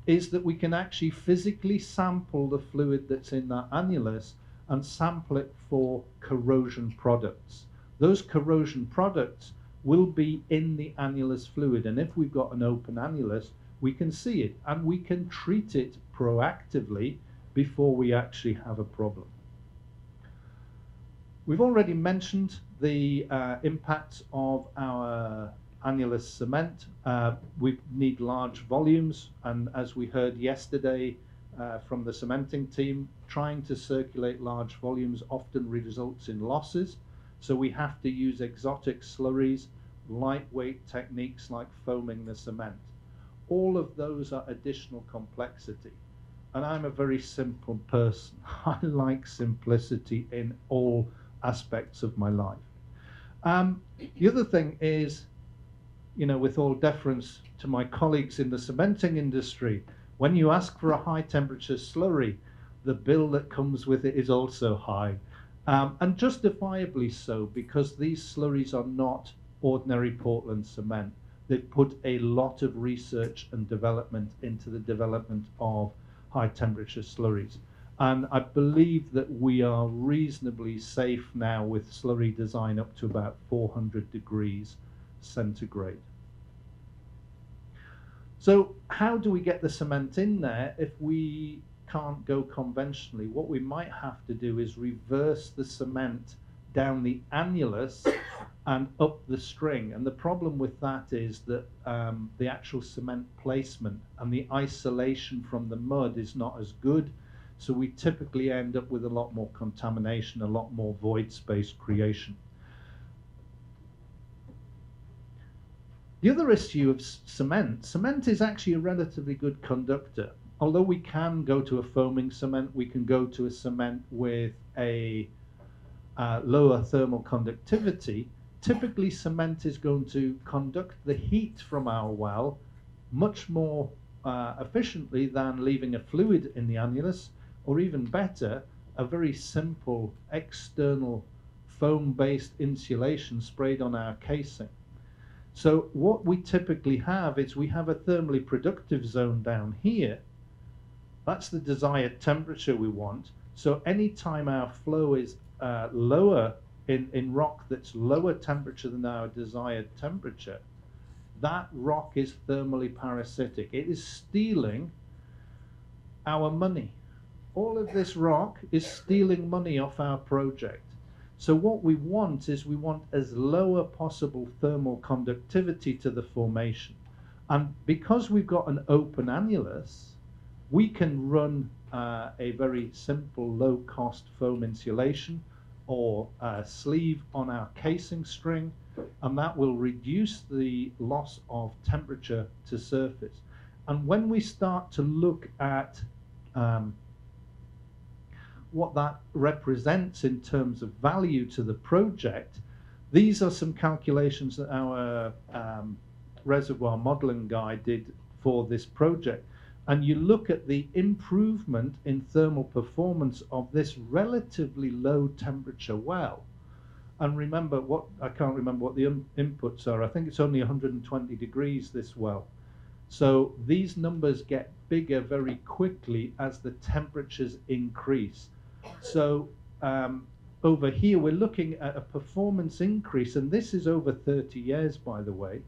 is that we can actually physically sample the fluid that's in that annulus and sample it for corrosion products. Those corrosion products will be in the annulus fluid, and if we've got an open annulus, we can see it and we can treat it proactively before we actually have a problem. We've already mentioned the impacts of our annulus cement. We need large volumes, and as we heard yesterday, from the cementing team. Trying to circulate large volumes often results in losses, so we have to use exotic slurries, lightweight techniques like foaming the cement. All of those are additional complexity. And I'm a very simple person. I like simplicity in all aspects of my life. The other thing is, you know, with all deference to my colleagues in the cementing industry, when you ask for a high temperature slurry, the bill that comes with it is also high. And justifiably so, because these slurries are not ordinary Portland cement. They've put a lot of research and development into the development of high temperature slurries. And I believe that we are reasonably safe now with slurry design up to about 400 degrees centigrade. So how do we get the cement in there if we can't go conventionally? What we might have to do is reverse the cement down the annulus and up the string. And the problem with that is that the actual cement placement and the isolation from the mud is not as good. So we typically end up with a lot more contamination, a lot more void space creation. The other issue of cement is actually a relatively good conductor. Although we can go to a foaming cement, we can go to a cement with a lower thermal conductivity. Typically, cement is going to conduct the heat from our well much more efficiently than leaving a fluid in the annulus, or even better, a very simple external foam-based insulation sprayed on our casing. So what we typically have is we have a thermally productive zone down here. That's the desired temperature we want. So anytime our flow is lower in rock that's lower temperature than our desired temperature, that rock is thermally parasitic. It is stealing our money. All of this rock is stealing money off our project. So what we want is we want as low a possible thermal conductivity to the formation. And because we've got an open annulus, we can run a very simple low-cost foam insulation or sleeve on our casing string, and that will reduce the loss of temperature to surface. And when we start to look at what that represents in terms of value to the project, these are some calculations that our reservoir modeling guy did for this project. And you look at the improvement in thermal performance of this relatively low temperature well. And remember I can't remember what the inputs are. I think it's only 120 degrees, this well. So these numbers get bigger very quickly as the temperatures increase. So over here, we're looking at a performance increase, and this is over 30 years, by the way,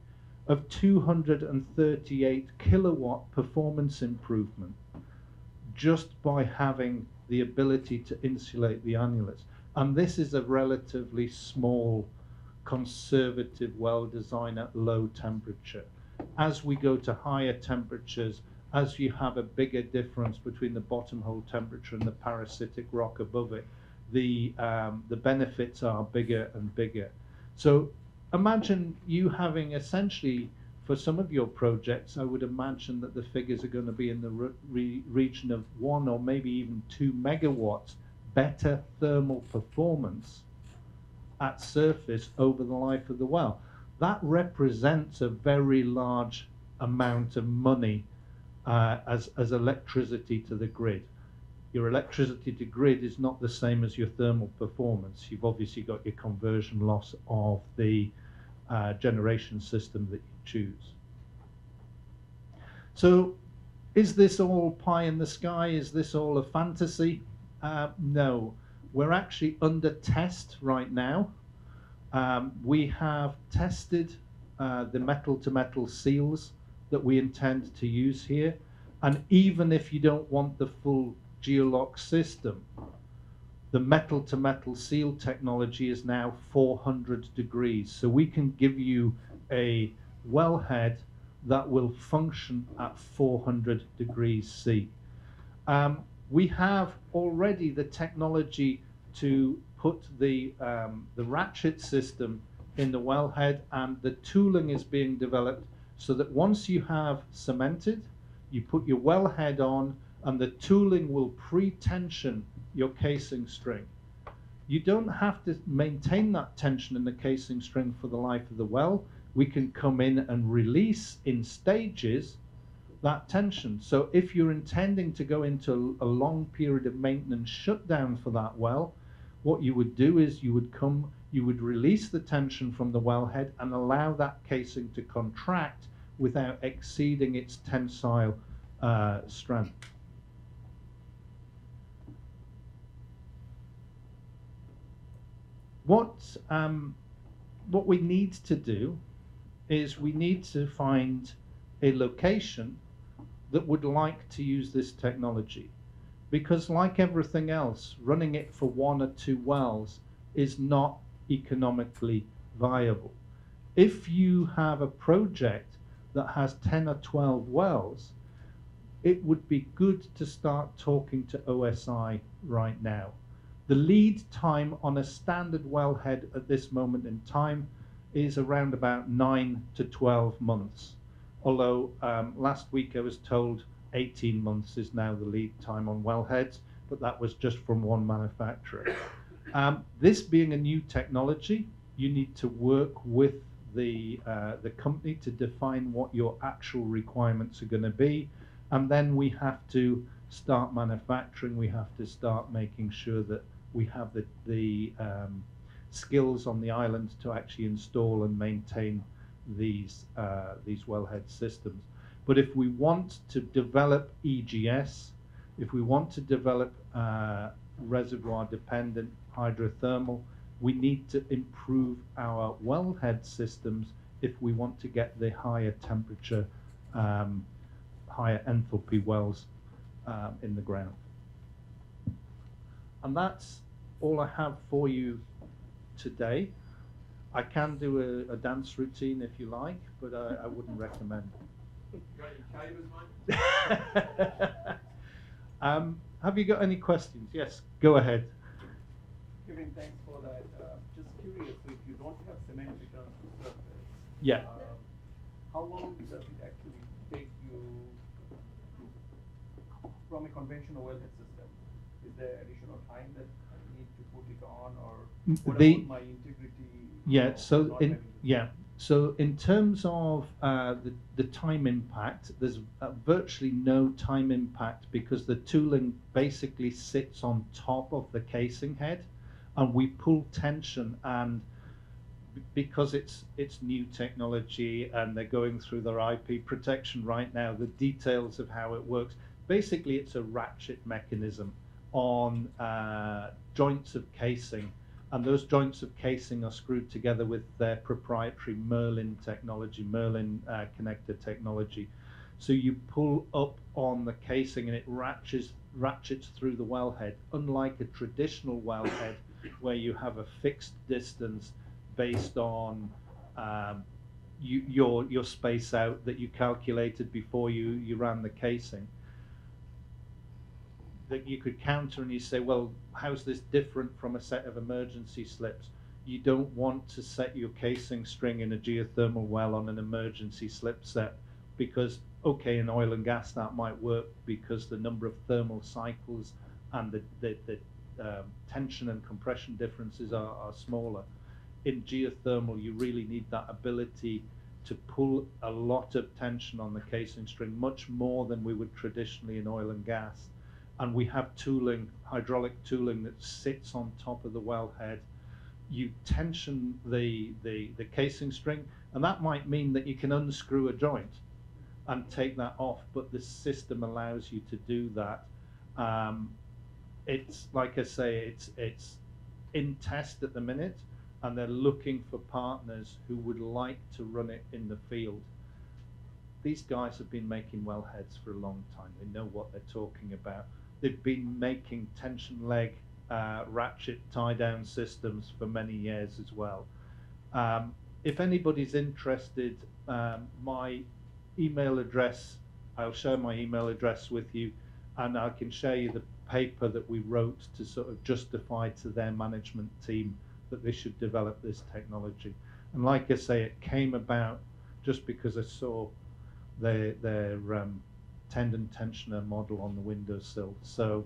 of 238 kilowatt performance improvement just by having the ability to insulate the annulus. And this is a relatively small, conservative well design at low temperature. As we go to higher temperatures, as you have a bigger difference between the bottom hole temperature and the parasitic rock above it, the benefits are bigger and bigger. So imagine you having essentially, for some of your projects, I would imagine that the figures are going to be in the region of 1 or maybe even 2 megawatts better thermal performance at surface over the life of the well. That represents a very large amount of money as electricity to the grid. Your electricity to grid is not the same as your thermal performance. You've obviously got your conversion loss of the generation system that you choose. So is this all pie in the sky? Is this all a fantasy? No, we're actually under test right now. We have tested the metal-to-metal seals that we intend to use here. And even if you don't want the full geolock system, the metal-to-metal seal technology is now 400 degrees. So we can give you a wellhead that will function at 400 degrees C. We have already the technology to put the ratchet system in the wellhead, and the tooling is being developed so that once you have cemented, you put your wellhead on, and the tooling will pre-tension your casing string. You don't have to maintain that tension in the casing string for the life of the well. We can come in and release in stages that tension. So if you're intending to go into a long period of maintenance shutdown for that well, what you would do is you would release the tension from the wellhead and allow that casing to contract without exceeding its tensile strength. What we need to do is we need to find a location that would like to use this technology, because like everything else, running it for 1 or 2 wells is not economically viable. If you have a project that has 10 or 12 wells, it would be good to start talking to OSI right now. The lead time on a standard wellhead at this moment in time is around about 9 to 12 months. Although last week I was told 18 months is now the lead time on wellheads, but that was just from one manufacturer. This being a new technology, you need to work with the company to define what your actual requirements are going to be, and then we have to start manufacturing. We have to start making sure that we have the skills on the island to actually install and maintain these wellhead systems. But if we want to develop EGS, if we want to develop reservoir-dependent hydrothermal, we need to improve our wellhead systems if we want to get the higher temperature, higher enthalpy wells in the ground. And that's all I have for you today. I can do a dance routine if you like, but I wouldn't recommend it. Have you got any questions? Yes, go ahead. Kevin, thanks for that. Just curious, if you don't have cement return to surface, yeah. How long does it actually take you from a conventional wellhead system? Is there additional time that I need to put it on, or what about my integrity? Yeah. So in terms of the time impact, there's virtually no time impact because the tooling basically sits on top of the casing head, and we pull tension, and because it's new technology and they're going through their IP protection right now, the details of how it works. Basically, it's a ratchet mechanism on joints of casing, and those joints of casing are screwed together with their proprietary Merlin technology, Merlin connector technology. So you pull up on the casing and it ratchets through the wellhead, unlike a traditional wellhead where you have a fixed distance based on your space out that you calculated before you ran the casing. That you could counter and you say, well, how's this different from a set of emergency slips? You don't want to set your casing string in a geothermal well on an emergency slip set because, okay, in oil and gas that might work because the number of thermal cycles and the tension and compression differences are smaller. In geothermal, you really need that ability to pull a lot of tension on the casing string, much more than we would traditionally in oil and gas. And we have tooling, hydraulic tooling that sits on top of the wellhead. You tension the casing string, and that might mean that you can unscrew a joint and take that off, but the system allows you to do that. It's like I say, it's in test at the minute, and they're looking for partners who would like to run it in the field. These guys have been making wellheads for a long time. They know what they're talking about. They've been making tension leg ratchet tie-down systems for many years as well. If anybody's interested, my email address, I'll share my email address with you. and I can share you the paper that we wrote to sort of justify to their management team that they should develop this technology. And like I say, it came about just because I saw their tendon tensioner model on the windowsill. So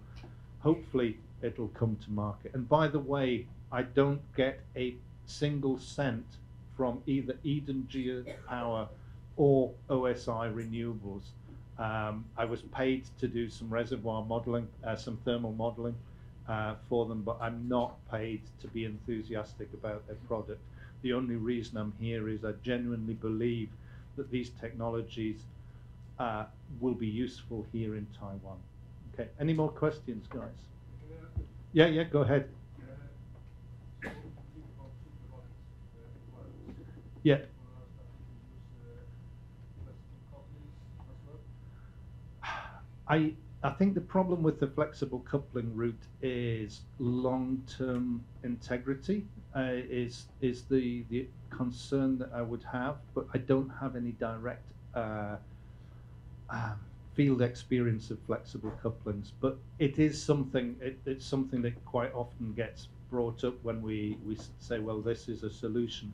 hopefully it'll come to market. And by the way, I don't get a single cent from either Eden Geopower or OSI Renewables. I was paid to do some reservoir modeling, some thermal modeling for them, but I'm not paid to be enthusiastic about their product. The only reason I'm here is I genuinely believe that these technologies will be useful here in Taiwan. Okay, any more questions, guys? Yeah, go ahead. Yeah. I think the problem with the flexible coupling route is long-term integrity is the concern that I would have, but I don't have any direct field experience of flexible couplings. But it is something. It's something that quite often gets brought up when we say, well, this is a solution.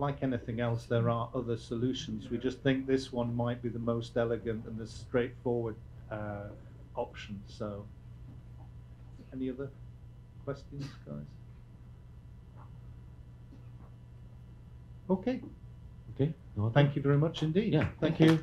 Like anything else, there are other solutions. We just think this one might be the most elegant and the straightforward option. So, any other questions, guys? Okay. Okay. Thank you very much indeed. Yeah. Thank you.